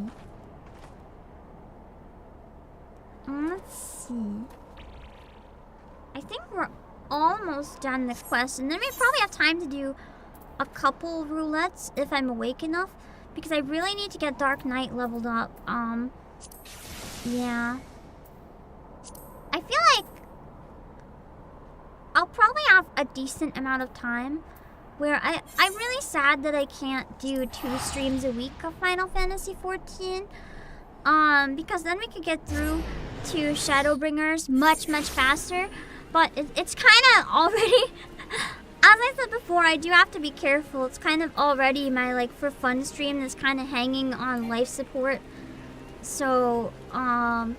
[SPEAKER 1] Let's see. I think we're almost done the quest, and then we probably have time to do a couple roulettes if I'm awake enough, because I really need to get Dark Knight leveled up. Yeah. I feel like I'll probably have a decent amount of time where I'm really sad that I can't do 2 streams a week of Final Fantasy XIV. Because then we could get through to Shadowbringers much faster. But it's kind of already, as I said before, I do have to be careful. It's kind of already my like for fun stream that's kind of hanging on life support. So, I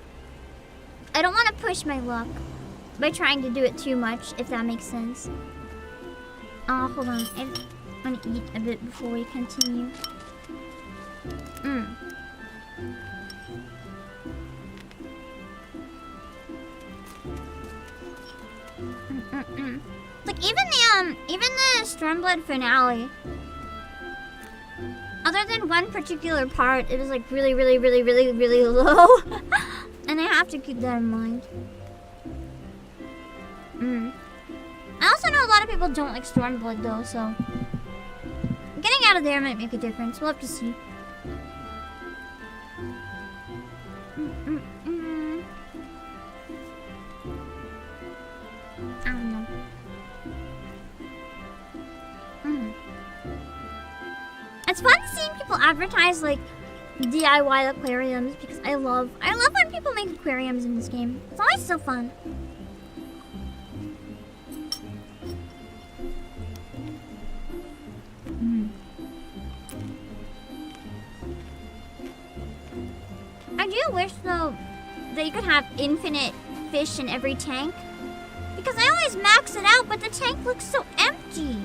[SPEAKER 1] don't want to push my luck by trying to do it too much, if that makes sense. Hold on. I want to eat a bit before we continue. Like even the Stormblood finale, other than one particular part, it was like really low. And I have to keep that in mind. I also know a lot of people don't like Stormblood though, so getting out of there might make a difference. We'll have to see. I don't know. It's fun seeing people advertise like DIY aquariums because I love when people make aquariums in this game. It's always so fun. I do wish though that you could have infinite fish in every tank, because I always max it out but the tank looks so empty.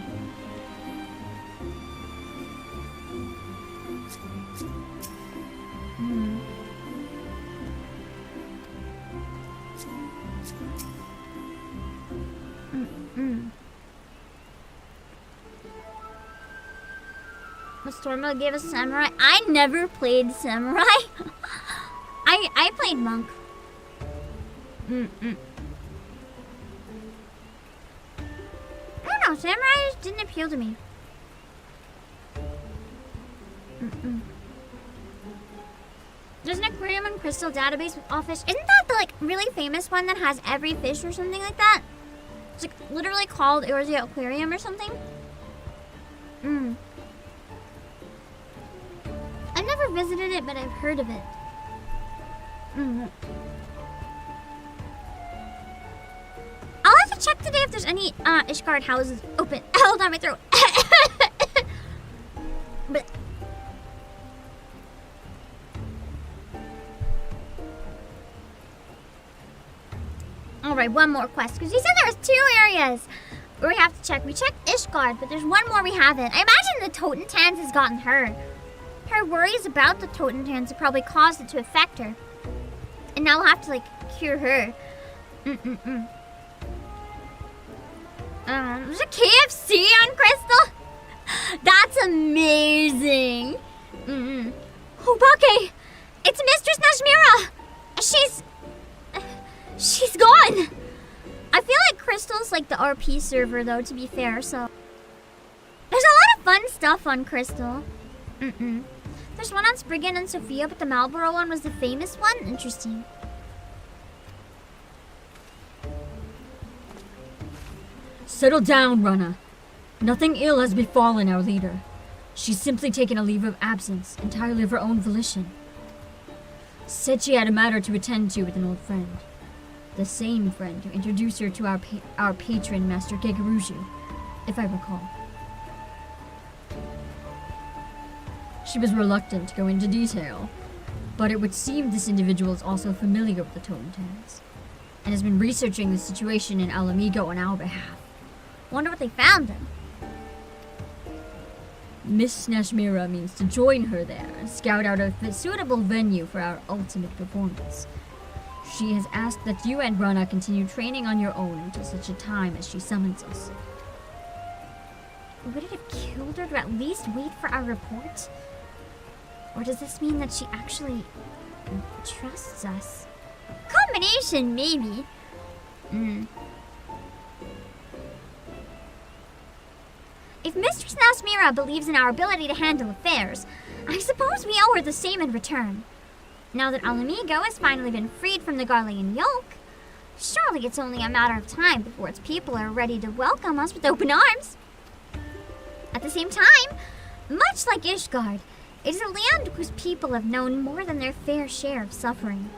[SPEAKER 1] Stormblood gave us Samurai. I never played Samurai. I played Monk. I don't know, Samurai just didn't appeal to me. There's an aquarium and crystal database with all fish. Isn't that the like really famous one that has every fish or something like that? It's like literally called Eorzea Aquarium or something. I've never visited it, but I've heard of it. I'll have to check today if there's any Ishgard houses open. Hold on, my throat. But all right, one more quest, because you said there was 2 areas where we have to check. We checked Ishgard, but there's one more we haven't. I imagine the Totentans has gotten her. Her worries about the Totentans have probably caused it to affect her. And now we'll have to, like, cure her. There's a KFC on Crystal? That's amazing. Obake! It's Mistress Nashmira! She's gone! I feel like Crystal's like the RP server though, to be fair, so. There's a lot of fun stuff on Crystal. There's one on Spriggan and Sophia, but the Marlboro one was the famous one? Interesting.
[SPEAKER 10] Settle down, Rana. Nothing ill has befallen our leader. She's simply taken a leave of absence, entirely of her own volition. Said she had a matter to attend to with an old friend. The same friend who introduced her to our patron, Master Gegaruju, if I recall. She was reluctant to go into detail, but it would seem this individual is also familiar with the Totentans, and has been researching the situation in Alamigo on our behalf.
[SPEAKER 1] Wonder what they found then.
[SPEAKER 10] Miss Nashmira means to join her there and scout out a suitable venue for our ultimate performance. She has asked that you and Rana continue training on your own until such a time as she summons us.
[SPEAKER 1] Would it have killed her to at least wait for our report? Or does this mean that she actually trusts us? Combination, maybe. If Mistress Nashmira believes in our ability to handle affairs, I suppose we owe her the same in return. Now that Alamigo has finally been freed from the Garlean yoke, surely it's only a matter of time before its people are ready to welcome us with open arms. At the same time, much like Ishgard, it is a land whose people have known more than their fair share of suffering.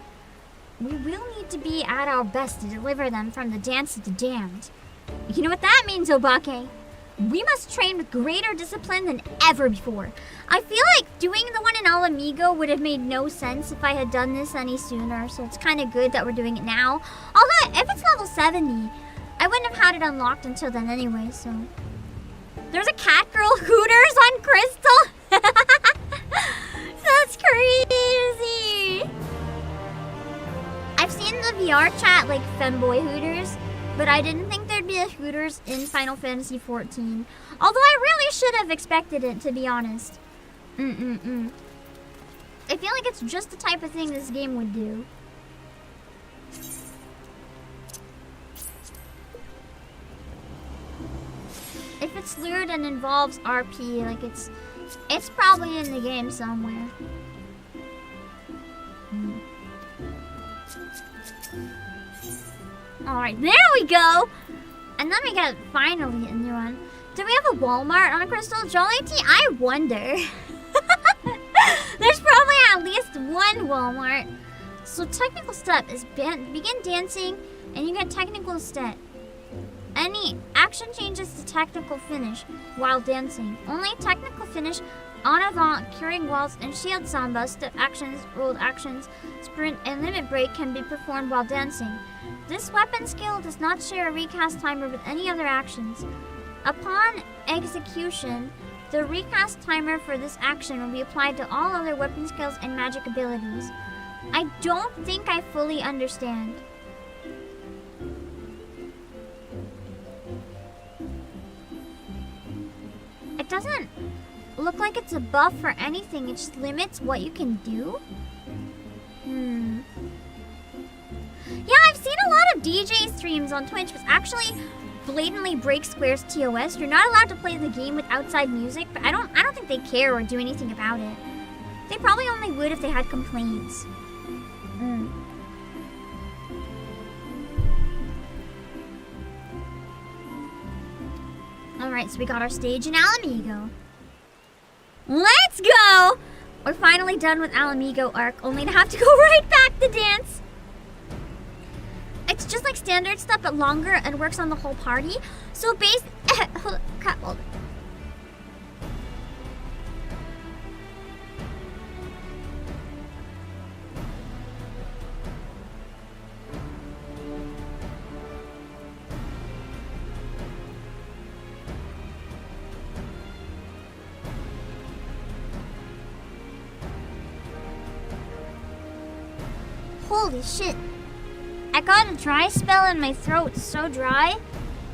[SPEAKER 1] We will need to be at our best to deliver them from the dance of the damned. You know what that means, Obake? We must train with greater discipline than ever before. I feel like doing the one in Alamigo would have made no sense if I had done this any sooner, so it's kind of good that we're doing it now. Although, if it's level 70, I wouldn't have had it unlocked until then anyway, so. There's a cat girl Hooters on Crystal? That's crazy! I've seen the VR chat like femboy Hooters, but I didn't think there'd be a Hooters in Final Fantasy XIV. Although I really should have expected it, to be honest. I feel like it's just the type of thing this game would do. If it's lured and involves RP, like it's probably in the game somewhere. Alright, there we go! And then we got finally a new one. Do we have a Walmart on a Crystal? Jolly Tea? I wonder. There's probably at least one Walmart. So technical step is begin dancing and you get technical step. Any action changes to technical finish while dancing. Only technical finish, en avant, curing waltz, and shield samba, step actions, rolled actions, sprint, and limit break can be performed while dancing. This weapon skill does not share a recast timer with any other actions. Upon execution, the recast timer for this action will be applied to all other weapon skills and magic abilities. I don't think I fully understand. It doesn't look like it's a buff for anything. It just limits what you can do. Yeah, I've seen a lot of DJ streams on Twitch which actually blatantly break Square's TOS. You're not allowed to play the game with outside music, but I don't think they care or do anything about it. They probably only would if they had complaints. Alright, so we got our stage in Alamigo. Let's go! We're finally done with Alamigo arc, only to have to go right back to dance. It's just like standard stuff, but longer and works on the whole party. So hold on. Holy shit. I got a dry spell and my throat's so dry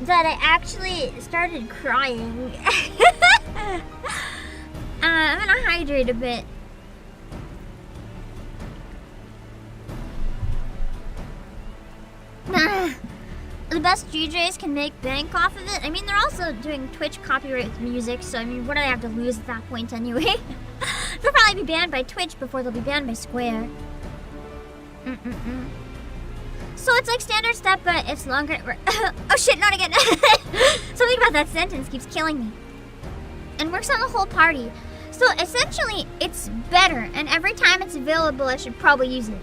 [SPEAKER 1] that I actually started crying. I'm gonna hydrate a bit. The best DJs can make bank off of it. I mean, they're also doing Twitch copyright music, so I mean, what do they have to lose at that point anyway? They'll probably be banned by Twitch before they'll be banned by Square. So it's like standard stuff, but it's longer. Oh shit, not again. Something about that sentence keeps killing me. And works on the whole party. So essentially, it's better, and every time it's available, I should probably use it.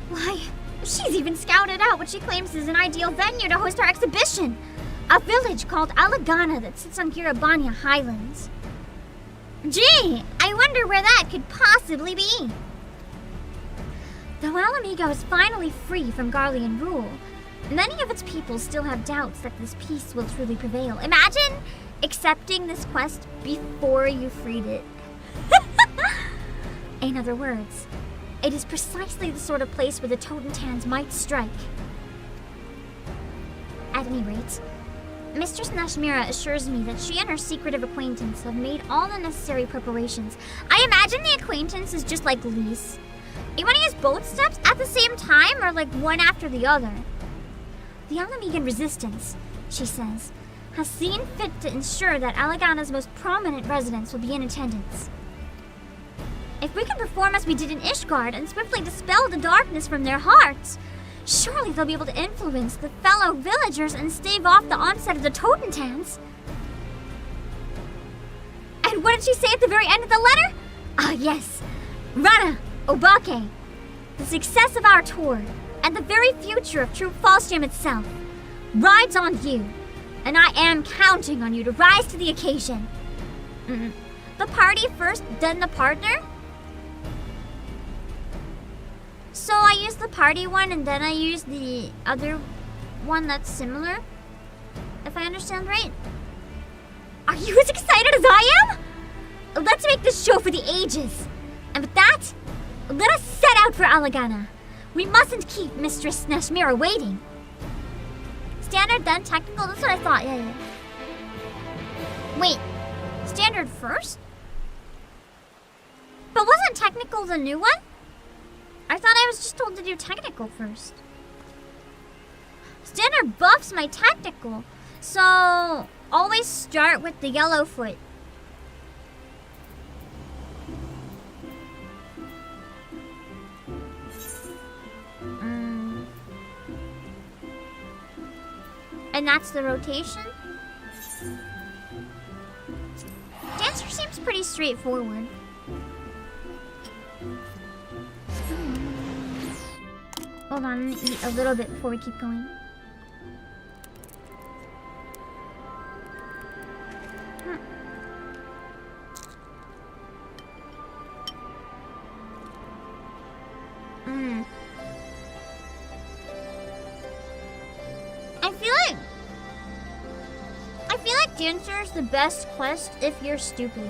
[SPEAKER 1] Why, she's even scouted out what she claims is an ideal venue to host our exhibition. A village called Alagano that sits on Girabania Highlands. Gee, I wonder where that could possibly be. Though Alamigo is finally free from Garlean rule, many of its people still have doubts that this peace will truly prevail. Imagine accepting this quest before you freed it. In other words, it is precisely the sort of place where the Totentans might strike. At any rate, Mistress Nashmira assures me that she and her secretive acquaintance have made all the necessary preparations. I imagine the acquaintance is just like Lise. You want to use both steps at the same time, or like one after the other? The Alamigan resistance, she says, has seen fit to ensure that Alagano's most prominent residents will be in attendance. If we can perform as we did in Ishgard and swiftly dispel the darkness from their hearts, surely they'll be able to influence the fellow villagers and stave off the onset of the Totentans. And what did she say at the very end of the letter? Ah, yes. Rana, Obake, the success of our tour, and the very future of True Falstrom itself, rides on you, and I am counting on you to rise to the occasion. The party first, then the partner? So I use the party one, and then I use the other one that's similar? If I understand right? Are you as excited as I am? Let's make this show for the ages. And with that, let us set out for Alagano. We mustn't keep Mistress Nashmira waiting. Standard, then technical? That's what I thought, yeah. Wait, standard first? But wasn't technical the new one? I thought I was just told to do technical first. Standard buffs my technical, so always start with the yellow foot. And that's the rotation? Dancer seems pretty straightforward. Hold on, I'm gonna eat a little bit before we keep going. I feel like Dancer is the best quest if you're stupid.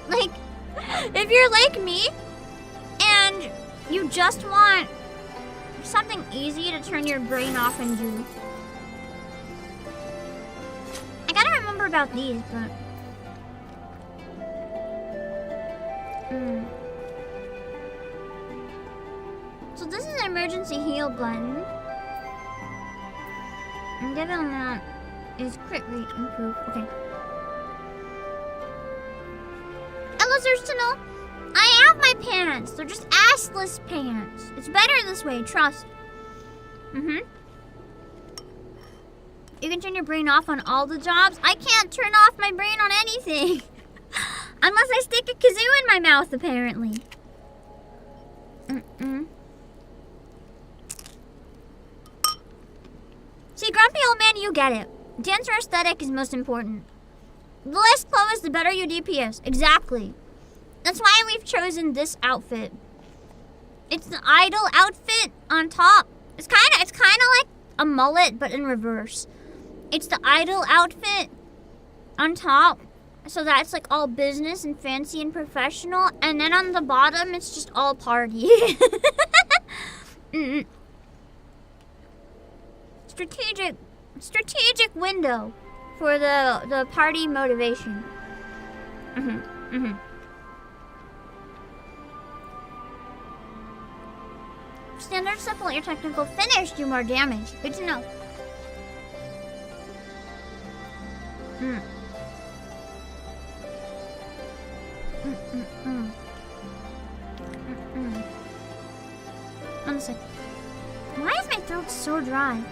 [SPEAKER 1] Like, if you're like me and you just want something easy to turn your brain off and do. I gotta remember about these, but so this is an emergency heal button. And given that is crit rate improved. Okay. Hello, Zerstino. I have my pants. They're just assless pants. It's better this way, trust. You can turn your brain off on all the jobs. I can't turn off my brain on anything. Unless I stick a kazoo in my mouth, apparently. See, grumpy old man, you get it. Dancer aesthetic is most important. The less clothes, the better your DPS. Exactly. That's why we've chosen this outfit. It's the idol outfit on top. It's kind of like a mullet, but in reverse. It's the idol outfit on top, so that's like all business and fancy and professional, and then on the bottom, it's just all party. Strategic window for the party motivation. Standard supplement your technical finish, do more damage. Good to know. One sec. Why is my throat so dry?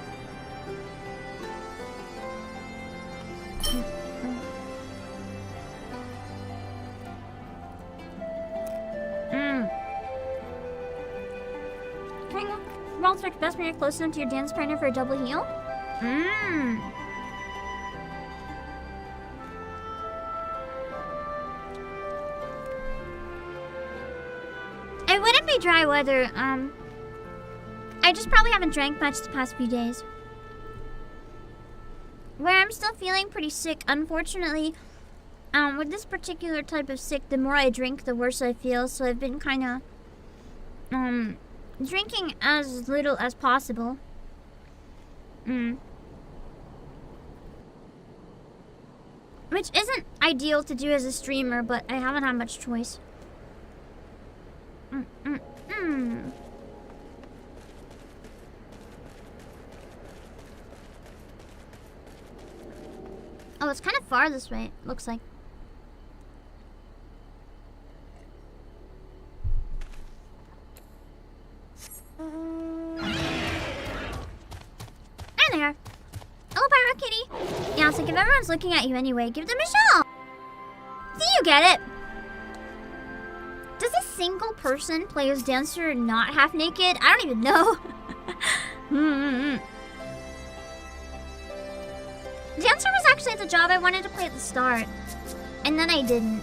[SPEAKER 1] Roll strike best when you're close enough to your dance partner for a double heal. It wouldn't be dry weather. I just probably haven't drank much the past few days. Where I'm still feeling pretty sick, unfortunately. With this particular type of sick, the more I drink, the worse I feel. So I've been kind of, drinking as little as possible. Which isn't ideal to do as a streamer, but I haven't had much choice. Oh, it's kind of far this way, it looks like. There they are. Hello, Pyro Kitty. Yeah, it's like if everyone's looking at you anyway, give them a shot. See, you get it. Does a single person play as Dancer not half naked? I don't even know. Dancer was actually the job I wanted to play at the start, and then I didn't.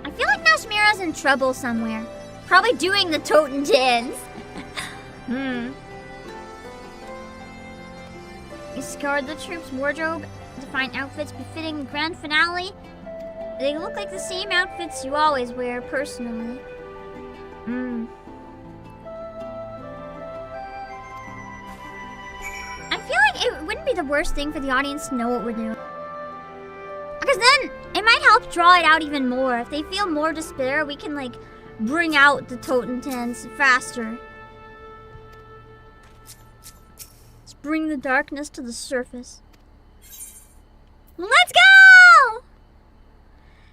[SPEAKER 1] I feel like Nashmira's in trouble somewhere. Probably doing the Toten dance. Ishgard the troops' wardrobe to find outfits befitting the grand finale. They look like the same outfits you always wear, personally. I feel like it wouldn't be the worst thing for the audience to know what we're doing. Because then it might help draw it out even more. If they feel more despair, we can like bring out the Toten tents faster. Let's bring the darkness to the surface. Let's go!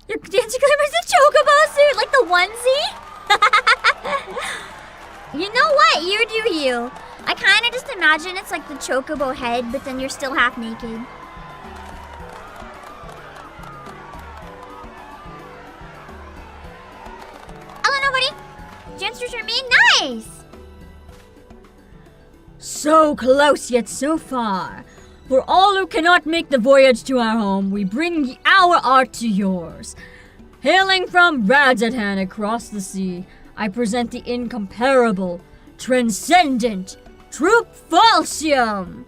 [SPEAKER 1] Your dancing climber's a chocobo suit, like the onesie? You know what? You do you. I kind of just imagine it's like the chocobo head, but then you're still half naked. Hello, nobody. Dancers remain nice.
[SPEAKER 10] So close yet so far. For all who cannot make the voyage to our home, we bring our art to yours. Hailing from Radzatan across the sea, I present the incomparable, transcendent Troop Falsium.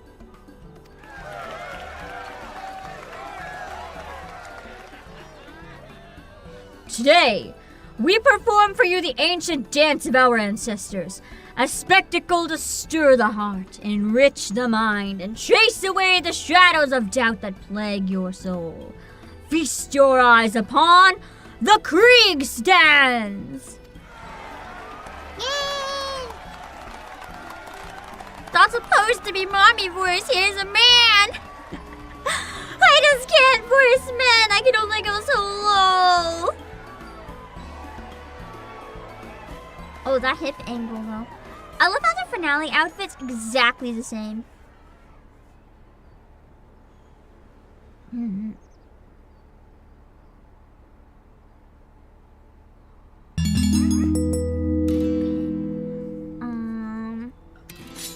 [SPEAKER 10] Today, we perform for you the ancient dance of our ancestors, a spectacle to stir the heart, enrich the mind, and chase away the shadows of doubt that plague your soul. Feast your eyes upon the Krieg stands!
[SPEAKER 1] Yay! That's supposed to be mommy voice. Here's a man. I just can't voice men. I can only go so low. Oh, that hip angle though. I love how they're finale outfits exactly the same.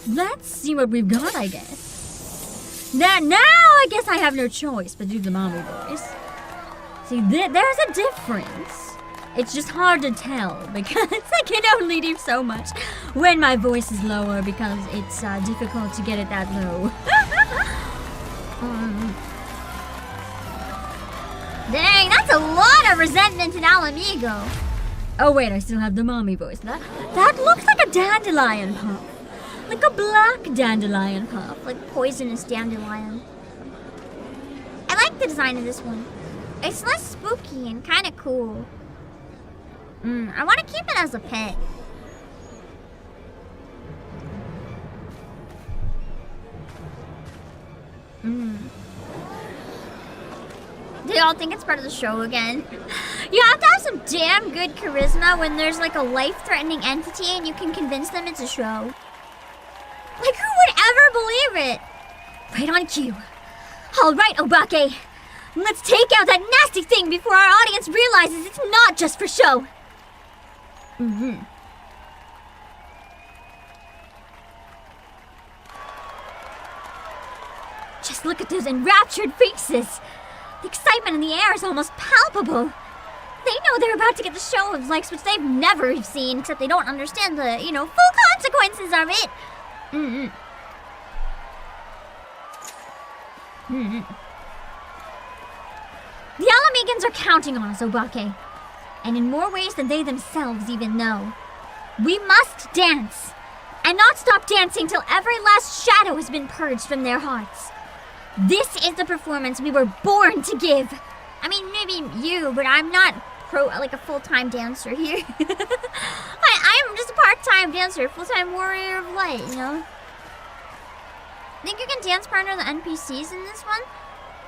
[SPEAKER 10] Let's see what we've got, I guess. Now I guess I have no choice but do the mommy voice. See, there's a difference. It's just hard to tell because I can only do so much when my voice is lower because it's difficult to get it that low.
[SPEAKER 1] Dang, that's a lot of resentment in Alamigo.
[SPEAKER 10] Oh wait, I still have the mommy voice. That looks like a dandelion puff. Like a black dandelion puff.
[SPEAKER 1] Like poisonous dandelion. I like the design of this one. It's less spooky and kind of cool. I want to keep it as a pet. They all think it's part of the show again. You have to have some damn good charisma when there's like a life-threatening entity and you can convince them it's a show. Like, who would ever believe it?
[SPEAKER 10] Right on cue. All right, Obake. Let's take out that nasty thing before our audience realizes it's not just for show. Just look at those enraptured faces. The excitement in the air is almost palpable. They know they're about to get the show of likes which they've never seen, except they don't understand the, full consequences of it. The Alamegans are counting on us, Obake. And in more ways than they themselves even know. We must dance. And not stop dancing till every last shadow has been purged from their hearts. This is the performance we were born to give. I mean, maybe you, but I'm not a full-time dancer here. I'm just a part-time dancer, full-time warrior of light, Think you can dance partner the NPCs in this one?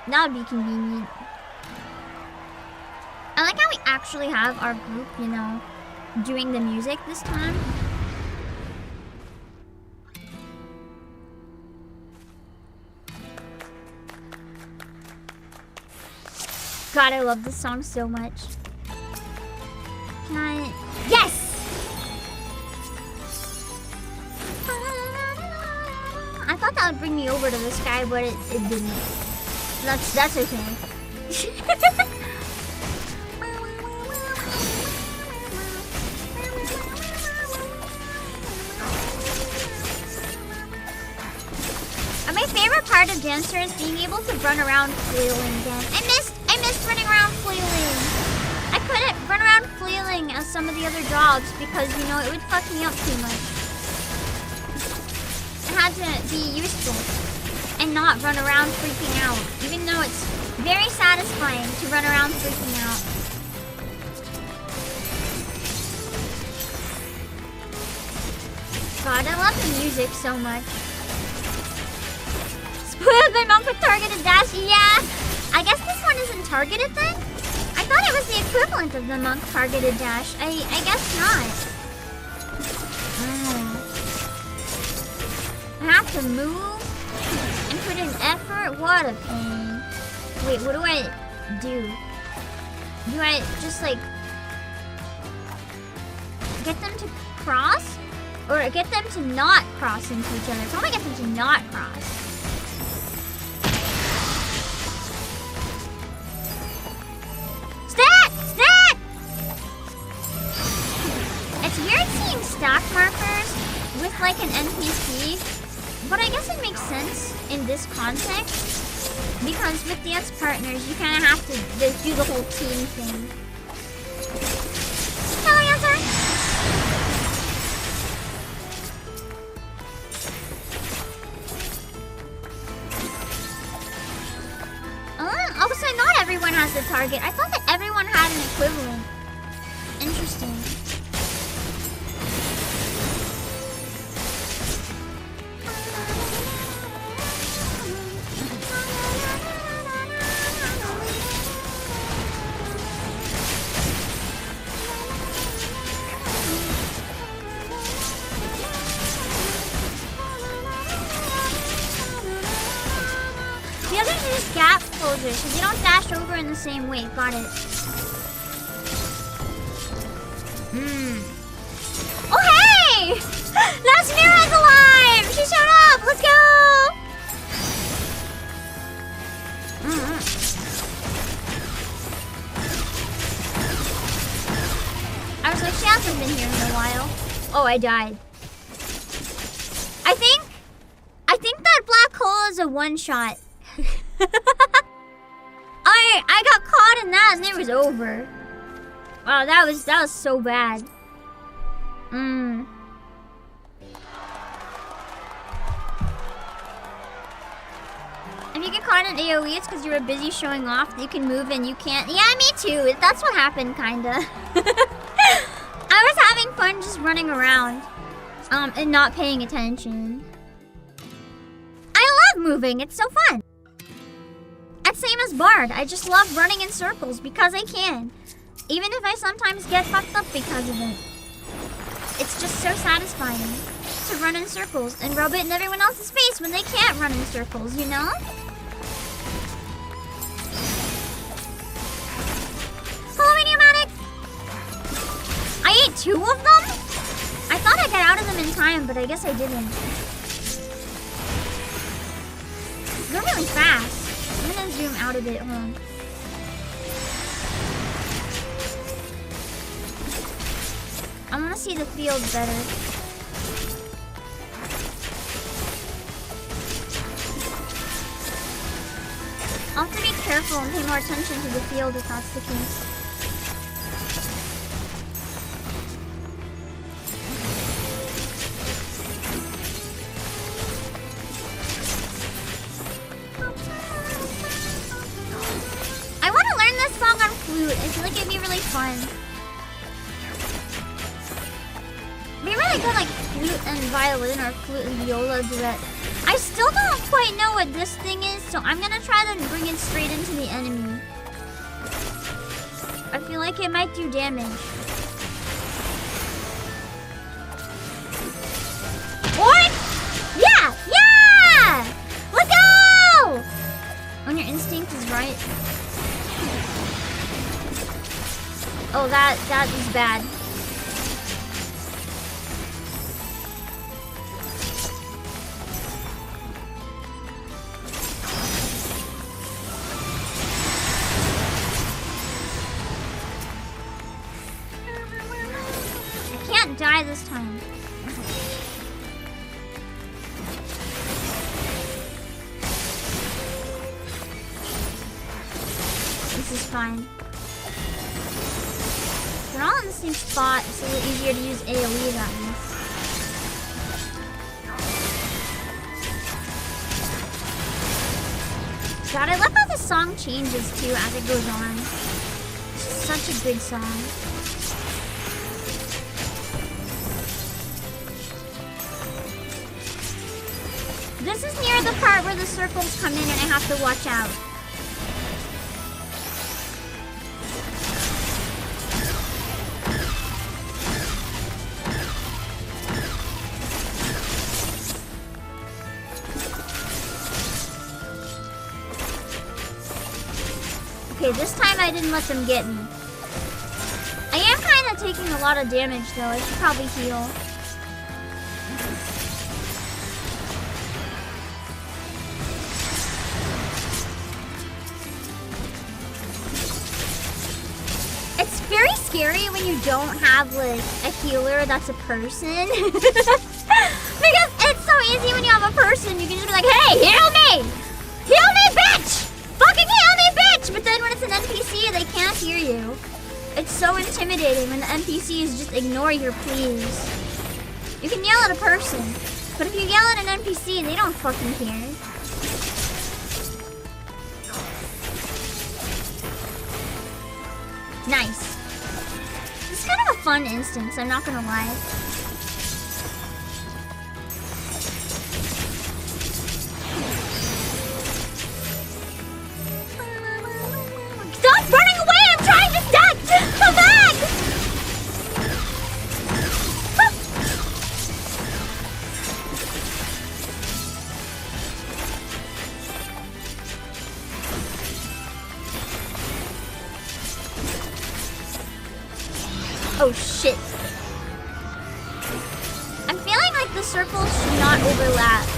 [SPEAKER 10] That would be convenient. I like how we actually have our group, doing the music this time. God, I love this song so much. Can I... Yes! I thought that would bring me over to this guy, but it didn't. That's okay. My favorite part of Dancer is being able to run around flailing again. I missed running around flailing. I couldn't run around flailing as some of the other jobs because, it would fuck me up too much. I had to be useful and not run around freaking out, even though it's very satisfying to run around freaking out. God, I love the music so much. Spoiled by monk with targeted dash. Yeah, I guess this one isn't targeted then? I thought it was the equivalent of the monk targeted dash. I guess not. I have to move and put in effort. What a pain. Wait, what do I do? Do I just get them to cross? Or get them to not cross into each other? Probably get them to not cross. Stat! It's weird seeing stack markers with an NPC, but I guess it makes sense in this context because with dance partners, you kind of have to do the whole team thing. Hello, answer. Oh, so not everyone has the target. I thought that everyone had an equivalent. Interesting.
[SPEAKER 1] are just gap closers, because you don't dash over in the same way. Got it. Oh, hey! Lasmira's alive! She showed up! Let's go! I was like, she hasn't been here in a while. Oh, I died. I think that black hole is a one-shot. I got caught in that and it was over. Wow, that was so bad. If you get caught in AoE, it's because you were busy showing off that you can move and you can't. Yeah, me too. That's what happened, kinda. I was having fun just running around, and not paying attention. I love moving. It's so fun. And same as Bard. I just love running in circles because I can. Even if I sometimes get fucked up because of it. It's just so satisfying to run in circles and rub it in everyone else's face when they can't run in circles, you know? Hello, Idiomatic! I ate 2 of them? I thought I'd get out of them in time, but I guess I didn't. They're really fast. I'm gonna zoom out a bit, hold on. I wanna see the field better. I'll have to be careful and pay more attention to the field if that's the case. I want to learn this song on flute. I feel like it'd be really fun. It'd be really good, like flute and violin or flute and viola duet. I still don't quite know what this thing is, so I'm gonna try to bring it straight into the enemy. I feel like it might do damage. What? Yeah! Yeah! Let's go! When your instinct is right. Oh, that is bad. Die this time. This is fine. They're all in the same spot. It's a little easier to use AoE that means. God, I love how the song changes too as it goes on. It's just such a good song. This is near the part where the circles come in and I have to watch out. Okay, this time I didn't let them get me. I am kind of taking a lot of damage though. I should probably heal. Very scary when you don't have like a healer that's a person. Because it's so easy when you have a person, you can just be like, hey, heal me! Heal me, bitch! Fucking heal me, bitch! But then when it's an NPC, they can't hear you. It's so intimidating when the NPCs just ignore your pleas. You can yell at a person, but if you yell at an NPC, they don't fucking care. Nice. It's kind of a fun instance, I'm not gonna lie. Stop running away! I'm trying to stack! Come back! Oh shit. I'm feeling like the circles should not overlap.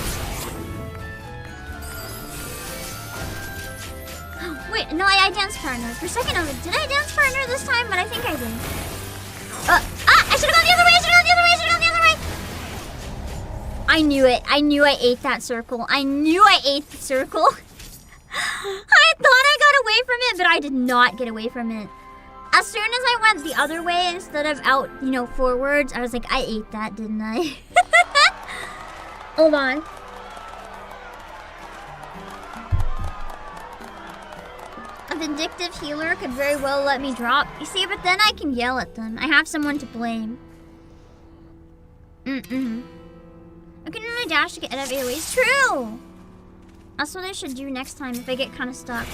[SPEAKER 1] Wait, no, I danced partner. For a second, I was like, did I dance partner this time? But I think I did. I should have gone the other way. I should have gone the other way. I should have gone the other way. I knew it. I knew I ate that circle. I knew I ate the circle. I thought I got away from it, but I did not get away from it. As soon as I went the other way instead of out, you know, forwards, I was like, I ate that, didn't I? Hold on. A vindictive healer could very well let me drop. You see, but then I can yell at them. I have someone to blame. I can only dash to get out of AoEs. True! That's what I should do next time if I get kind of stuck.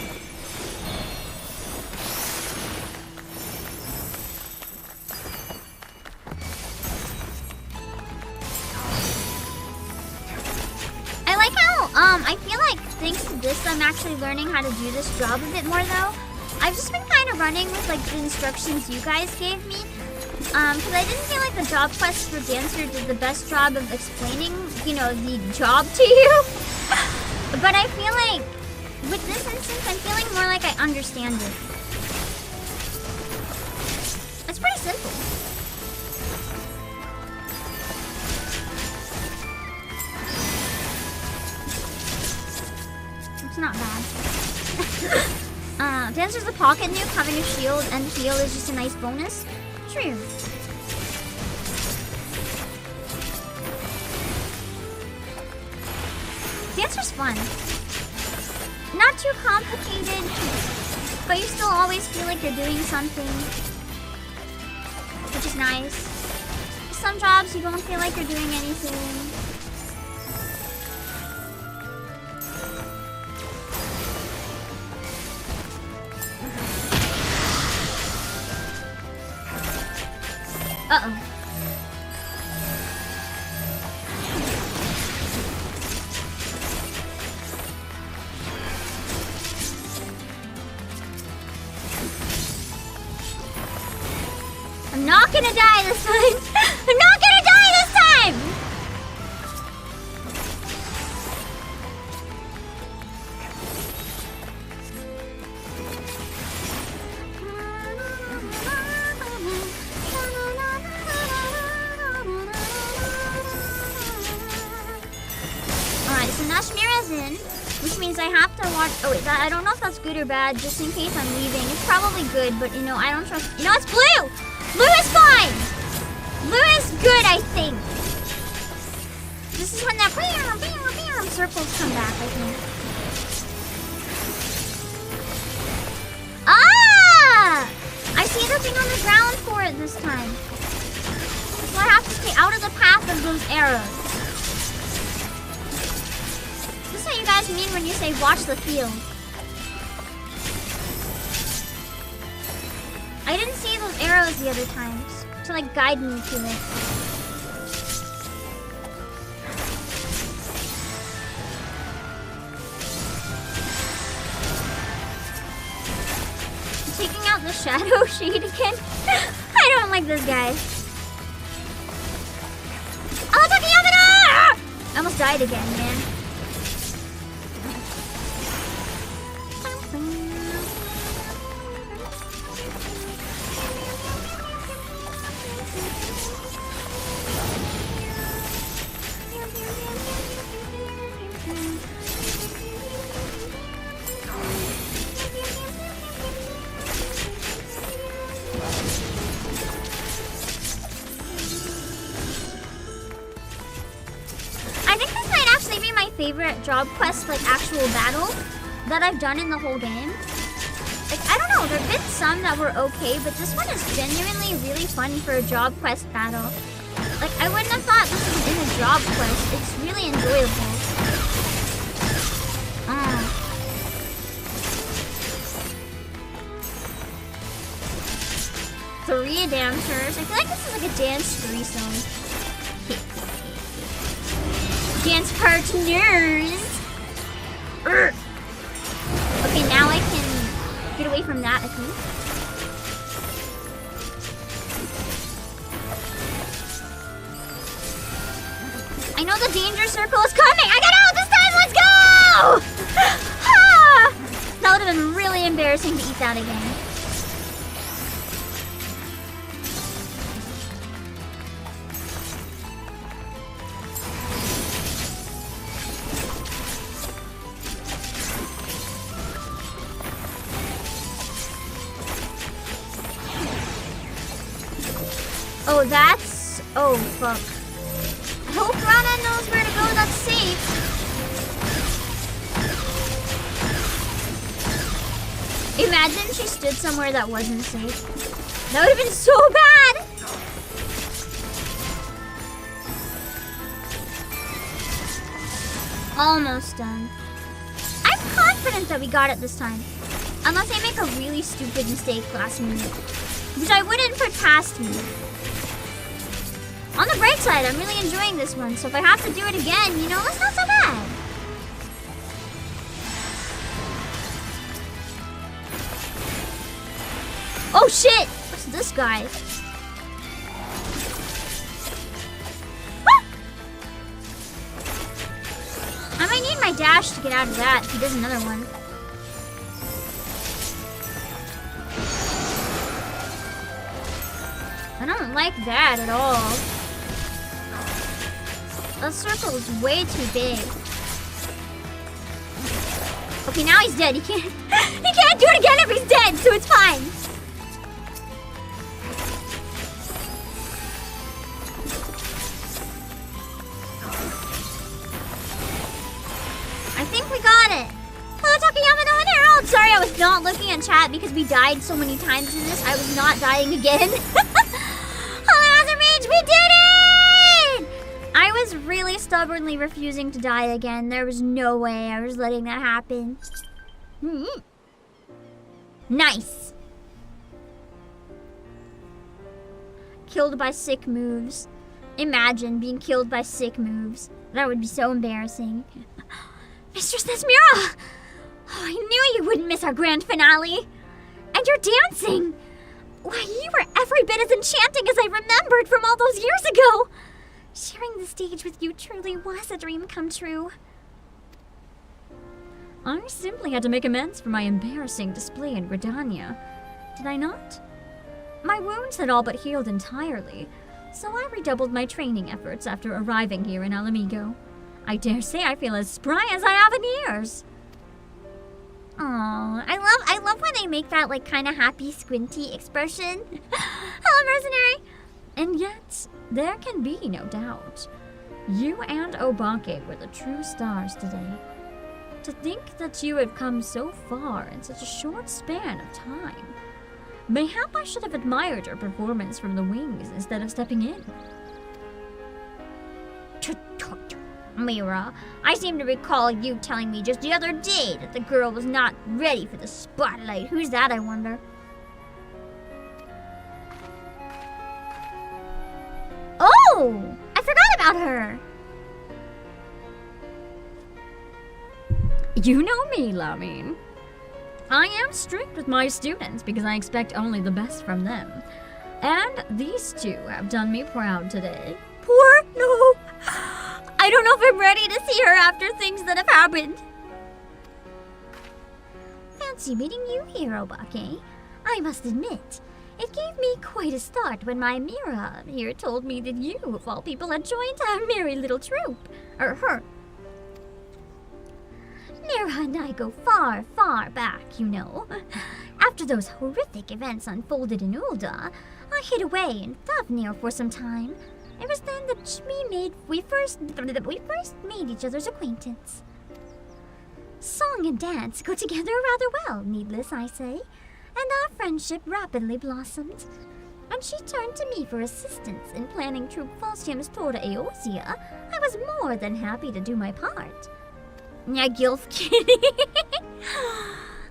[SPEAKER 1] I like how, I feel like thanks to this, I'm actually learning how to do this job a bit more though. I've just been kind of running with like the instructions you guys gave me. Because I didn't feel like the job quest for Dancer did the best job of explaining, you know, the job to you. But I feel like, with this instance, I'm feeling more like I understand it. It's pretty simple. It's not bad. Dancer's a pocket nuke, having a shield and heal is just a nice bonus. True. Dancer's fun. Not too complicated, but you still always feel like you're doing something, which is nice. Some jobs you don't feel like you're doing anything. Uh-oh. I'm not gonna die this time! I'm not gonna die this time! Alright, so Nashmira's in, which means I have to watch. Oh wait, I don't know if that's good or bad, just in case I'm leaving. It's probably good, but you know, I don't trust. You know, it's blue! Blue is fine! Blue is good, I think. This is when that circles come back, I think. Ah! I see the thing on the ground for it this time. So I have to stay out of the path of those arrows. This is what you guys mean when you say watch the field. I didn't see those arrows the other times to like guide me to it. I'm taking out the shadow shade again. I don't like this guy. I almost died again, man. Favorite job quest, like actual battle that I've done in the whole game. Like, I don't know, there've been some that were okay, but this one is genuinely really fun for a job quest battle. Like, I wouldn't have thought this was in a job quest. It's really enjoyable. 3 dancers. I feel like this is like a dance threesome. Dance partners. Okay, now I can get away from that, I think. I know the danger circle is coming. I got out this time. Let's go! Ah! That would have been really embarrassing to eat that again. Oh, that's... Oh, fuck. I hope Rana knows where to go that's safe. Imagine she stood somewhere that wasn't safe. That would have been so bad! Almost done. I'm confident that we got it this time. Unless I make a really stupid mistake last minute. Which I wouldn't put past me. On the bright side, I'm really enjoying this one, so if I have to do it again, you know, it's not so bad. Oh shit! What's this guy? Ah! I might need my dash to get out of that if he does another one. I don't like that at all. That circle is way too big. Okay, now he's dead. He can't do it again if he's dead, so it's fine. I think we got it. Hello, Takayama and Herald. Sorry, I was not looking at chat because we died so many times in this. I was not dying again. Hello, Azure Mage, we did it! I was really stubbornly refusing to die again. There was no way I was letting that happen. Nice. Killed by sick moves. Imagine being killed by sick moves. That would be so embarrassing. Mistress Nesmira! Oh, I knew you wouldn't miss our grand finale. And you're dancing. Why, you were every bit as enchanting as I remembered from all those years ago. Sharing the stage with you truly was a dream come true. I simply had to make amends for my embarrassing display in Gridania. Did I not? My wounds had all but healed entirely, so I redoubled my training efforts after arriving here in Alamigo. I dare say I feel as spry as I have in years. Aww, I love when they make that like kind of happy squinty expression. Hello, mercenary. And yet, there can be no doubt. You and Obake were the true stars today. To think that you had come so far in such a short span of time. Mayhap I should have admired your performance from the wings instead of stepping in. Mira, I seem to recall you telling me just the other day that the girl was not ready for the spotlight. Who's that, I wonder? Oh! I forgot about her! You know me, Lamine. I am strict with my students because I expect only the best from them. And these two have done me proud today. Poor? No! I don't know if I'm ready to see her after things that have happened. Fancy meeting you here, Obake. I must admit, it gave me quite a start when my Mira here told me that you, of all people, had joined our merry little troop. Or her. Mira and I go far, far back, you know. After those horrific events unfolded in Ul'dah, I hid away in Thavnir for some time. It was then that we first made each other's acquaintance. Song and dance go together rather well, needless I say, and our friendship rapidly blossomed. When she turned to me for assistance in planning Troop Falsium's tour to Eorzea, I was more than happy to do my part. Yeah, Gilf kitty.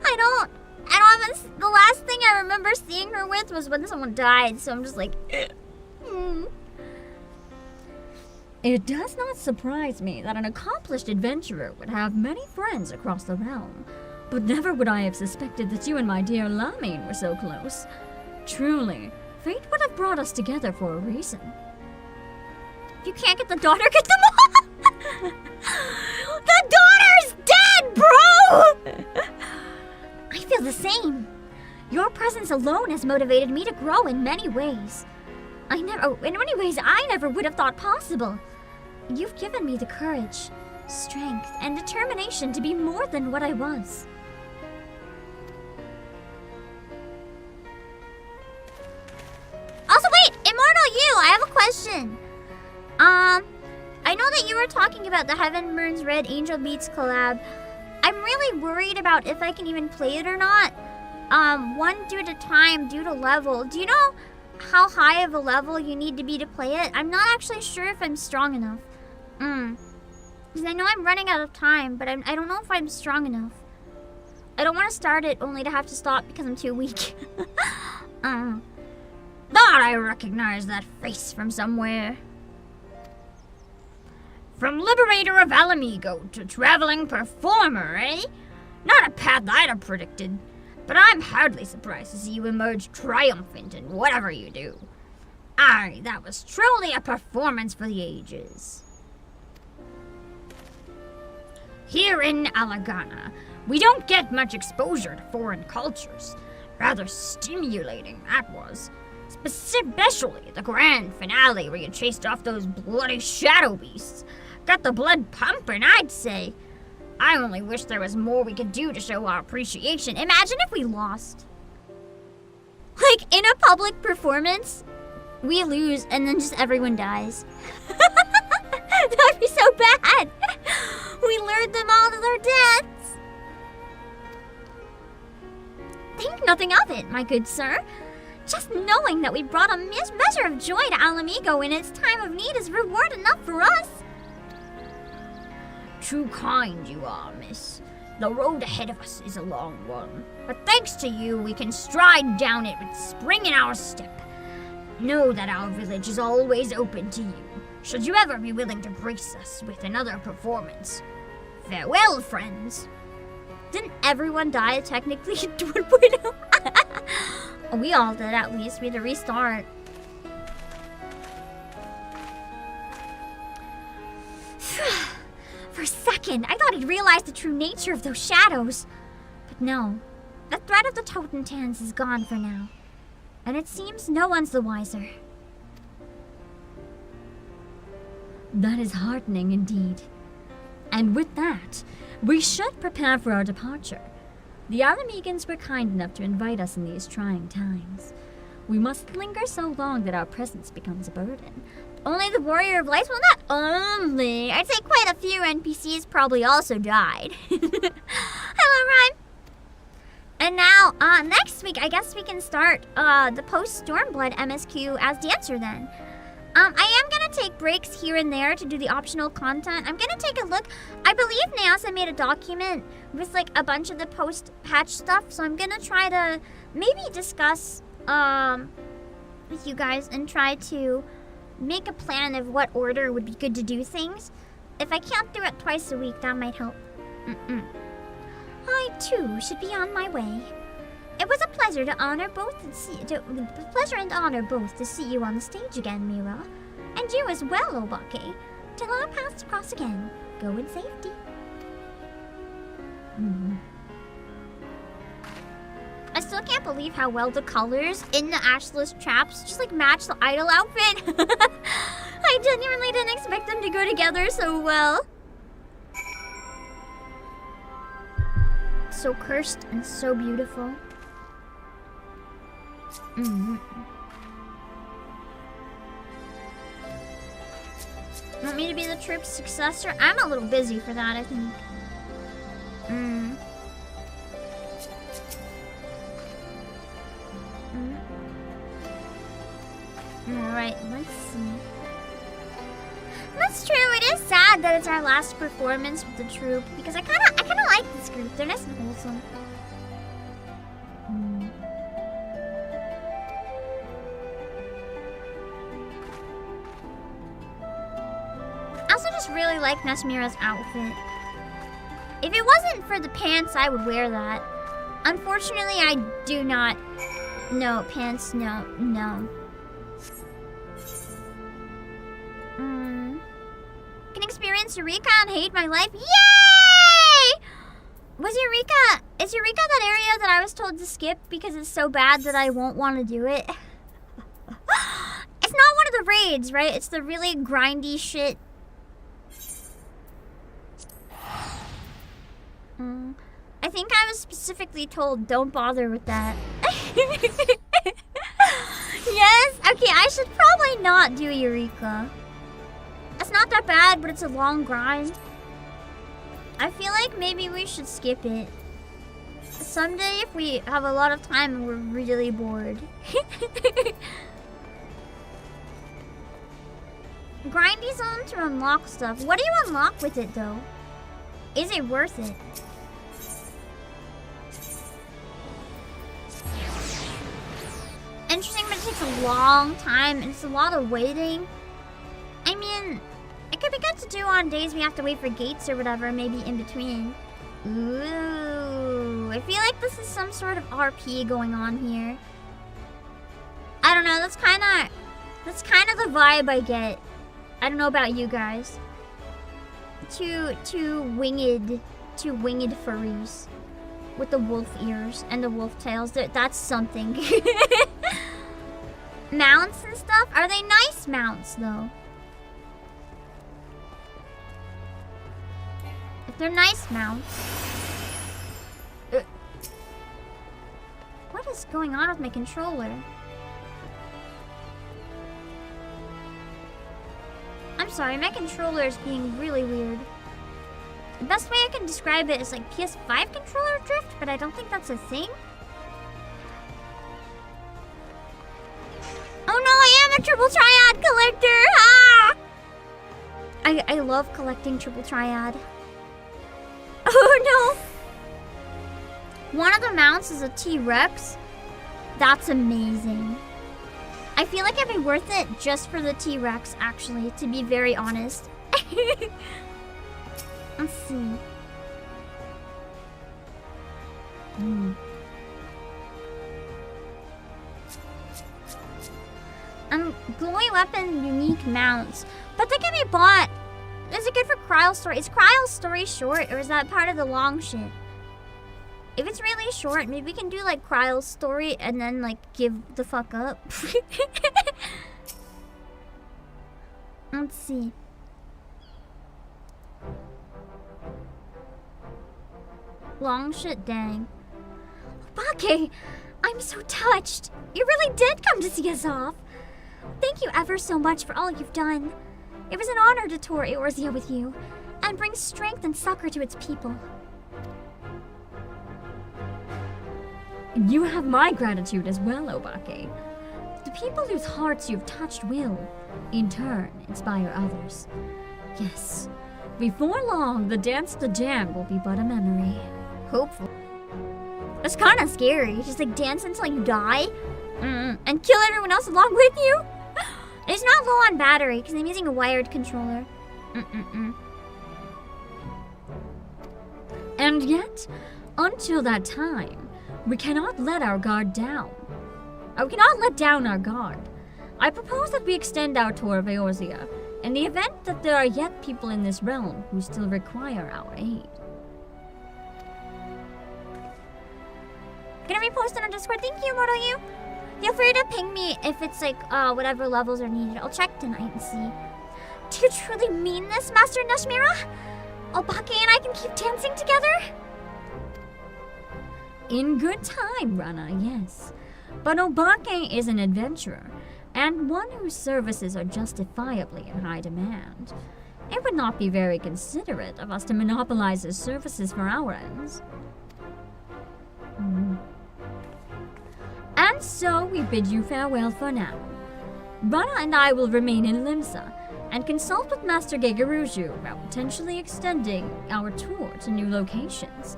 [SPEAKER 1] I don't have the last thing I remember seeing her with was when someone died, so I'm just like, It does not surprise me that an accomplished adventurer would have many friends across the realm, but never would I have suspected that you and my dear Lamine were so close. Truly, fate would have brought us together for a reason. If you can't get the daughter, get them all! The daughter's dead, bro! I feel the same. Your presence alone has motivated me to grow in many ways. In many ways I never would have thought possible. You've given me the courage, strength, and determination to be more than what I was. Also, wait, Immortal You, I have a question. I know that you were talking about the Heaven Burns Red Angel Beats collab. I'm really worried about if I can even play it or not. One, due to time, due to level. Do you know how high of a level you need to be to play it? I'm not actually sure if I'm strong enough. Because I know I'm running out of time, but I don't know if I'm strong enough. I don't want to start it only to have to stop because I'm too weak. Thought I recognized that face from somewhere. From Liberator of Alamigo to Traveling Performer, eh? Not a path I'd have predicted. But I'm hardly surprised to see you emerge triumphant in whatever you do. Aye, that was truly a performance for the ages. Here in Alagano, we don't get much exposure to foreign cultures. Rather stimulating, that was. Especially the grand finale where you chased off those bloody shadow beasts. Got the blood pumping, I'd say. I only wish there was more we could do to show our appreciation. Imagine if we lost. Like, in a public performance, we lose and then just everyone dies. That'd be so bad. We lured them all to their deaths. Think nothing of it, my good sir. Just knowing that we brought a measure of joy to Alamigo in its time of need is reward enough for us. Too kind you are, miss. The road ahead of us is a long one, but thanks to you, we can stride down it with spring in our step. Know that our village is always open to you, should you ever be willing to grace us with another performance. Farewell, friends. Didn't everyone die technically in 2.0? We all did, at least. We had to restart. For a second, I thought he'd realized the true nature of those shadows. But no, the threat of the Totentans is gone for now. And it seems no one's the wiser.
[SPEAKER 10] That is heartening indeed. And with that, we should prepare for our departure. The Alamegans were kind enough to invite us in these trying times. We must linger so long that our presence becomes a burden.
[SPEAKER 1] Only the Warrior of Lights? Well, not only. I'd say quite a few NPCs probably also died. Hello, Rhyme. And now, next week, I guess we can start the post-Stormblood MSQ as Dancer then. I am gonna take breaks here and there to do the optional content. I'm gonna take a look. I believe Nyasa made a document with like a bunch of the post-patch stuff, so I'm gonna try to maybe discuss with you guys and try to make a plan of what order would be good to do things. If I can't do it twice a week, that might help. I too should be on my way. It was a pleasure to honor both to see you on the stage again, Mira, and you as well, Obake. Till our paths cross again, go in safety. I still can't believe how well the colors in the Ashless traps just like match the idol outfit. I genuinely didn't expect them to go together so well. So cursed and so beautiful. Want me to be the troop's successor? I'm a little busy for that, I think. Alright, let's see. That's true, it is sad that it's our last performance with the troop, because I kinda like this group. They're nice and wholesome. I also just really like Nesmira's outfit. If it wasn't for the pants, I would wear that. Unfortunately, I do not. No, pants, no. Can experience Eureka and hate my life. Yay! Is Eureka that area that I was told to skip because it's so bad that I won't want to do it? It's not one of the raids, right? It's the really grindy shit. I think I was specifically told don't bother with that. Yes? Okay, I should probably not do Eureka. It's not that bad, but it's a long grind. I feel like maybe we should skip it. Someday if we have a lot of time and we're really bored. Grindy zone to unlock stuff. What do you unlock with it though? Is it worth it? Interesting, but it takes a long time and it's a lot of waiting. I mean, it could be good to do on days we have to wait for gates or whatever, maybe in between. Ooh, I feel like this is some sort of RP going on here. I don't know, that's kind of the vibe I get. I don't know about you guys. Two winged furries with the wolf ears and the wolf tails. That's something. Mounts and stuff? Are they nice mounts though? If they're nice mounts. What is going on with my controller? I'm sorry, my controller is being really weird. The best way I can describe it is like PS5 controller drift, but I don't think that's a thing. Oh no, I am a triple triad collector! Ah! I love collecting triple triad. Oh no! One of the mounts is a T-Rex. That's amazing. I feel like it'd be worth it just for the T-Rex, actually, to be very honest. Let's see. Glowy weapon unique mounts. But they can be bought. Is it good for Kryle's story? Is Kryle's story short or is that part of the long shit? If it's really short, maybe we can do like Kryle's story and then like give the fuck up. Let's see. Long shit, dang. Obake, I'm so touched. You really did come to see us off. Thank you ever so much for all you've done. It was an honor to tour Eorzea with you and bring strength and succor to its people.
[SPEAKER 10] You have my gratitude as well, Obake. The people whose hearts you've touched will, in turn, inspire others. Yes, before long, the dance to jam will be but a memory.
[SPEAKER 1] Hopefully. It's kind of scary. Just like dance until you die and kill everyone else along with you. It's not low on battery because I'm using a wired controller.
[SPEAKER 10] And yet, until that time, we cannot let our guard down. We cannot let down our guard. I propose that we extend our tour of Eorzea in the event that there are yet people in this realm who still require our aid.
[SPEAKER 1] Gonna repost it on Discord. Thank you, Moto. Feel free to ping me if it's like whatever levels are needed. I'll check tonight and see. Do you truly mean this, Master Nashmira? Obake and I can keep dancing together?
[SPEAKER 10] In good time, Rana, yes. But Obake is an adventurer, and one whose services are justifiably in high demand. It would not be very considerate of us to monopolize his services for our ends. And so we bid you farewell for now. Rana and I will remain in Limsa and consult with Master Gegaruju about potentially extending our tour to new locations.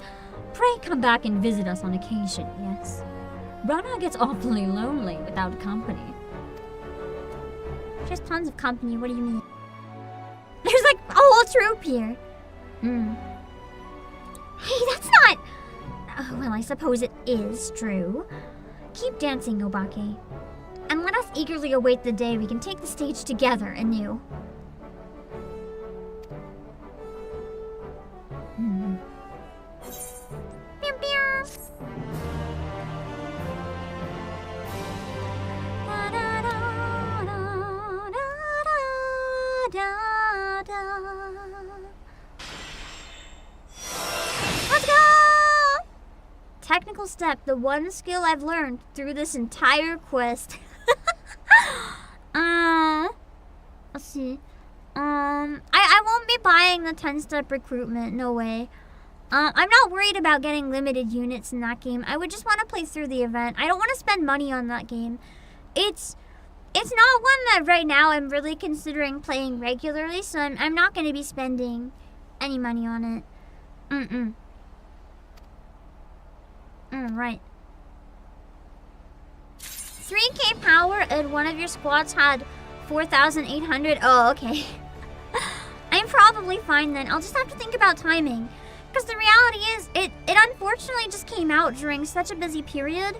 [SPEAKER 10] Pray come back and visit us on occasion, yes? Rana gets awfully lonely without company.
[SPEAKER 1] There's tons of company, what do you mean? There's like a whole troop here. Hey, that's not... well, I suppose it is true. Keep dancing, Obake. And let us eagerly await the day we can take the stage together anew. step, the one skill I've learned through this entire quest. Let's see. I won't be buying the 10-step recruitment, no way. I'm not worried about getting limited units in that game. I would just want to play through the event. I don't want to spend money on that game. It's not one that right now I'm really considering playing regularly, so I'm not going to be spending any money on it. Right. 3k power and one of your squads had 4,800. Oh, okay. I'm probably fine then. I'll just have to think about timing. Because the reality is, it unfortunately just came out during such a busy period.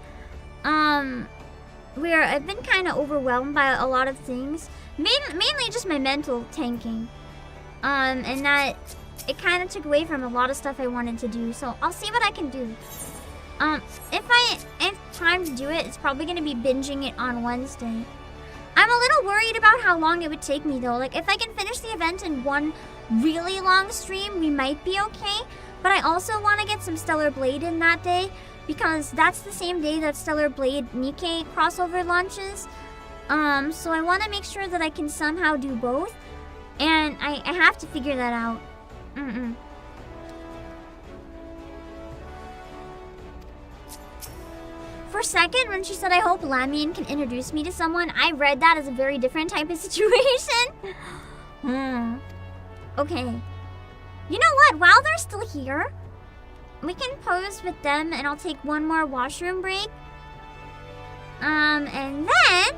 [SPEAKER 1] Where I've been kind of overwhelmed by a lot of things. Mainly just my mental tanking. And that it kind of took away from a lot of stuff I wanted to do. So I'll see what I can do. If I have time to do it, it's probably going to be binging it on Wednesday. I'm a little worried about how long it would take me though. Like if I can finish the event in one really long stream, we might be okay. But I also want to get some Stellar Blade in that day, because that's the same day that Stellar Blade Nikkei crossover launches. So I want to make sure that I can somehow do both. And I have to figure that out. For a second, when she said, I hope Lamia can introduce me to someone, I read that as a very different type of situation. Okay. You know what? While they're still here, we can pose with them and I'll take one more washroom break. And then,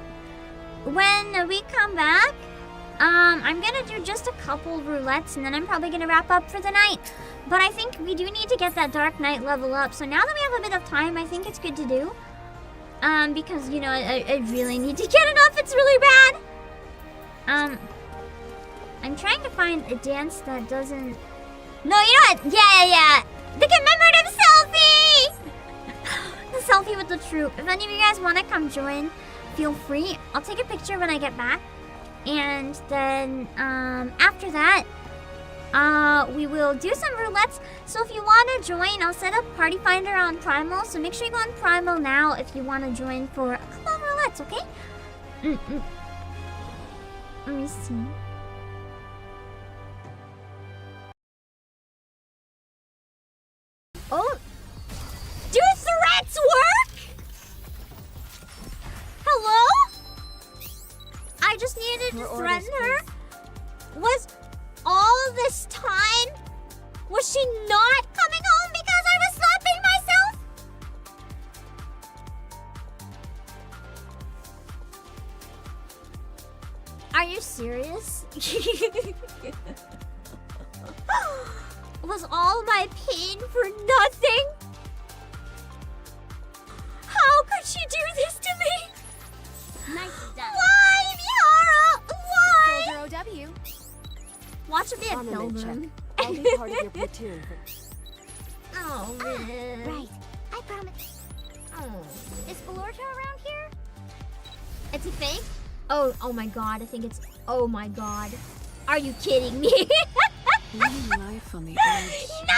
[SPEAKER 1] when we come back, I'm gonna do just a couple roulettes and then I'm probably gonna wrap up for the night. But I think we do need to get that Dark Knight level up. So now that we have a bit of time, I think it's good to do. Because, you know, I really need to get it up. It's really bad. I'm trying to find a dance that doesn't... No, you know what? Yeah. The commemorative selfie! The selfie with the troop. If any of you guys want to come join, feel free. I'll take a picture when I get back. And then, after that, we will do some roulettes. So if you want to join, I'll set up Party Finder on Primal. So make sure you go on Primal now if you want to join for a couple of roulettes, okay? Let me see. Oh! Do threats work? Hello? I just needed to threaten her? Was all this time, was she not coming home because I was slapping myself? Are you serious? Was all my pain for nothing? How could she do this to me?
[SPEAKER 12] Nice done.
[SPEAKER 1] Why, Mihara? Why?
[SPEAKER 12] Soldier OW.
[SPEAKER 1] Watch it be a pilgrim.
[SPEAKER 12] I'll be part of your platoon.
[SPEAKER 1] Oh, man.
[SPEAKER 12] Right. I promise.
[SPEAKER 1] Oh.
[SPEAKER 12] Is Florta around here?
[SPEAKER 1] It's a fake? Oh my god, I think it's... Oh my god. Are you kidding me?
[SPEAKER 2] Living life on the edge.
[SPEAKER 1] No!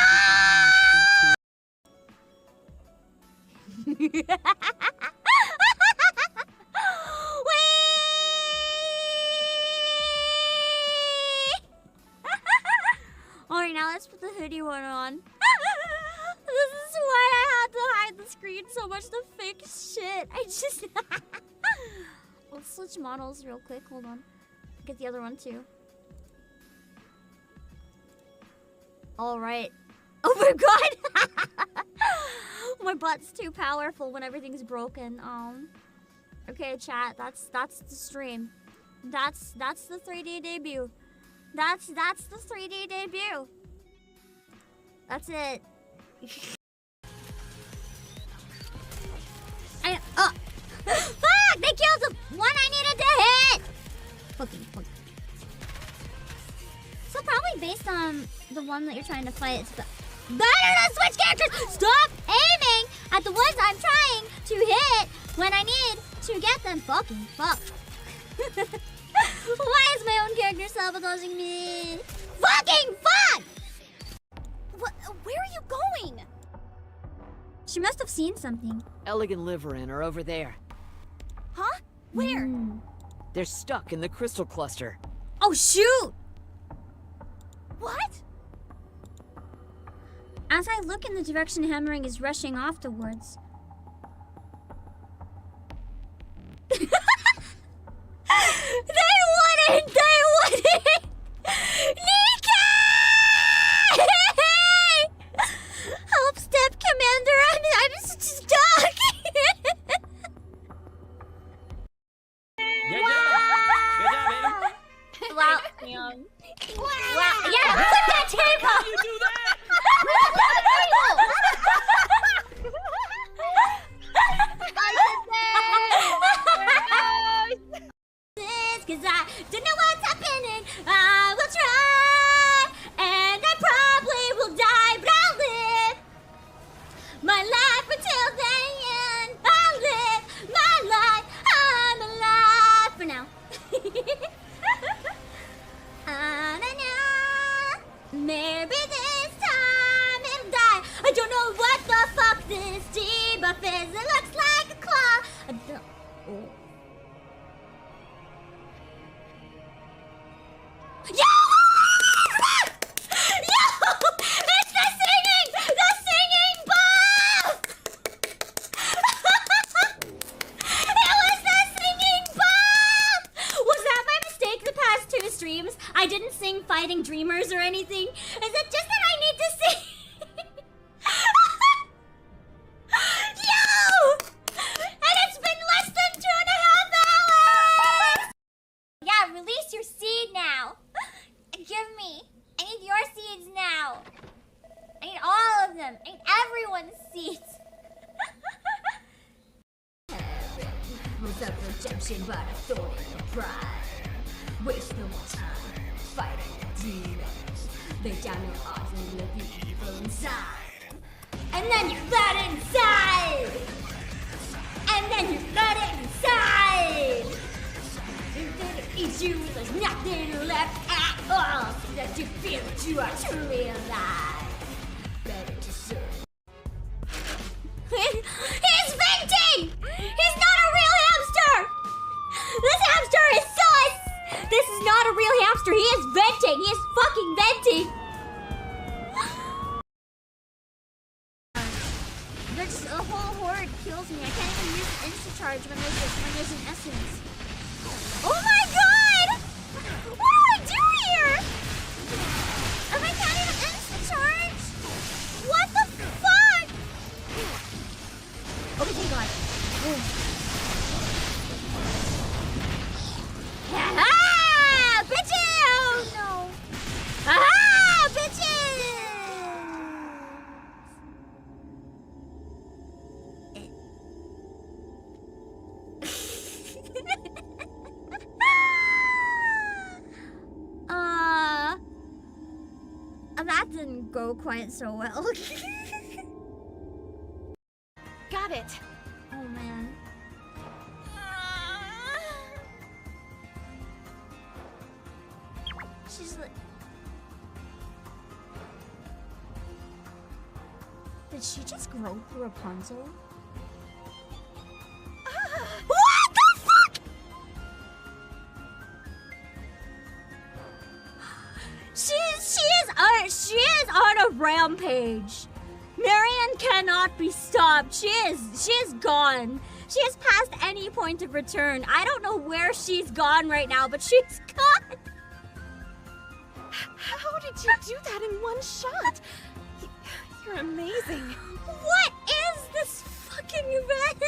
[SPEAKER 1] Alright, now let's put the hoodie one on. This is why I had to hide the screen so much to fix shit. I just... Let's switch models real quick. Hold on. Get the other one too. Alright. Oh my god! My butt's too powerful when everything's broken. Okay, chat. That's the stream. That's the 3D debut. That's the 3D debut. That's it. Fuck! They killed the one I needed to hit! Fucking. So probably based on the one that you're trying to fight, it's better to switch characters! Stop aiming at the ones I'm trying to hit when I need to get them. Fucking fuck. Why is my own character sabotaging me? Fucking fuck!
[SPEAKER 12] Where are you going?
[SPEAKER 1] She must have seen something.
[SPEAKER 13] Elegant Liverin are over there.
[SPEAKER 12] Huh? Where?
[SPEAKER 13] They're stuck in the crystal cluster.
[SPEAKER 1] Oh, shoot!
[SPEAKER 12] What?
[SPEAKER 1] As I look in the direction Hammering is rushing off towards. They wouldn't! They wouldn't! Nika! Help, Step Commander! I'm stuck!
[SPEAKER 7] Good job! Good job, baby!
[SPEAKER 1] Wow. Wow. Yeah, put that table!
[SPEAKER 7] How do you do that?
[SPEAKER 1] Cause I don't know what's happening. I will try, and I probably will die, but I'll live my life until the end. I'll live my life. I'm alive for now. Maybe this time it'll die. I don't know what the fuck this debuff is. It looks like a claw. I don't. Oh. Yo! Yo! It's the singing! The singing buff! It was the singing buff! Was that my mistake the past 2 streams? I didn't sing Fighting Dreamers or anything. Is it just that I need to sing? Yo! And it's been less than 2.5 hours! Yeah, release your seed now. Give me. I need your seeds now. I need all of them. I need everyone's seeds. Was up redemption, but I thought it a pride. Waste no more time fighting demons. Lay down your odds and let the evil inside. And then you let it inside. And then you let it inside. Eat you, there's nothing left at all, so that you feel that you are truly alive. Better to serve. He's venting! He's not a real hamster! This hamster is sus! This is not a real hamster, he is venting! He is fucking venting! There's a whole horde kills me. I can't even use insta-charge when there's an essence. Oh my god! What do I do here? If I can't even insta-charge? What the fuck? Oh, thank god. Oh. Ha-ha! Bitches! Oh no. Ha-ha! Bitches! That didn't go quite so well.
[SPEAKER 12] Got it.
[SPEAKER 1] Oh man. She's like... Did she just grow through Rapunzel? What the fuck? She is on a rampage. Marianne cannot be stopped. She is gone. She has passed any point of return. I don't know where she's gone right now, but she's gone.
[SPEAKER 12] How did you do that in one shot? You're amazing.
[SPEAKER 1] What is this fucking event?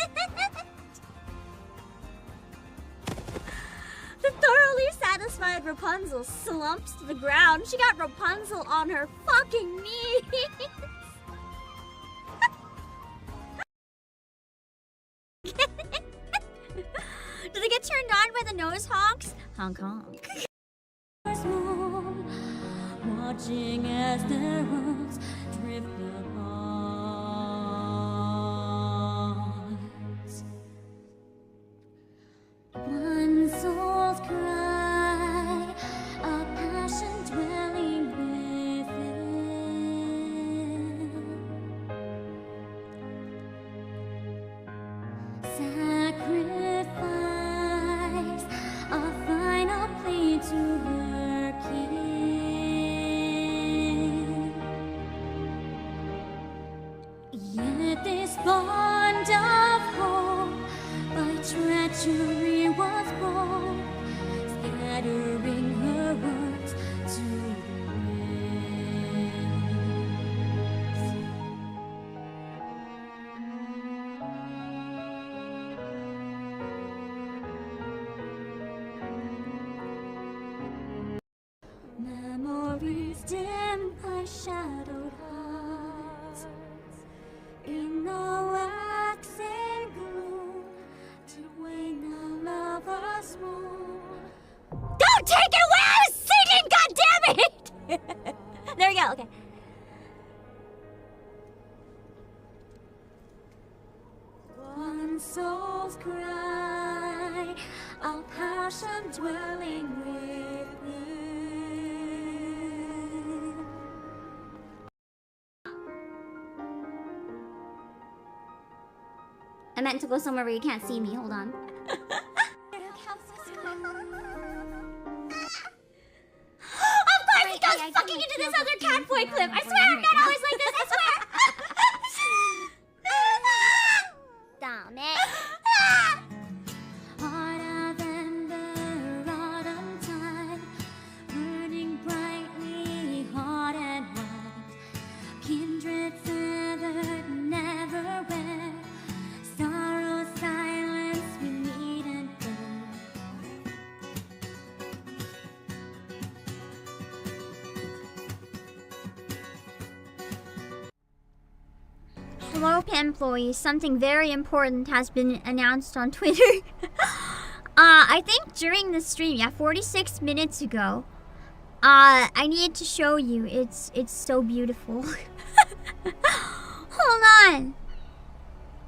[SPEAKER 1] The thoroughly satisfied Rapunzel slumps to the ground. She got Rapunzel on her fucking knees. Do they get turned on by the nose honks? Honk honk. Watching as their worlds drift apart. One soul's cry, a passion dwelling within.
[SPEAKER 10] sacrifice a final plea to her king. Yet this bond of hope by treachery was broke, scattering her words to the winds. Memories dim by shadowed hearts, in the waxing gloom, to wane the lover's moon. Don't take it away! I was singing, goddammit! There we go, okay. One soul's cry, a passion dwelling within. I meant to go somewhere where you can't see me. Hold on. Of course he goes fucking into this other catboy clip. I swear I'm not always like this. I swear. Damn it. Harder than the autumn tide, burning brightly hot and white. Kindred feathered, never wed. Sorrow, silence, we meet and burn. Hello, employees. Something very important has been announced on Twitter. I think during the stream, yeah, 46 minutes ago. I need to show you. It's so beautiful. Hold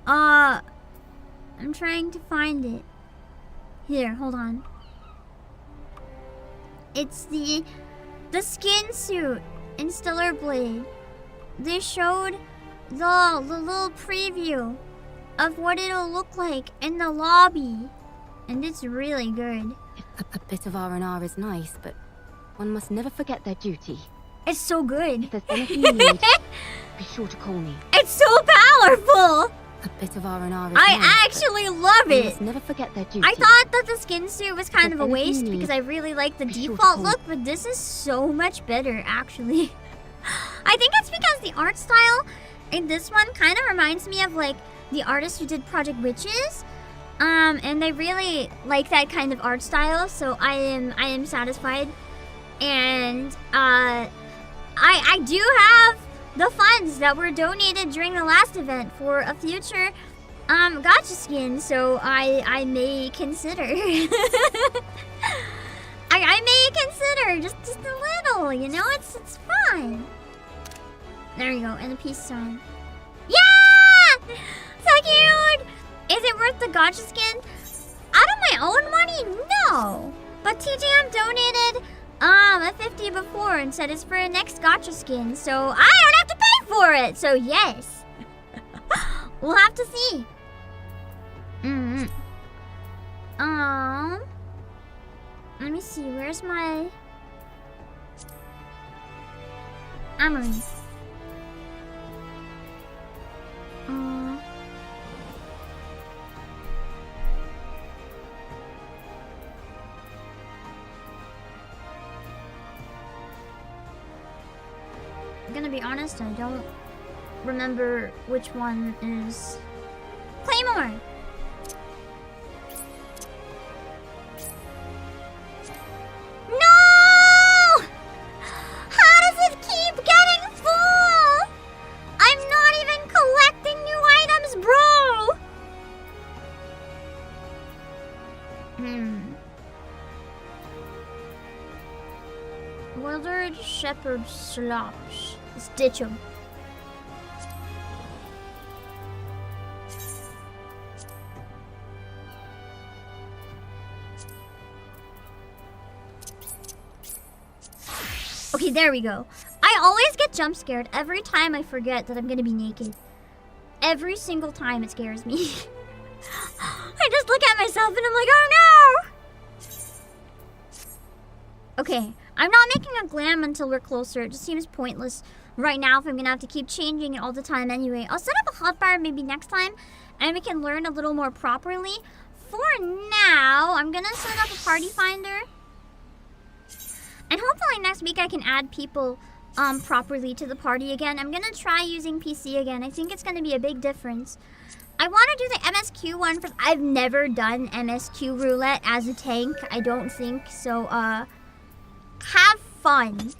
[SPEAKER 10] on. I'm trying to find it. Here, hold on. It's the skin suit in Stellar Blade. They showed the little preview of what it'll look like in the lobby, and it's really good.
[SPEAKER 14] A bit of R&R is nice, but one must never forget their duty.
[SPEAKER 10] It's so good.
[SPEAKER 14] If there's anything you need, be sure to call me.
[SPEAKER 10] It's so powerful.
[SPEAKER 14] A bit of R&R is
[SPEAKER 10] I
[SPEAKER 14] nice,
[SPEAKER 10] actually love
[SPEAKER 14] one
[SPEAKER 10] it.
[SPEAKER 14] must never forget their duty.
[SPEAKER 10] I thought that the skin suit was kind
[SPEAKER 14] If
[SPEAKER 10] of a
[SPEAKER 14] anything
[SPEAKER 10] waste
[SPEAKER 14] you
[SPEAKER 10] because
[SPEAKER 14] need,
[SPEAKER 10] I really like the
[SPEAKER 14] be sure to
[SPEAKER 10] default
[SPEAKER 14] call.
[SPEAKER 10] look, but this is so much better, actually. I think it's because the art style in this one kind of reminds me of like the artist who did Project Witches. And they really like that kind of art style, so I am satisfied. And I do have the funds that were donated during the last event for a future gotcha skin, so I may consider. I may consider just a little, you know, it's fine. There you go, and the peace sign. Yeah! So cute! Is it worth the gotcha skin? Out of my own money? No! But TJM donated a 50 before and said it's for a next gotcha skin, so I don't have to pay for it, so yes. We'll have to see. Let me see, where's my armory? I'm gonna be honest, I don't remember which one is Claymore. No! How does it keep getting full? I'm not even collecting new items, bro. Withered shepherd slops. Let's ditch him. Okay, there we go. I always get jump scared every time I forget that I'm gonna be naked. Every single time it scares me.
[SPEAKER 1] look at myself and I'm like, oh no! Okay, I'm not making a glam until we're closer. It just seems pointless right now if I'm gonna have to keep changing it all the time anyway. I'll set up a hotbar maybe next time and we can learn a little more properly. For now, I'm gonna set up a party finder. And hopefully next week I can add people properly to the party again. I'm gonna try using PC again. I think it's gonna be a big difference. I want to do the MSQ one because I've never done MSQ roulette as a tank. I don't think so. Have fun.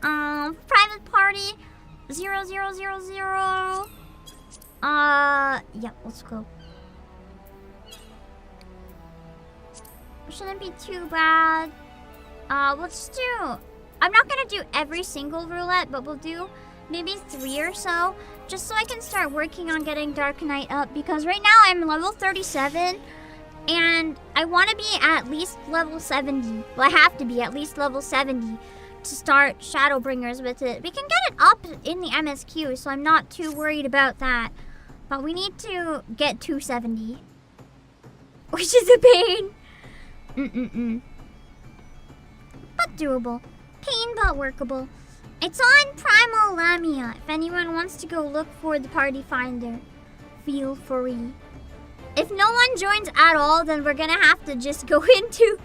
[SPEAKER 1] Private party 0000. Yeah, let's go. Shouldn't be too bad. Let's do. I'm not gonna do every single roulette, but we'll do maybe 3 or so, just so I can start working on getting Dark Knight up, because right now I'm level 37 and I want to be at least level 70. Well, I have to be at least level 70 to start Shadowbringers with it. We can get it up in the MSQ, so I'm not too worried about that, but we need to get 270, which is a pain. But doable. Pain but workable. It's on Primal Lamia. If anyone wants to go look for the party finder, feel free. If no one joins at all, then we're gonna have to just go into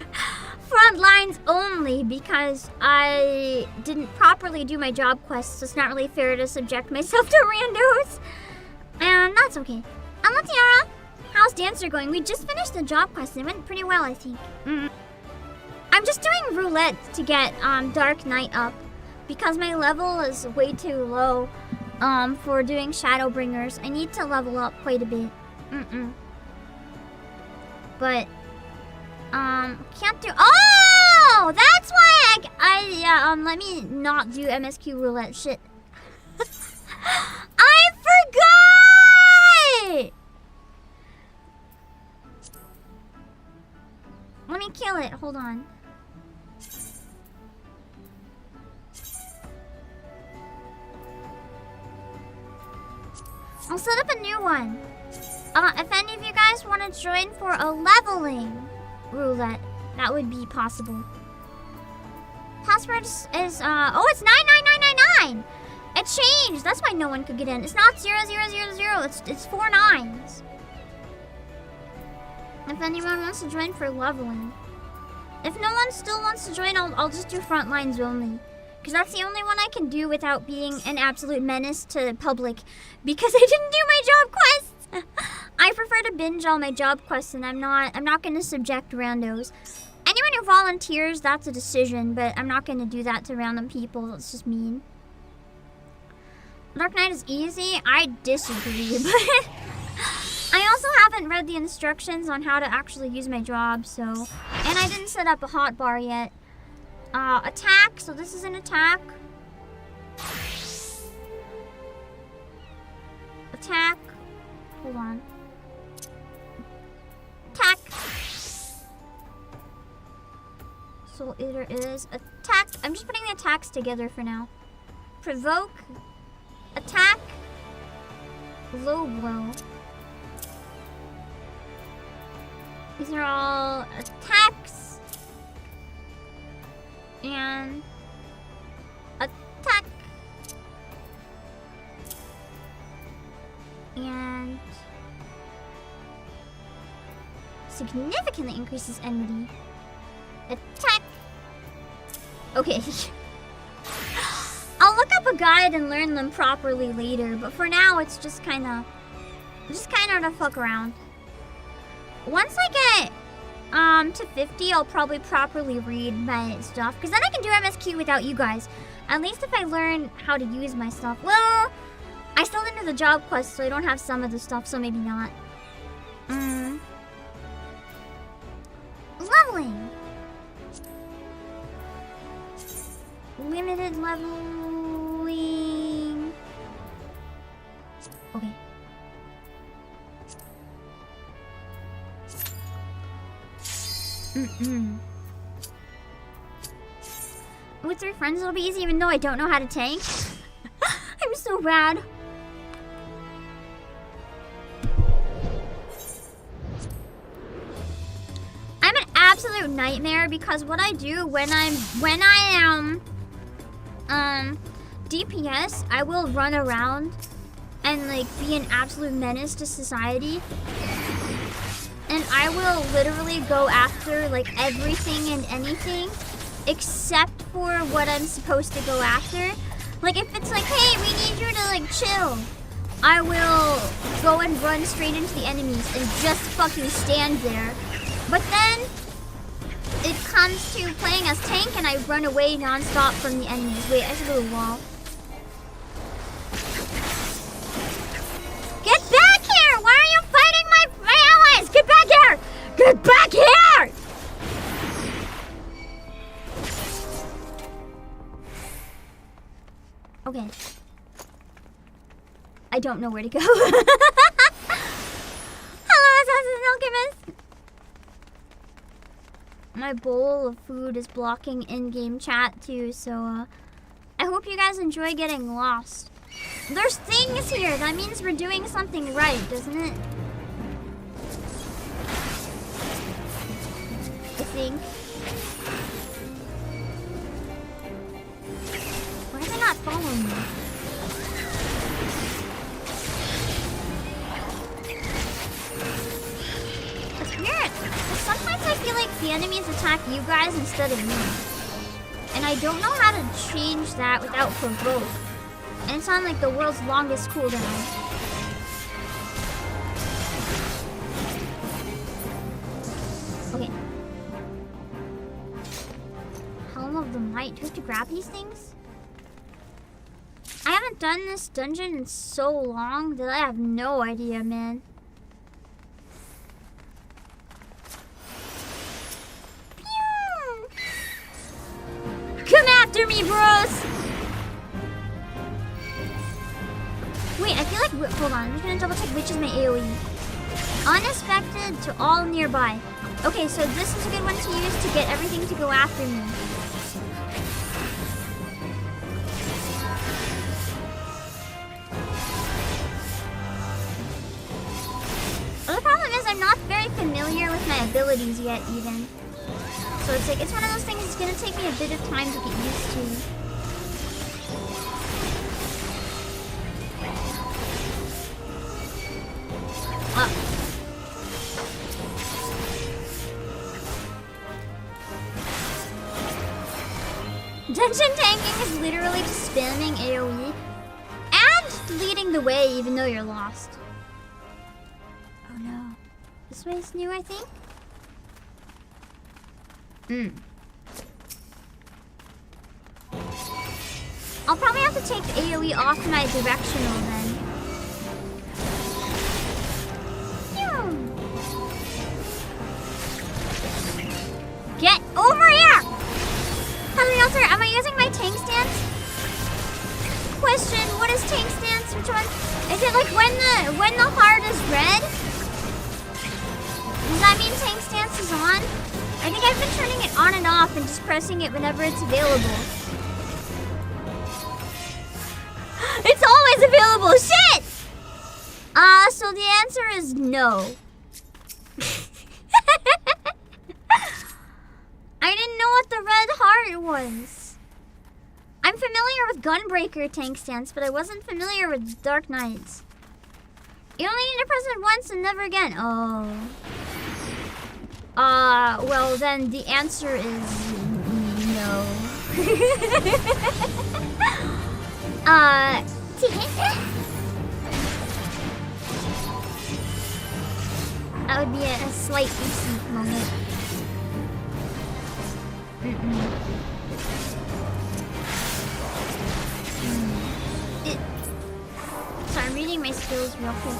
[SPEAKER 1] front lines only because I didn't properly do my job quest, so it's not really fair to subject myself to randos. And that's okay. Tiara, how's Dancer going? We just finished the job quest. It went pretty well, I think. I'm just doing roulette to get Dark Knight up, because my level is way too low for doing Shadowbringers. I need to level up quite a bit. But can't do. Oh, that's why I let me not do MSQ roulette. Shit. I forgot. Let me kill it. Hold on. I'll set up a new one. If any of you guys want to join for a leveling roulette, that would be possible. Password is oh, it's 99999. It changed. That's why no one could get in. It's not 0000. It's 4 9s. If anyone wants to join for leveling. If no one still wants to join, I'll just do front lines only. Because that's the only one I can do without being an absolute menace to public. Because I didn't do my job quests. I prefer to binge all my job quests, and I'm not going to subject randos. Anyone who volunteers, that's a decision, but I'm not going to do that to random people. That's just mean. Dark Knight is easy. I disagree, but I also haven't read the instructions on how to actually use my job, so. And I didn't set up a hotbar yet. Attack. So this is an attack. Attack. Hold on. Attack. So there is attack. I'm just putting the attacks together for now. Provoke. Attack. Low blow. These are all attacks. And attack. And significantly increases enmity. Attack. Okay. I'll look up a guide and learn them properly later, but for now it's just kind of to fuck around. Once I get to 50, I'll probably properly read my stuff, because then I can do MSQ without you guys. At least if I learn how to use my stuff. Well, I still didn't do the job quest, so I don't have some of the stuff, so maybe not. Leveling. Limited leveling. Okay. With 3 friends, it'll be easy, even though I don't know how to tank. I'm so bad. absolute nightmare because what I do when I am DPS, I will run around and like be an absolute menace to society. And I will literally go after like everything and anything except for what I'm supposed to go after. Like if it's like, hey, we need you to like chill, I will go and run straight into the enemies and just fucking stand there. But then it comes to playing as tank and I run away non-stop from the enemies. Wait, I should go to the wall. Get back here! Why are you fighting my allies? Get back here! Get back here! Okay. I don't know where to go. Hello, Assassin Alchemist! My bowl of food is blocking in-game chat too, so I hope you guys enjoy getting lost. There's things here. That means we're doing something right, doesn't it? I think. Why are they not following me? It's weird. Sometimes I feel like the enemies attack you guys instead of me. And I don't know how to change that without provoke. And it's on like the world's longest cooldown. Okay. Helm of the Might. Do we have to grab these things? I haven't done this dungeon in so long that I have no idea, man. Pew! Come after me, bros! Wait, I feel like, hold on, I'm just gonna double check which is my AoE. Unexpected to all nearby. Okay, so this is a good one to use to get everything to go after me. Well, the problem is I'm not very familiar with my abilities yet, even. So it's like, it's one of those things that's gonna take me a bit of time to get used to. Dungeon tanking is literally just spamming AoE and leading the way even though you're lost. Oh no. This way's new, I think? I'll probably have to take the AoE off my directional then. Get over here! Hello, Alter, am I using my tank stance? Question, what is tank stance? Which one? Is it like when the heart is red? Does that mean tank stance is on? I think I've been turning it on and off and just pressing it whenever it's available. It's always available! Shit! So the answer is no. I didn't know what the red heart was. I'm familiar with Gunbreaker tank stance, but I wasn't familiar with Dark Knights. You only need to press it once and never again. Oh. Well then the answer is no. That would be a slight DC moment. So I'm reading my skills real quick.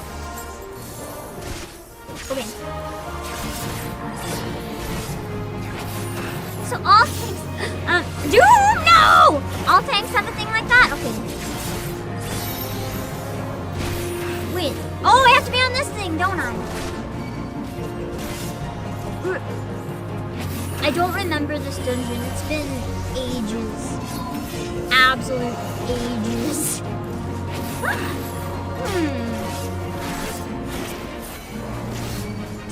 [SPEAKER 1] Okay. So all tanks, no! All tanks have a thing like that? Okay. Wait. Oh, I have to be on this thing, don't I? I don't remember this dungeon. It's been ages. Absolute ages.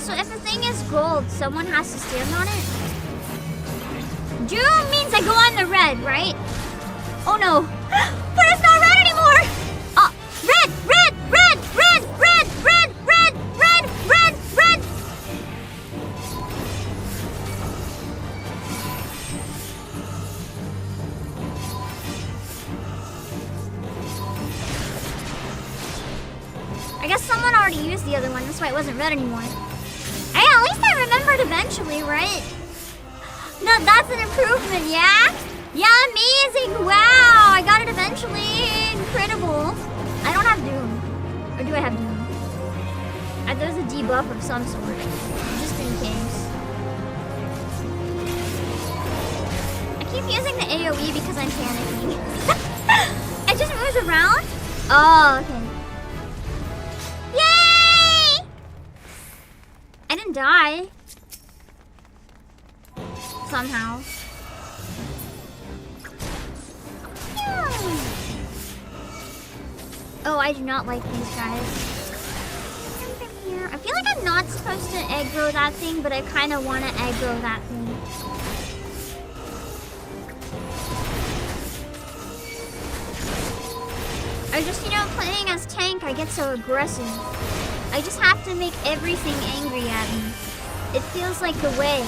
[SPEAKER 1] so if the thing is gold, someone has to stand on it? Doom means I go on the red, right? Oh no. But it's not red anymore! Red, red, red, red, red, red, red, red, red, red! I guess someone already used the other one, that's why it wasn't red anymore. Hey, at least I remembered eventually, right? No, that's an improvement, yeah? Yeah, amazing! Wow, I got it eventually. Incredible. I don't have Doom. Or do I have Doom? There's a debuff of some sort. Just in case. I keep using the AoE because I'm panicking. It just moves around? Oh, okay. Yay! I didn't die. Somehow. Oh, I do not like these guys. I feel like I'm not supposed to aggro that thing, but I kind of want to aggro that thing. I just, you know, playing as tank, I get so aggressive. I just have to make everything angry at me. It feels like the way.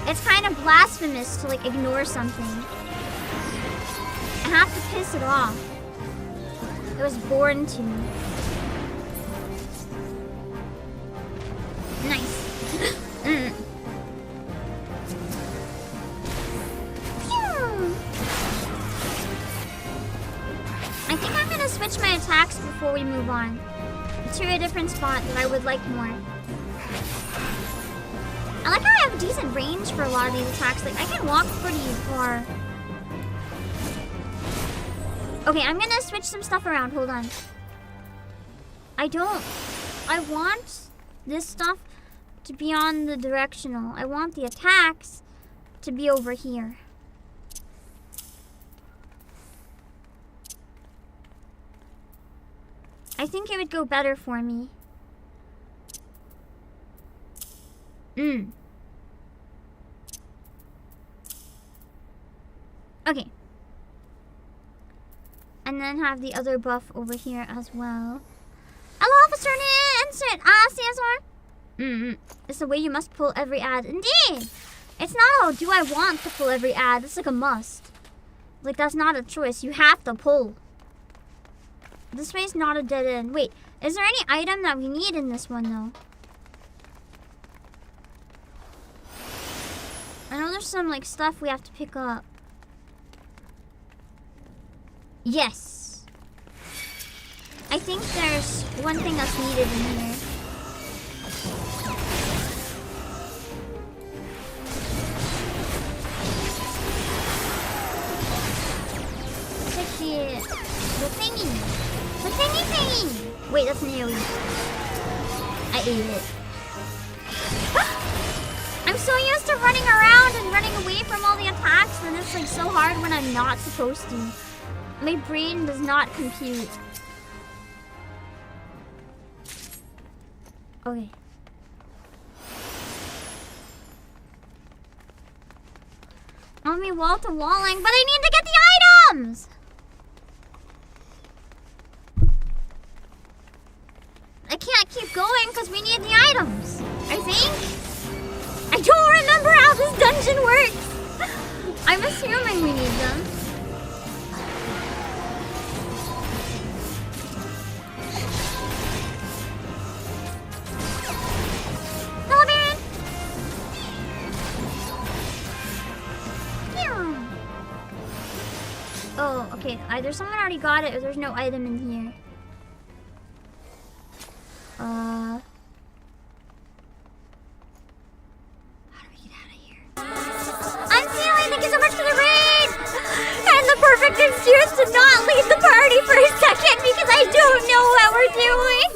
[SPEAKER 1] It's kind of blasphemous to, like, ignore something. I have to piss it off. I was born to. Nice. I think I'm gonna switch my attacks before we move on to a different spot that I would like more. I like how I have decent range for a lot of these attacks. Like, I can walk pretty far. Okay, I'm gonna switch some stuff around. Hold on. I want this stuff to be on the directional. I want the attacks to be over here. I think it would go better for me. Okay. And then have the other buff over here as well. Hello, Officer Instant! CSR! It's the way you must pull every ad. Indeed! It's not, oh, do I want to pull every ad? It's like a must. Like, that's not a choice. You have to pull. This way's not a dead end. Wait, is there any item that we need in this one, though? I know there's some, like, stuff we have to pick up. Yes. I think there's one thing that's needed in here. Take the thingy. The thingy! Wait, that's an AoE. I ate it. I'm so used to running around and running away from all the attacks, and it's like so hard when I'm not supposed to. My brain does not compute. Okay. Want me wall to walling, but I need to get the items! I can't keep going because we need the items, I think. I don't remember how this dungeon works. I'm assuming we need them. Hello, Baron. Oh, okay. Either someone already got it or there's no item in here. How do we get out of here? I'm feeling, thank you so much for the raid! And the perfect excuse to not leave the party for a second because I don't know what we're doing.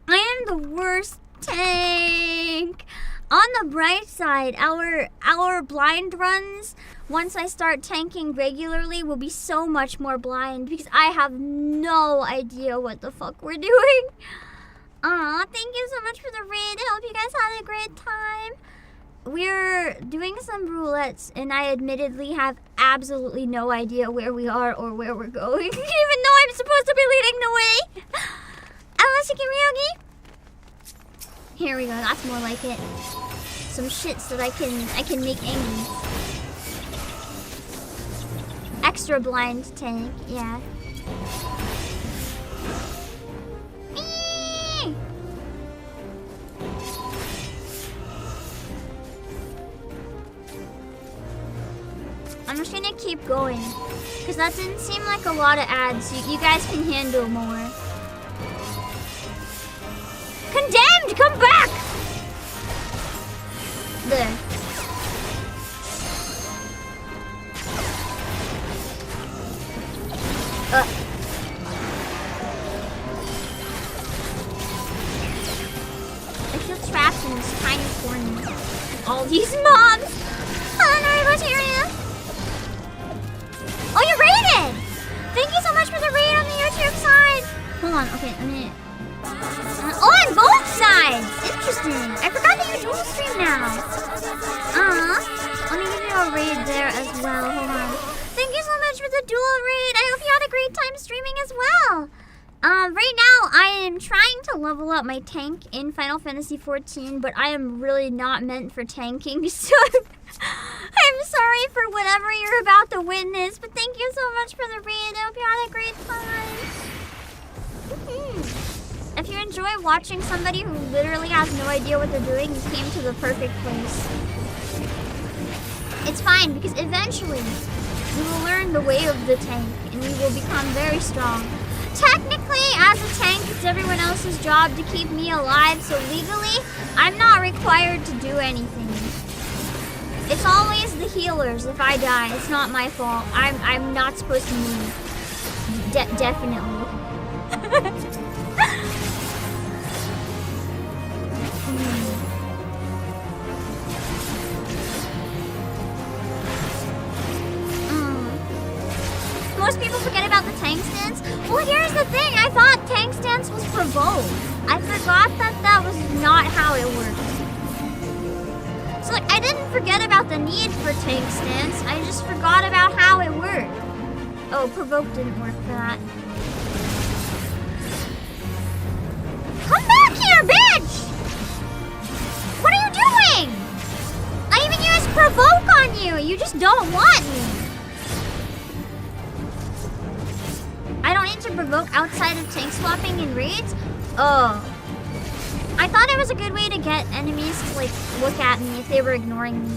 [SPEAKER 1] I am the worst tank. On the bright side, our blind runs, once I start tanking regularly, will be so much more blind because I have no idea what the fuck we're doing. Aw, thank you so much for the raid. I hope you guys had a great time. We're doing some roulettes, and I admittedly have absolutely no idea where we are or where we're going. Even though I'm supposed to be leading the way. Alicia Kiryogi? Here we go, that's more like it. Some shit so that I can make angry. Extra blind tank, yeah. Eee! I'm just gonna keep going, because that didn't seem like a lot of ads. You guys can handle more. Condemned, come back! There. I feel trapped in this tiny corner. All these mobs! Area. Oh, you raided! Thank you so much for the raid on the YouTube side! Hold on, okay, a minute. Oh, on both sides! Interesting. I forgot that you dual stream now. Let me give you a raid there as well. Hold on. Thank you so much for the dual raid. I hope you had a great time streaming as well. Right now, I am trying to level up my tank in Final Fantasy XIV, but I am really not meant for tanking, so I'm sorry for whatever you're about to witness, but thank you so much for the raid. I hope you had a great time. If you enjoy watching somebody who literally has no idea what they're doing, you came to the perfect place. It's fine, because eventually, we will learn the way of the tank, and we will become very strong. Technically, as a tank, it's everyone else's job to keep me alive, so legally, I'm not required to do anything. It's always the healers if I die. It's not my fault. I'm not supposed to move. Definitely. Most people forget about the tank stance. Well, here's the thing. I thought tank stance was provoked. I forgot that that was not how it worked. So, like, I didn't forget about the need for tank stance. I just forgot about how it worked. Oh, provoke didn't work for that. Come back here, bitch! What are you doing? I even used provoke on you. You just don't want me. I don't need to provoke outside of tank swapping in raids? Oh. I thought it was a good way to get enemies to, like, look at me if they were ignoring me.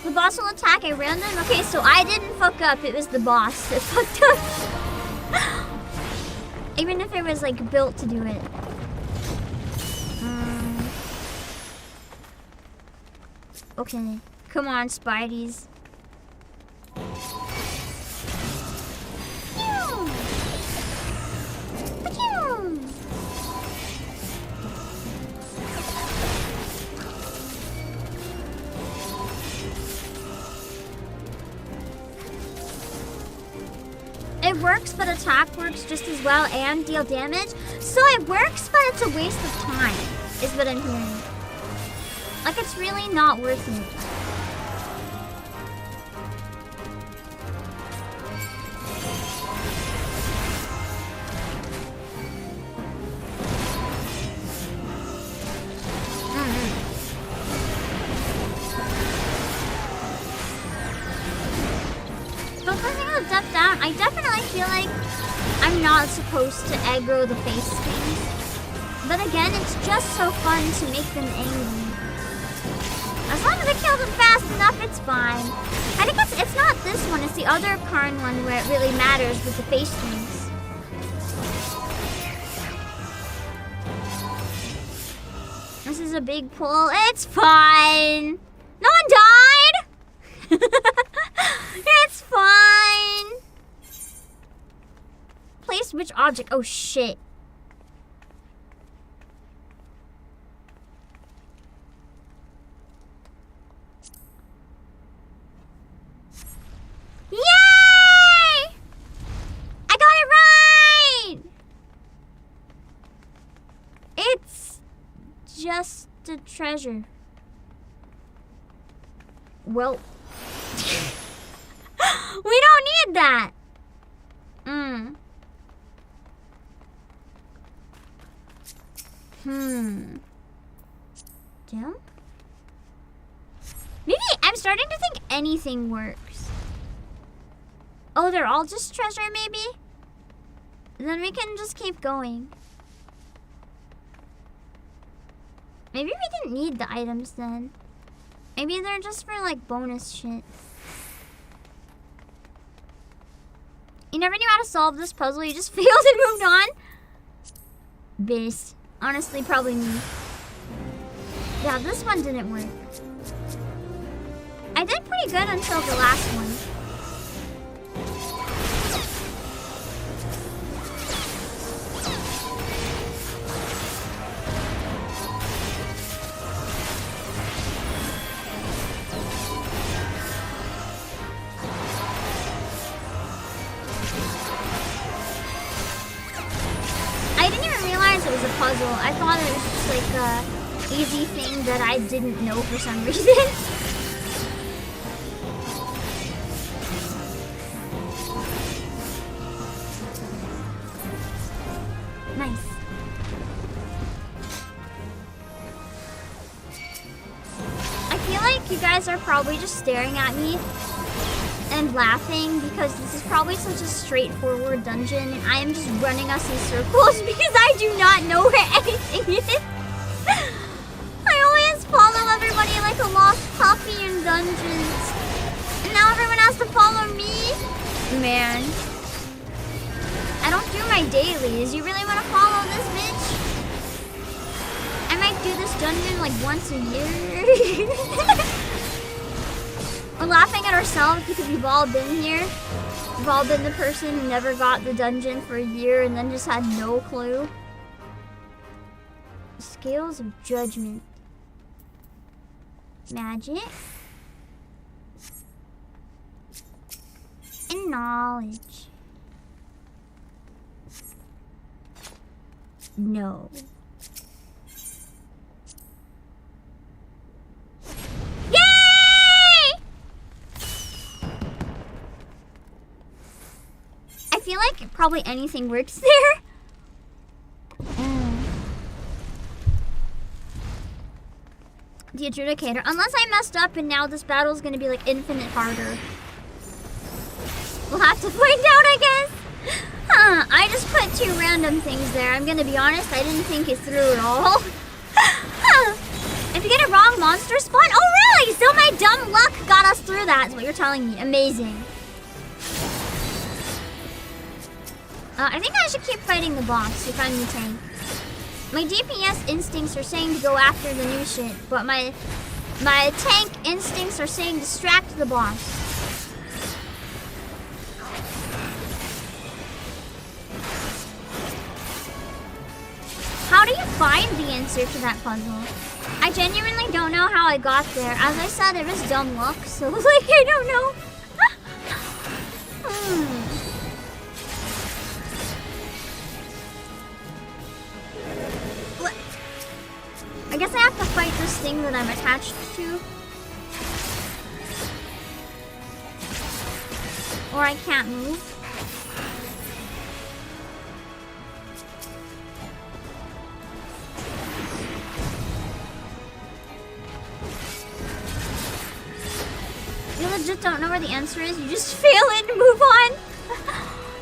[SPEAKER 1] The boss will attack at random? Okay, so I didn't fuck up. It was the boss that fucked up. Even if it was, like, built to do it. Okay, come on, Spideys. It works, but attack works just as well and deal damage. So it works, but it's a waste of time, is what I'm hearing. Like, it's really not worth it. Focusing on the depth down, I definitely feel like I'm not supposed to aggro the face things. But again, it's just so fun to make them angry. As long as I kill them fast enough, it's fine. I think it's not this one, it's the other Karn one where it really matters with the face strings. This is a big pull. It's fine. No one died. It's fine. Place which object? Oh shit. just a treasure. Well, we don't need that. Jump? Maybe I'm starting to think anything works. Oh, they're all just treasure, maybe? Then we can just keep going. Maybe we didn't need the items then. Maybe they're just for like bonus shit. You never knew how to solve this puzzle, you just failed and moved on? Base. Honestly, probably me. Yeah, this one didn't work. I did pretty good until the last one. I didn't even realize it was a puzzle. I thought it was just like a easy thing that I didn't know for some reason. Nice. I feel like you guys are probably just staring at me and laughing because this is probably such a straightforward dungeon and I am just running us in circles because I do not know where anything is. I always follow everybody like a lost puppy in dungeons. And now everyone has to follow me? Man. I don't do my dailies. You really want to follow this bitch? I might do this dungeon like once a year. We're laughing at ourselves because we've all been here. We've all been the person who never got the dungeon for a year and then just had no clue. Scales of Judgment. Magic. And knowledge. No. Yay! I feel like probably anything works there. The Adjudicator. Unless I messed up and now this battle is going to be like infinite harder. We'll have to find out, I guess. Huh, I just put 2 random things there. I'm gonna be honest, I didn't think it through at all. If you get a wrong monster spawn, oh really? So my dumb luck got us through that, is what you're telling me. Amazing. I think I should keep fighting the boss if I'm the tank. My DPS instincts are saying to go after the new shit, but my tank instincts are saying distract the boss. How do you find the answer to that puzzle? I genuinely don't know how I got there. As I said, it was dumb luck, so like I don't know. I guess I have to fight this thing that I'm attached to. Or I can't move. You legit don't know where the answer is, you just fail it and move on.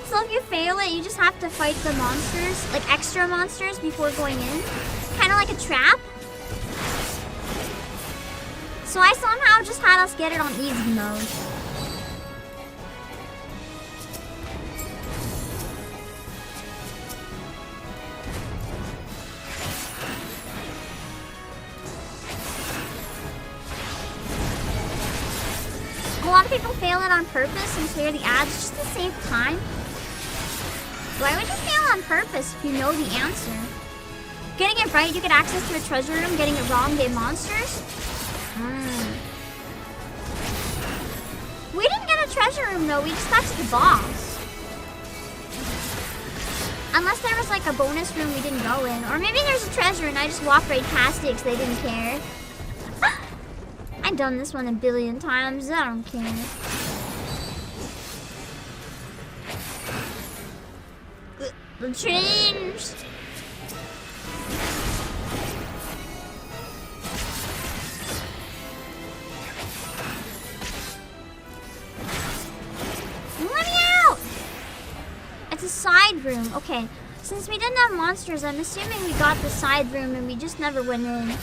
[SPEAKER 1] So if you fail it, you just have to fight the monsters, like extra monsters before going in. Kind of like a trap. So I somehow just had us get it on easy mode. A lot of people fail it on purpose and clear the ads just to save time. Why would you fail on purpose if you know the answer? Getting it right, you get access to a treasure room. Getting it wrong, get monsters. We didn't get a treasure room though, we just got to the boss. Unless there was like a bonus room we didn't go in. Or maybe there's a treasure and I just walked right past it because they didn't care. I've done this one a billion times. I don't care. The changed. Let me out! It's a side room. Okay. Since we didn't have monsters, I'm assuming we got the side room and we just never went in.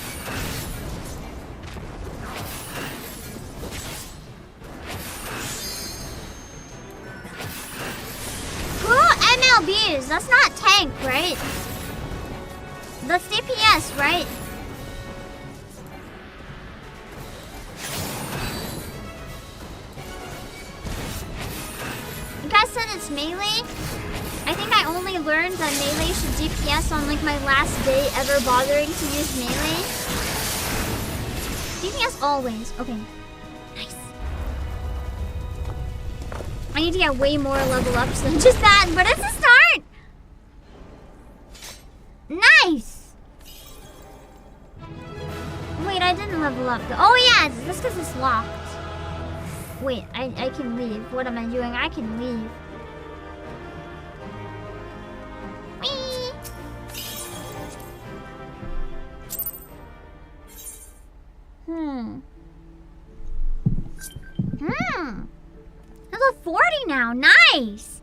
[SPEAKER 1] MLBs, that's not tank, right? That's DPS, right? You guys said it's melee? I think I only learned that melee should DPS on like my last day ever bothering to use melee. DPS always, okay. I need to get way more level ups than just that, but it's a start! Nice! Wait, I didn't level up though. Oh yeah, it's just because it's locked. Wait, I can leave. What am I doing? I can leave. Whee! Level 40 now. Nice.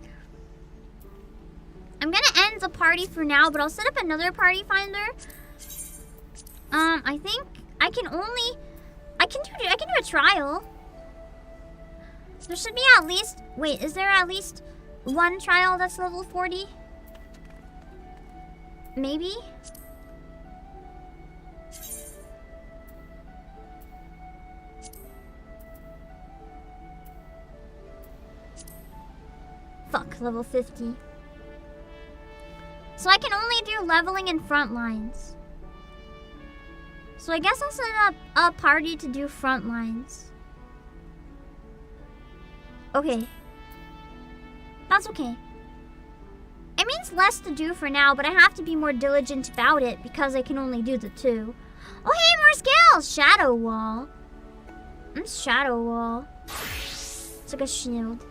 [SPEAKER 1] I'm gonna end the party for now, but I'll set up another party finder. I think I can only I can do a trial. There should be at least wait, is there at least one trial that's level 40? Maybe? Fuck, level 50. So I can only do leveling in front lines. So I guess I'll set up a party to do front lines. Okay. That's okay. It means less to do for now, but I have to be more diligent about it because I can only do the 2. Oh hey, more skills! Shadow Wall. Shadow Wall. It's like a shield.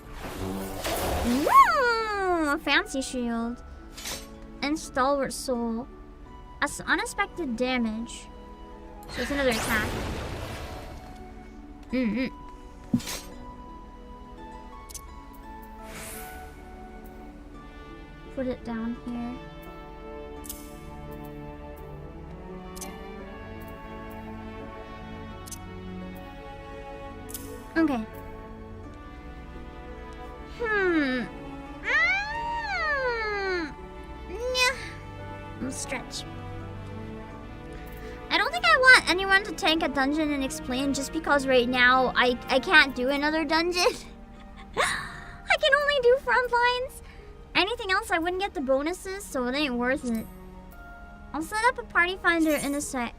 [SPEAKER 1] Ooh, a fancy shield. And Stalwart Soul. That's unexpected damage. So it's another attack. Put it down here. Okay. Stretch. I don't think I want anyone to tank a dungeon and explain just because right now I can't do another dungeon. I can only do front lines. Anything else I wouldn't get the bonuses, so it ain't worth it. I'll set up a party finder in a sec.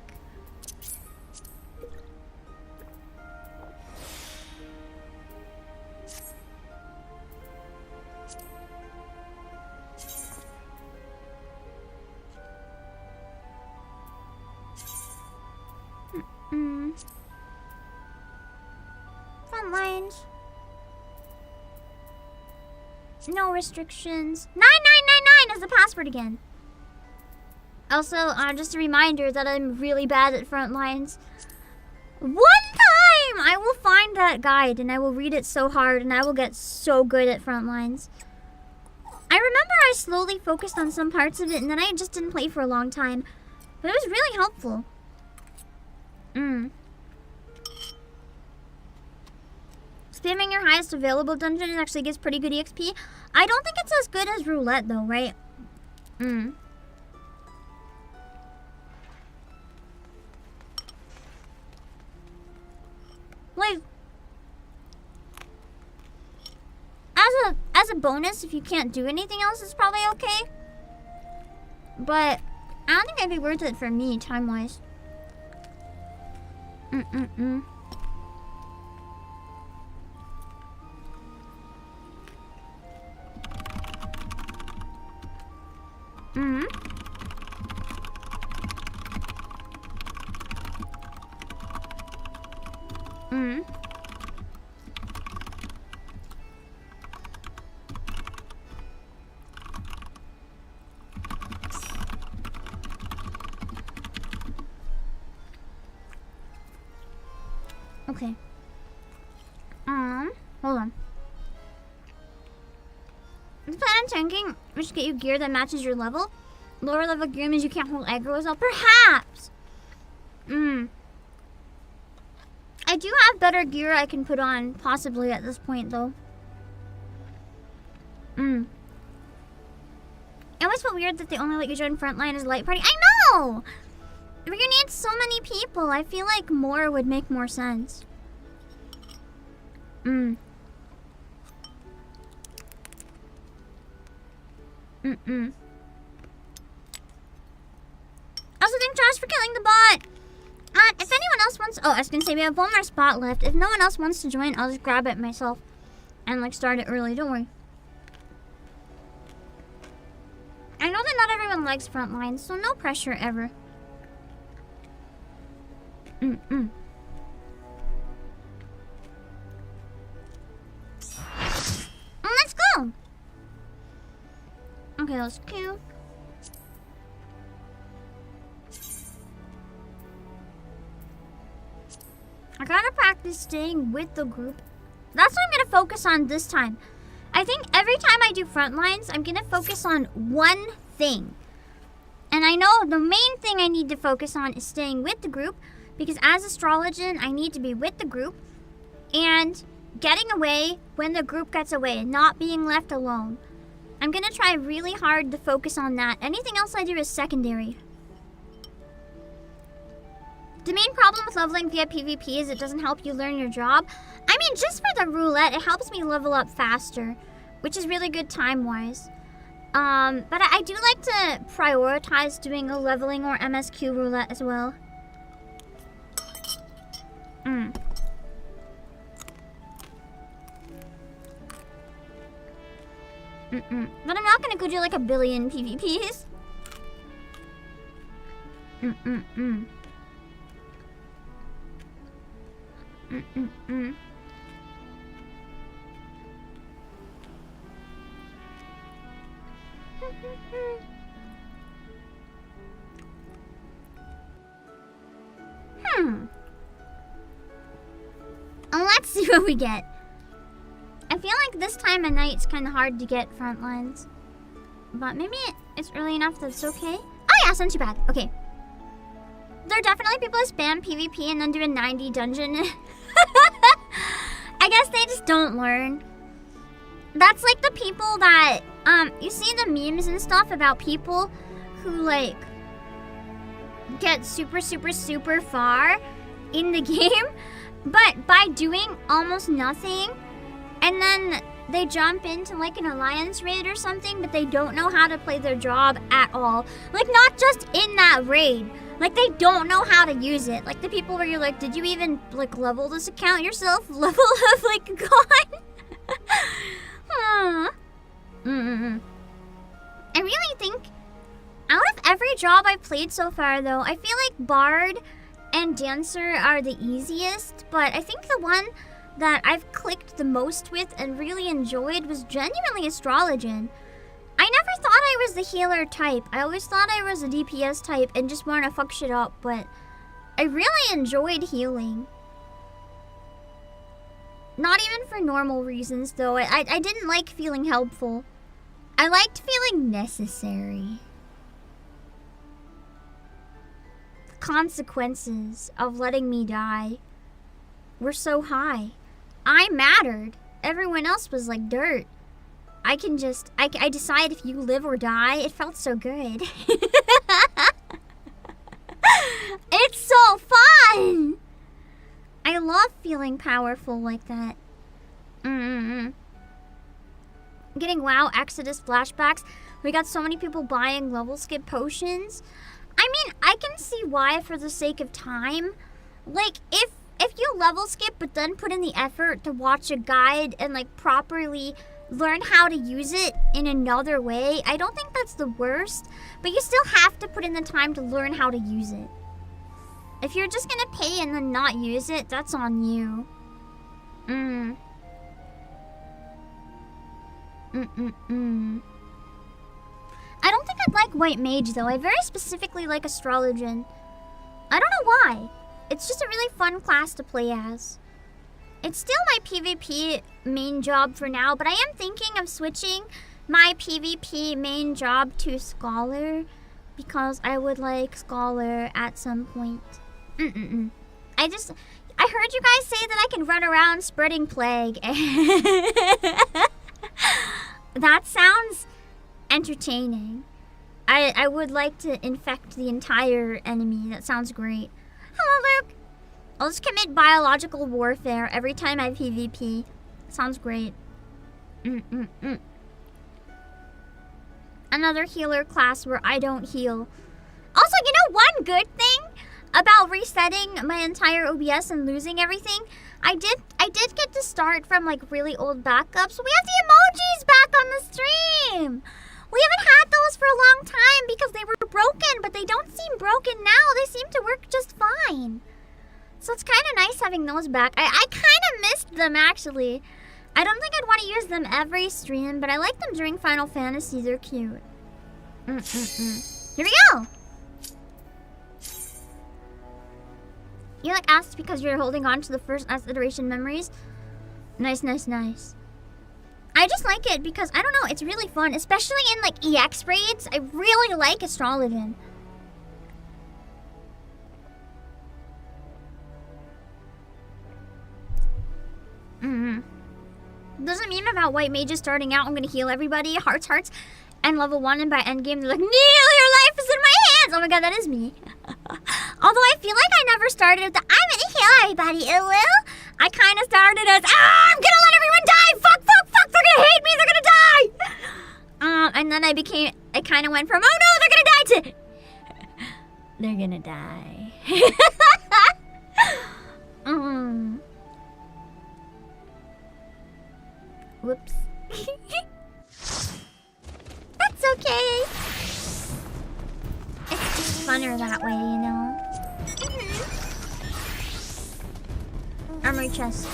[SPEAKER 1] Front lines. No restrictions. 9999 is the password again. Also, just a reminder that I'm really bad at front lines. One time I will find that guide and I will read it so hard and I will get so good at front lines. I remember I slowly focused on some parts of it and then I just didn't play for a long time. But it was really helpful. Spamming your highest available dungeon actually gets pretty good EXP. I don't think it's as good as Roulette though, right? Like, as a bonus, if you can't do anything else, it's probably okay. But I don't think it'd be worth it for me, time-wise. Mm-hmm. Mm-hmm. Okay. Hold on. The plan I'm thinking, we should get you gear that matches your level. Lower level gear means you can't hold aggro as well. Perhaps! I do have better gear I can put on, possibly at this point, though. It always felt weird that they only let you join frontline as a light party. I know! You need so many people. I feel like more would make more sense. Also, thank Josh for killing the bot. If anyone else wants, I was gonna say we have one more spot left. If no one else wants to join, I'll just grab it myself and like start it early. Don't worry. I know that not everyone likes frontlines, so no pressure ever. Let's go. Okay, let's queue. I gotta practice staying with the group. That's what I'm gonna focus on this time. I think every time I do front lines, I'm gonna focus on one thing. And I know the main thing I need to focus on is staying with the group, because as Astrologian, I need to be with the group and getting away when the group gets away, not being left alone. I'm gonna try really hard to focus on that. Anything else I do is secondary. The main problem with leveling via PvP is it doesn't help you learn your job. I mean, just for the roulette, it helps me level up faster, which is really good time-wise. But I do like to prioritize doing a leveling or MSQ roulette as well. But I'm not gonna go do like a billion PvPs. Let's see what we get. I feel like this time of night it's kind of hard to get front lines. But maybe it's early enough that it's okay. Oh yeah, it's not too bad. Okay. There are definitely people who spam PvP and then do a 90 dungeon. I guess they just don't learn. That's like the people that, you see the memes and stuff about people who like get super, super, super far in the game, but by doing almost nothing, and then they jump into like an alliance raid or something, but they don't know how to play their job at all. Like not just in that raid, like they don't know how to use it. Like the people where you're like, did you even like level this account yourself? Level have like gone. I really think out of every job I've played so far though, I feel like Bard and Dancer are the easiest, but I think the one that I've clicked the most with and really enjoyed was genuinely Astrologian. I never thought I was the healer type. I always thought I was a DPS type and just wanted to fuck shit up, but I really enjoyed healing. Not even for normal reasons though. I didn't like feeling helpful. I liked feeling necessary. The consequences of letting me die were so high. I mattered. Everyone else was like dirt. I can just, I decide if you live or die. It felt so good. It's so fun! I love feeling powerful like that. Getting WoW Exodus flashbacks. We got so many people buying level skip potions. I mean, I can see why for the sake of time. Like, if you level skip but then put in the effort to watch a guide and like properly learn how to use it in another way, I don't think that's the worst. But you still have to put in the time to learn how to use it. If you're just gonna pay and then not use it, that's on you. I don't think I'd like White Mage though. I very specifically like Astrologian. I don't know why. It's just a really fun class to play as. It's still my PvP main job for now, but I am thinking of switching my PvP main job to Scholar because I would like Scholar at some point. I heard you guys say that I can run around spreading plague. That sounds entertaining. I would like to infect the entire enemy. That sounds great. Hello, Luke. I'll just commit biological warfare every time I PvP. Sounds great. Another healer class where I don't heal. Also, you know one good thing about resetting my entire OBS and losing everything? I did get to start from like really old backups. We have the emojis back on the stream. We haven't had those for a long time because they were broken, but they don't seem broken now. They seem to work just fine. So it's kind of nice having those back. I kind of missed them, actually. I don't think I'd want to use them every stream, but I like them during Final Fantasy. They're cute. Here we go! You like asked because you're holding on to the first iteration memories? Nice, nice, nice. I just like it because, I don't know, it's really fun. Especially in, like, EX raids. I really like Astrologian. There's a meme about white mages starting out. I'm gonna heal everybody. Hearts, hearts. And level 1, and by endgame, they're like, Neil, your life is in my hands! Oh my god, that is me. Although I feel like I never started with the, I'm gonna heal everybody, it will. I kind of started as, I'm gonna let everyone die! Fuck, fuck, fuck! They're gonna hate me! They're gonna die! And then I kind of went from, oh no, they're gonna die to, they're gonna die. Whoops. That's okay. It's just funner that way, you know? Armory chest.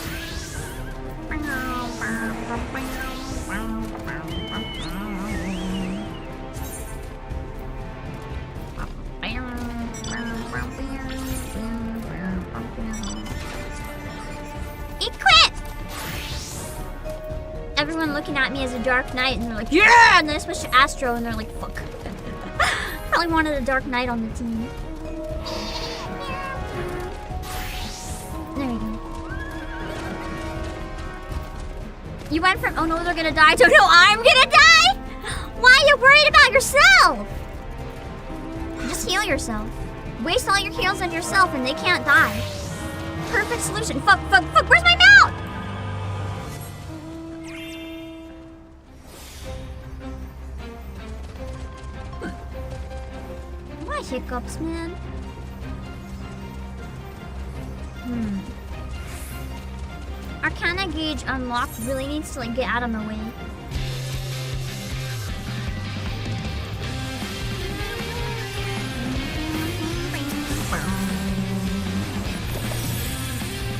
[SPEAKER 1] Equip! Everyone looking at me as a Dark Knight, and they're like, yeah! And then I switch to Astro, and they're like, fuck. Probably wanted a Dark Knight on the team. There you go. You went from, oh no, they're gonna die, to, no, I'm gonna die? Why are you worried about yourself? Just heal yourself. Waste all your heals on yourself, and they can't die. Perfect solution. Fuck, fuck, fuck, where's my mount? Why hiccups, man? Arcana gauge unlocked really needs to like get out of my way.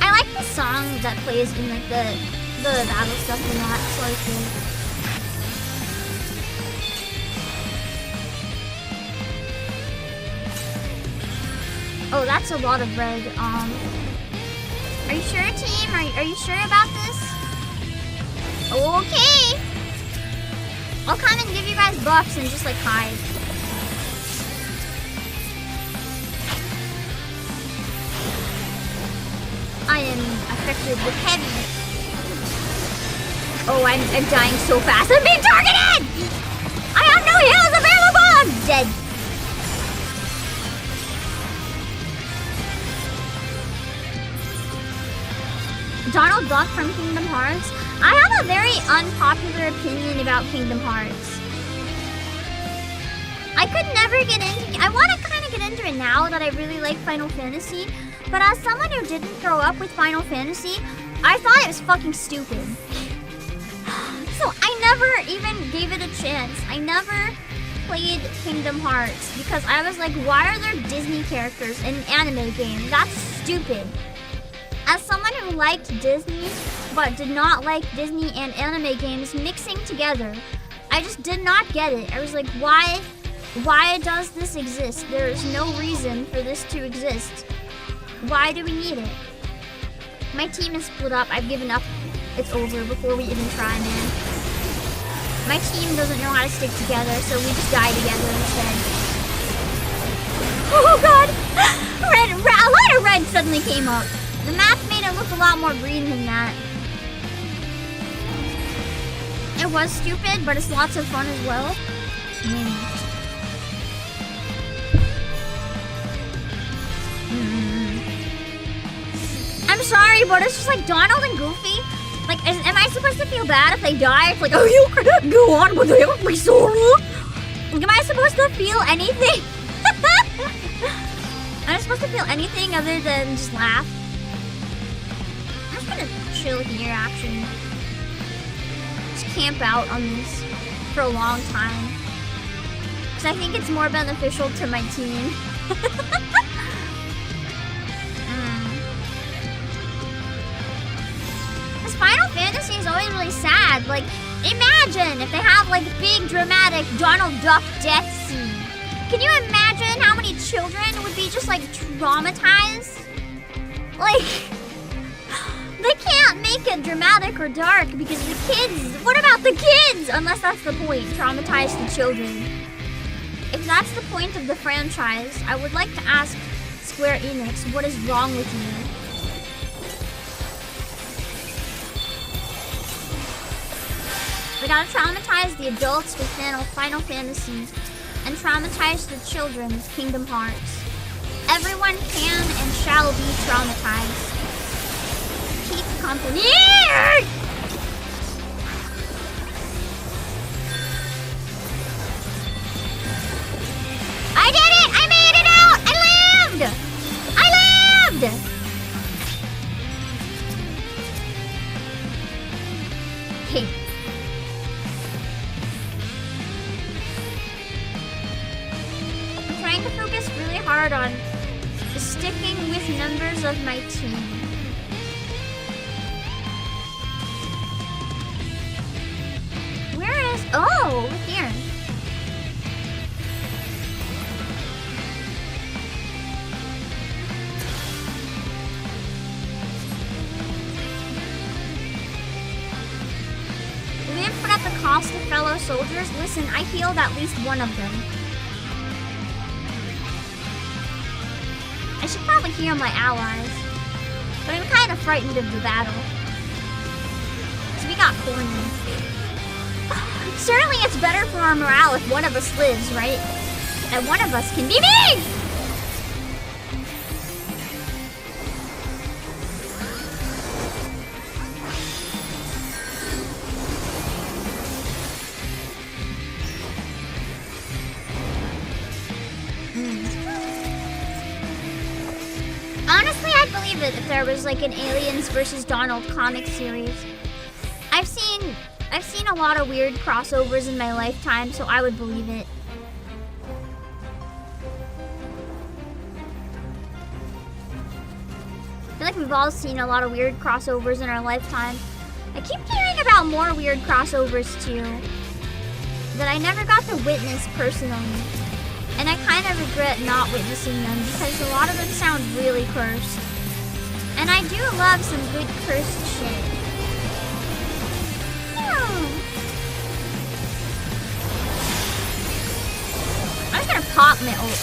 [SPEAKER 1] I like the song that plays in like the battle stuff a lot, so I think. Oh, that's a lot of red. Are you sure, team? Are you sure about this? Okay. I'll come and give you guys buffs and just like hide. I am affected with heavy. Oh, I'm dying so fast. I'm being targeted! I have no heals available! I'm dead. Donald Duck from Kingdom Hearts. I have a very unpopular opinion about Kingdom Hearts. I could never get into, I want to kind of get into it now that I really like Final Fantasy, but as someone who didn't grow up with Final Fantasy, I thought it was fucking stupid. So I never even gave it a chance. I never played Kingdom Hearts because I was like, why are there Disney characters in an anime game? That's stupid. As someone who liked Disney but did not like Disney and anime games mixing together, I just did not get it. I was like, why does this exist? There is no reason for this to exist. Why do we need it? My team is split up. I've given up. It's over before we even try, man. My team doesn't know how to stick together, so we just die together instead. Oh god! A lot of red suddenly came up. The map made it look a lot more green than that. It was stupid, but it's lots of fun as well. I'm sorry, but it's just like Donald and Goofy. Like, am I supposed to feel bad if they die? It's like, oh, you cannot go on without my sorrow. Like, am I supposed to feel anything? Am I supposed to feel anything other than just laugh? I'm just gonna chill here, actually. Just camp out on this for a long time. Because I think it's more beneficial to my team. Final Fantasy is always really sad. Like, imagine if they have like big dramatic Donald Duck death scene. Can you imagine how many children would be just like traumatized? Like, they can't make it dramatic or dark because the kids, what about the kids? Unless that's the point, traumatize the children. If that's the point of the franchise, I would like to ask Square Enix, what is wrong with you? We gotta traumatize the adults with Final Fantasy and traumatize the children with Kingdom Hearts. Everyone can and shall be traumatized. Keep company. I did it! I made it out! I lived! I lived! Okay. Trying to focus really hard on sticking with members of my team. Where is... Oh, over here. Live but at the cost of fellow soldiers? Listen, I healed at least one of them. I should probably heal my allies, but I'm kind of frightened of the battle. So we got cornered. Certainly it's better for our morale if one of us lives, right? And one of us can be me! Honestly, I'd believe it if there was like an Aliens vs. Donald comic series. I've seen a lot of weird crossovers in my lifetime, so I would believe it. I feel like we've all seen a lot of weird crossovers in our lifetime. I keep hearing about more weird crossovers too, that I never got to witness personally. And I kind of regret not witnessing them because a lot of them sound really cursed. And I do love some good cursed shit. I'm just gonna pop my ult.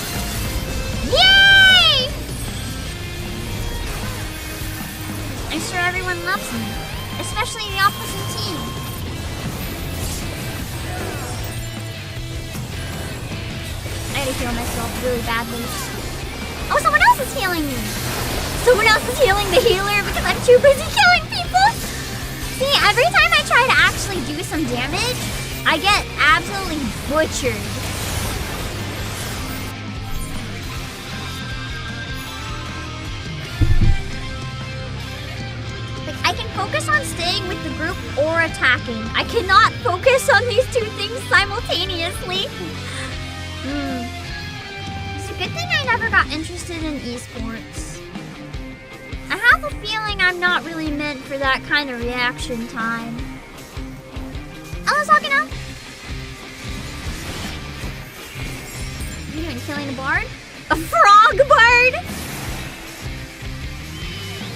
[SPEAKER 1] Yay! I'm sure everyone loves me, especially the opposite team. I gotta heal myself really badly. Oh, someone else is healing me! Someone else is healing the healer because I'm too busy killing people! See, every time I try to actually do some damage, I get absolutely butchered. Like, I can focus on on staying with the group or attacking. I cannot focus on these two things simultaneously. It's a good thing I never got interested in esports. I have a feeling I'm not really meant for that kind of reaction time. Alagano! You doing killing a bard? A frog bard!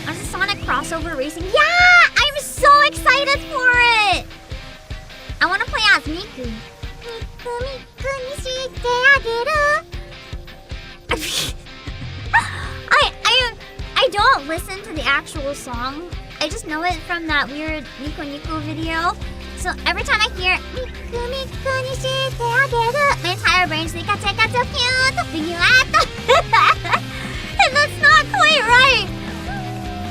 [SPEAKER 1] As a Sonic crossover racing. Yeah! I'm so excited for it! I want to play as Miku. I don't listen to the actual song. I just know it from that weird Nico Nico video. So every time I hear my entire brain's like, and that's not quite right.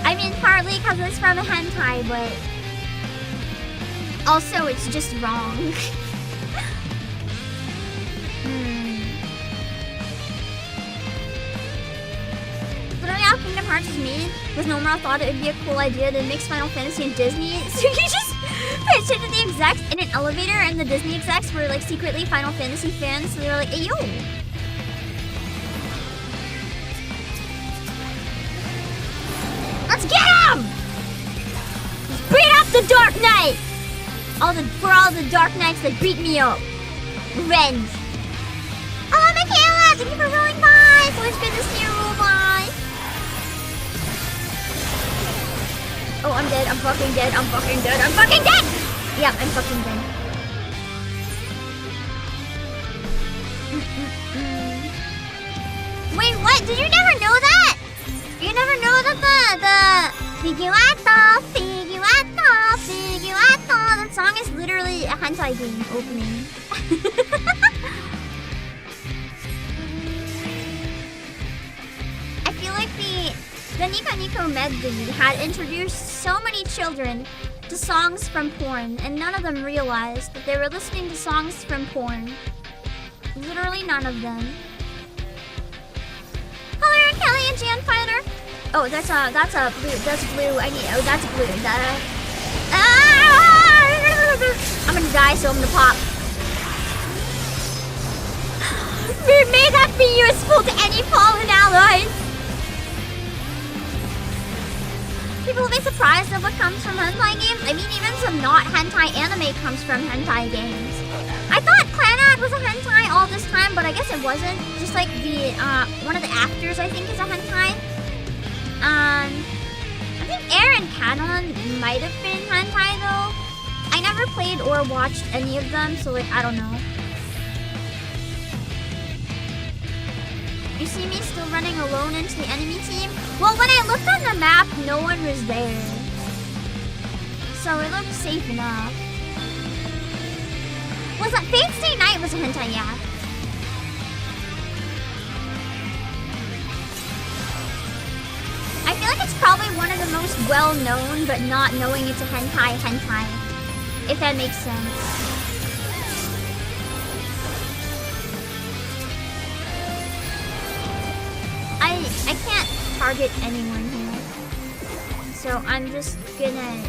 [SPEAKER 1] I mean, partly because it's from a hentai, but also it's just wrong. Literally how Kingdom Hearts was made was Nomura thought it would be a cool idea to mix Final Fantasy and Disney. So you just pitched it to the execs in an elevator, and the Disney execs were like secretly Final Fantasy fans, so they were like, hey yo! Let's get him! Let's beat up the Dark Knight! For all the Dark Knights that beat me up. Revenge. Oh, Michaela! Thank you for rolling by! So it's good to see you roll by. Oh, I'm dead. I'm fucking dead. I'm fucking dead. I'm fucking dead! Yeah, I'm fucking dead. Wait, what? Did you never know that? You never know that the Figuato, that song is literally a hentai game opening. I feel like the Nico Nico Med dude had introduced so many children to songs from porn, and none of them realized that they were listening to songs from porn. Literally none of them. Hello, Kelly and Jan Fighter. Oh, that's blue. That's blue. That's blue. I'm gonna die, so I'm gonna pop. May that be useful to any fallen allies. People will be surprised at what comes from hentai games. I mean, even some not hentai anime comes from hentai games. I thought Clanad was a hentai all this time, but I guess it wasn't. Just like the one of the actors, I think, is a hentai. I think Aaron Canon might have been hentai though. I never played or watched any of them, so like I don't know. You see me still running alone into the enemy team? Well, when I looked on the map, no one was there. So it looked safe enough. Was that Fate Stay Night was a hentai, yeah. I feel like it's probably one of the most well-known, but not knowing it's a hentai. If that makes sense. I can't target anyone here. So I'm just gonna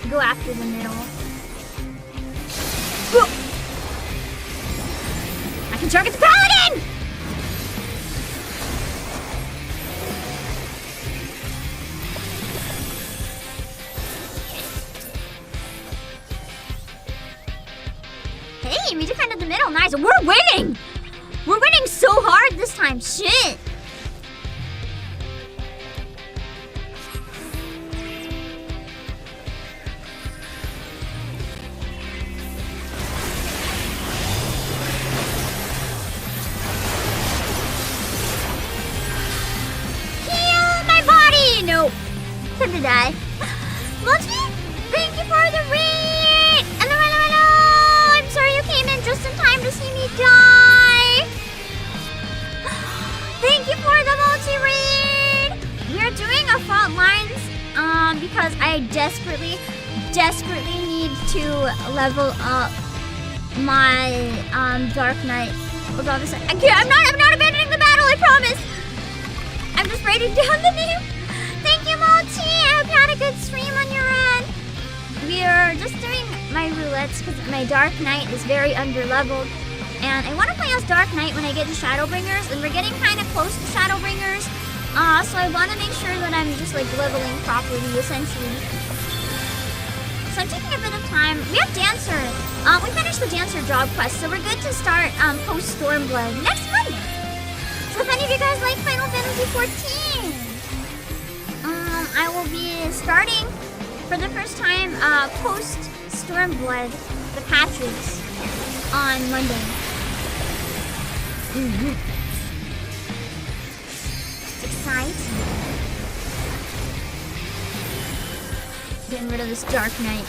[SPEAKER 1] go after the middle. I can target the paladin! Hey, we defended the middle. Nice. We're winning! We're winning so hard this time. Shit! Nope. Time to die. Monty, thank you for the raid! Hello! I'm sorry you came in just in time to see me die! Thank you for the multi-raid! We're doing a front lines because I desperately need to level up my Dark Knight. Hold on a sec. I'm not abandoning the battle, I promise! I'm just writing down the name. Thank you, Multi! I hope you had a good stream on your end. we are just doing my roulettes because my Dark Knight is very underleveled. And I want to play as Dark Knight when I get to Shadowbringers, and we're getting kind of close to Shadowbringers. So I want to make sure that I'm just like leveling properly, essentially. So I'm taking a bit of time. We have Dancer. We finished the Dancer job quest, so we're good to start post Stormblood next Monday. So if any of you guys like Final Fantasy XIV, I will be starting for the first time post Stormblood the patches on Monday. It's exciting. Getting rid of this Dark Knight.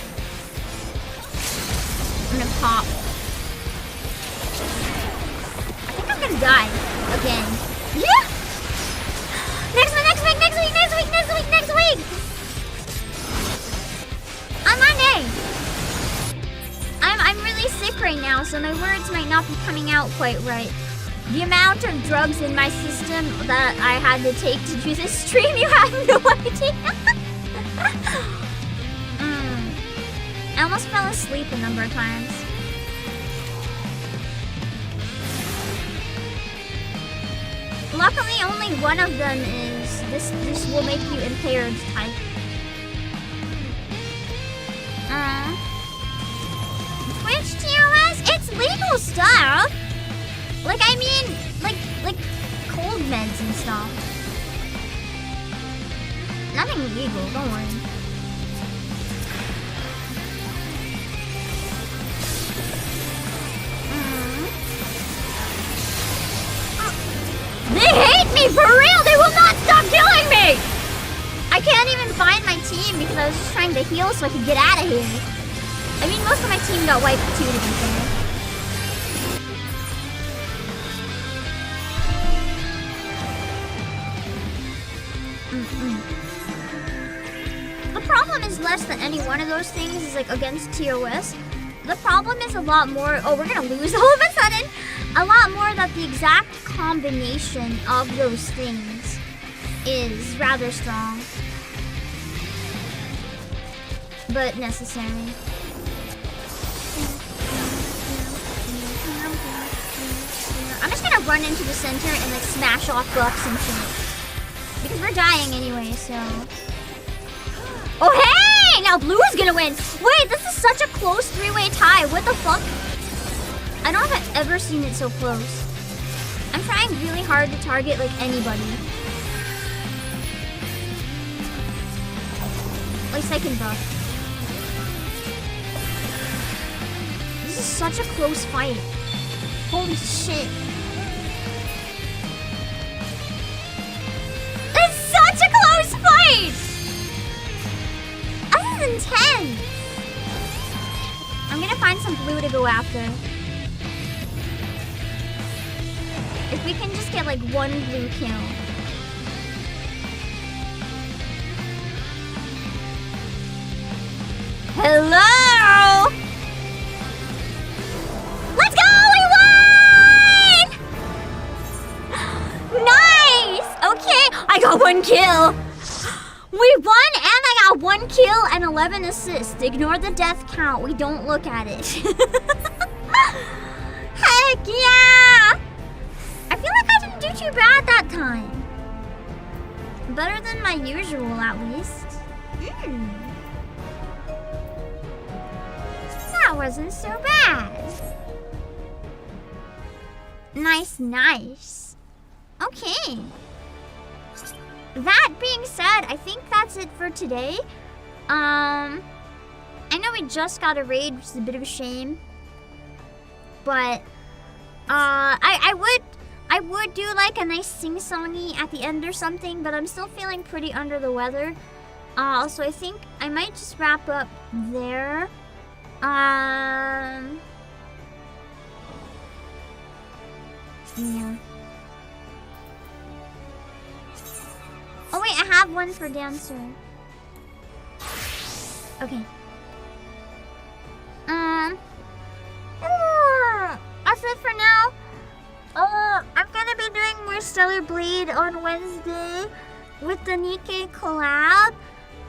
[SPEAKER 1] I'm gonna pop. I think I'm gonna die again. Yeah! Next week! On Monday! I'm really sick right now, so my words might not be coming out quite right. The amount of drugs in my system that I had to take to do this stream, you have no idea. I almost fell asleep a number of times. Luckily, only one of them is this will make you impaired type. Twitch TOS? It's legal stuff! Like, I mean, like cold meds and stuff. Nothing illegal, don't worry. They hate me for real! They will not stop killing me! I can't even find my team because I was just trying to heal so I could get out of here. I mean, most of my team got wiped too, to be fair. The problem is less than any one of those things is like against TOS. The problem is a lot more. Oh, we're gonna lose all of a sudden. A lot more that the exact combination of those things is rather strong, but necessary. I'm just gonna run into the center and like smash off bucks and shit. Because we're dying anyway, so. Oh hey! Now blue is gonna win! Wait, this is such a close three-way tie. What the fuck? I don't think I've ever seen it so close. I'm trying really hard to target like anybody. At least I can buff. This is such a close fight. Holy shit. It's such a close fight! This is intense. I'm gonna find some blue to go after. If we can just get like one blue kill. Hello! Let's go! We won! Nice! Okay, I got one kill. We won and I got one kill and 11 assists. Ignore the death count. We don't look at it. Heck yeah! I feel like I didn't do too bad that time. Better than my usual, at least. That wasn't so bad. Nice, nice. Okay. That being said, I think that's it for today. I know we just got a raid, which is a bit of a shame. But, I would do like a nice sing-songy at the end or something, but I'm still feeling pretty under the weather. So I think I might just wrap up there. Yeah. Oh wait, I have one for Dancer. Okay. That's it for now. I'm gonna be doing more Stellar Blade on Wednesday with the Nikkei collab.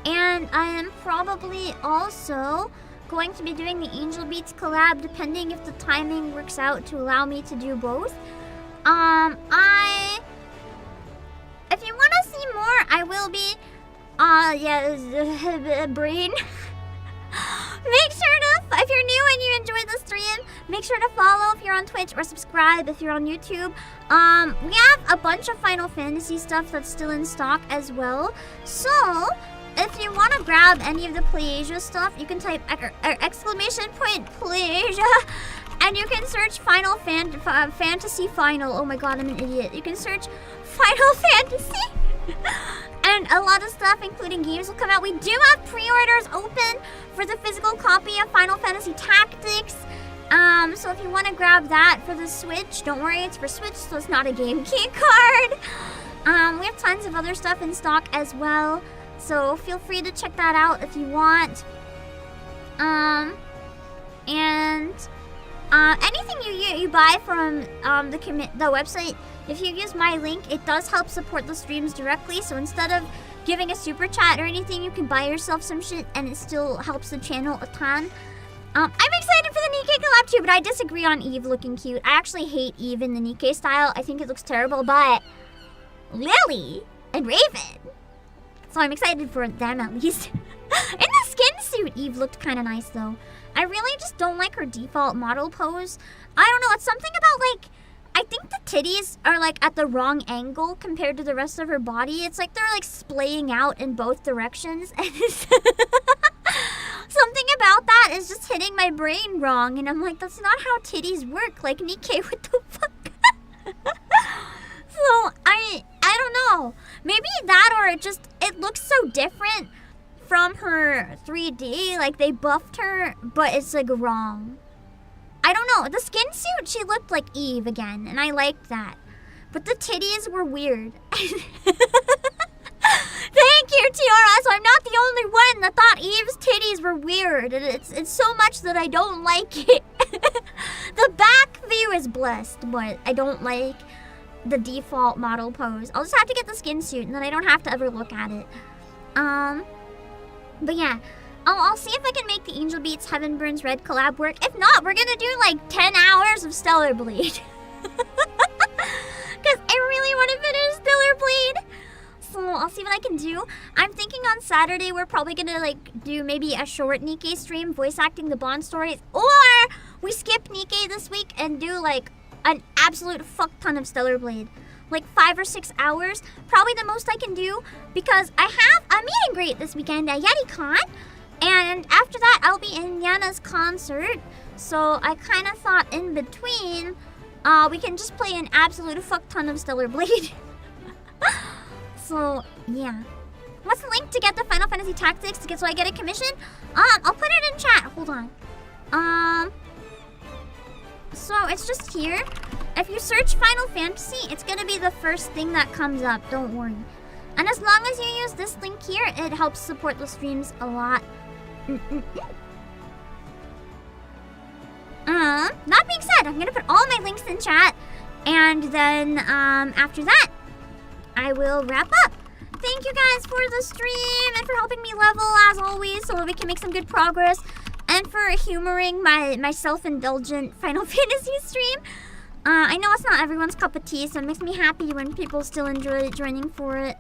[SPEAKER 1] And I am probably also going to be doing the Angel Beats collab, depending if the timing works out to allow me to do both. If you want to see more, I will be, brain. Make sure to, if you're new and you enjoyed the stream, make sure to follow if you're on Twitch or subscribe if you're on YouTube. We have a bunch of Final Fantasy stuff that's still in stock as well. So, if you want to grab any of the Pleasure stuff, you can type exclamation point Pleasure, and you can search Fantasy Final. Oh my god, I'm an idiot. You can search Final Fantasy. And a lot of stuff, including games, will come out. We do have pre-orders open for the physical copy of Final Fantasy Tactics. So if you want to grab that for the Switch, don't worry, it's for Switch, so it's not a game key card. We have tons of other stuff in stock as well, so feel free to check that out if you want. Anything you buy from the website, if you use my link, it does help support the streams directly. So instead of giving a super chat or anything, you can buy yourself some shit, and it still helps the channel a ton. I'm excited for the Nikkei collab too, but I disagree on Eve looking cute. I actually hate Eve in the Nikkei style. I think it looks terrible, but Lily and Raven. So I'm excited for them at least. In the skin suit, Eve looked kind of nice though. I really just don't like her default model pose. I don't know, it's something about like, I think the titties are like at the wrong angle compared to the rest of her body. It's like they're like splaying out in both directions. And something about that is just hitting my brain wrong. And I'm like, that's not how titties work. Like, Nikkei, what the fuck? So, I don't know. Maybe that, or it looks so different from her 3D. Like, they buffed her, but it's like wrong. I don't know. The skin suit, she looked like Eve again, and I liked that. But the titties were weird. Thank you, Tiara. So I'm not the only one that thought Eve's titties were weird. And it's so much that I don't like it. The back view is blessed, but I don't like the default model pose. I'll just have to get the skin suit, and then I don't have to ever look at it. But yeah. I'll see if I can make the Angel Beats Heaven Burns Red collab work. If not, we're gonna do like 10 hours of Stellar Blade. Because I really want to finish Stellar Blade. So I'll see what I can do. I'm thinking on Saturday we're probably gonna like do maybe a short Nikkei stream voice acting the Bond stories. Or we skip Nikkei this week and do like an absolute fuck ton of Stellar Blade. Like 5 or 6 hours. Probably the most I can do because I have a meet and greet this weekend at YetiCon. And after that, I'll be in Yana's concert. So I kind of thought in between, we can just play an absolute fuck ton of Stellar Blade. So, yeah. What's the link to get the Final Fantasy Tactics so I get a commission? I'll put it in chat. Hold on. So it's just here. If you search Final Fantasy, it's gonna be the first thing that comes up. Don't worry. And as long as you use this link here, it helps support the streams a lot. That being said, I'm gonna put all my links in chat, and then after that, I will wrap up. Thank you guys for the stream and for helping me level as always, so that we can make some good progress, and for humoring my self-indulgent Final Fantasy stream. I know it's not everyone's cup of tea, so it makes me happy when people still enjoy joining for it.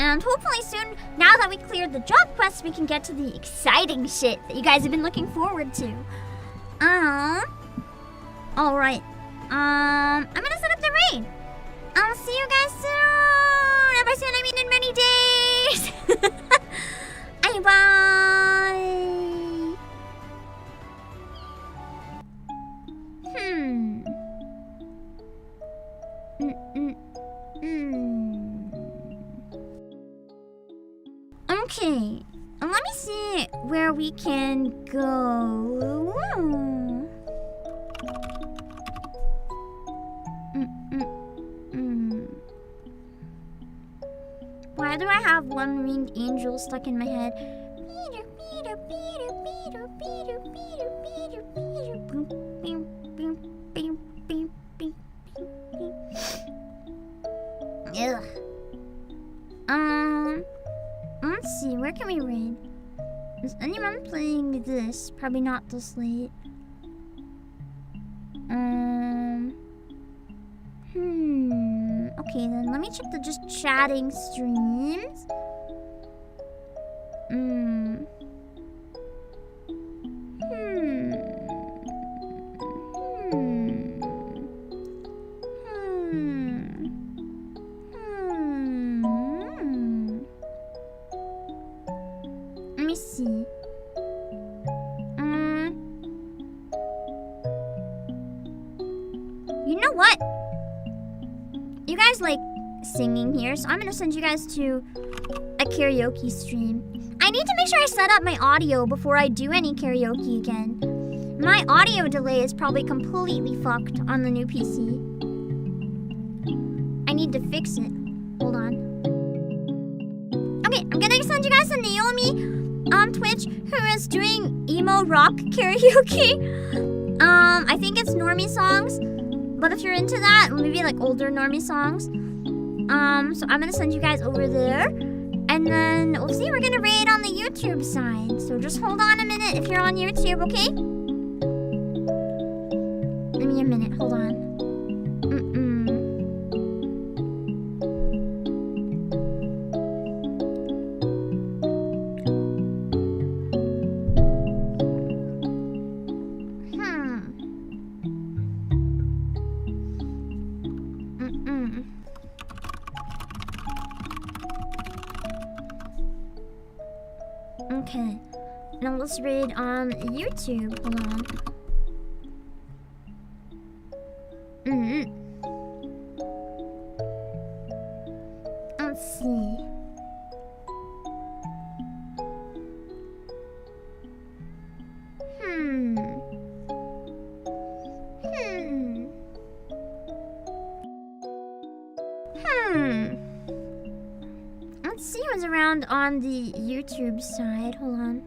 [SPEAKER 1] And hopefully soon, now that we cleared the job quest, we can get to the exciting shit that you guys have been looking forward to. Alright. I'm gonna set up the raid. I'll see you guys soon. And by soon, I mean in many days. Bye. Okay, let me see where we can go. Why do I have one winged angel stuck in my head? Ugh. Probably not this late. Okay, then let me check the just chatting streams. Let me see. You know what? You guys like singing here, so I'm gonna send you guys to a karaoke stream. I need to make sure I set up my audio before I do any karaoke again. My audio delay is probably completely fucked on the new PC. I need to fix it. Hold on. Okay, I'm gonna send you guys to Naomi on Twitch, who is doing emo rock karaoke. I think it's normie songs. But if you're into that, maybe like older normie songs. So I'm gonna send you guys over there. And then we'll see, we're gonna raid on the YouTube side. So just hold on a minute if you're on YouTube, okay? Give me a minute, hold on. Okay, now let's raid on YouTube. Hold on. Let's see. Let's see who's around on the YouTube side. Hold on.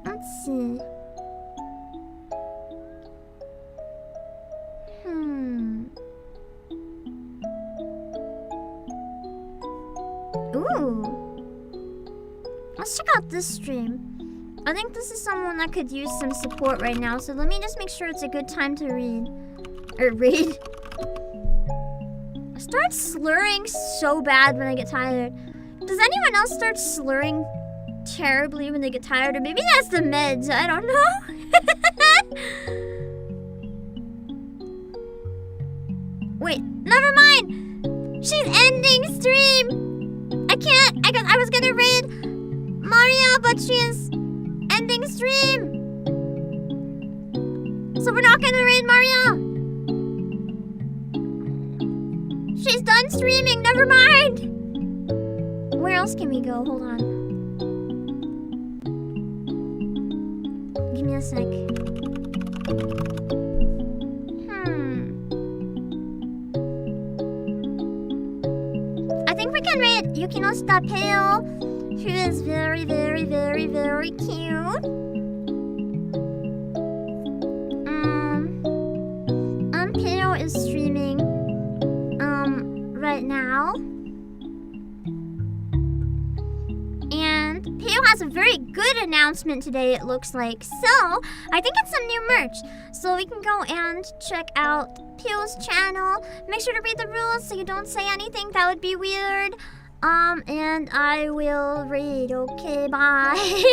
[SPEAKER 1] Let's see. Ooh. Let's check out this stream. I think this is someone that could use some support right now, so let me just make sure it's a good time to read. Or read. I start slurring so bad when I get tired. Does anyone else start slurring terribly when they get tired? Or maybe that's the meds, I don't know. Wait, never mind! She's ending stream! I was gonna raid Maria, but she is ending stream! So we're not gonna raid Maria! She's done streaming, never mind! Where else can we go? Hold on. Give me a sec. I think we can raid Yukinosta Pale, who is very, very, very, very cute. Pale is streaming right now. And Pale has a very good announcement today, it looks like. So, I think it's some new merch. So we can go and check out Pale's channel. Make sure to read the rules so you don't say anything that would be weird. And I will read. Okay, bye.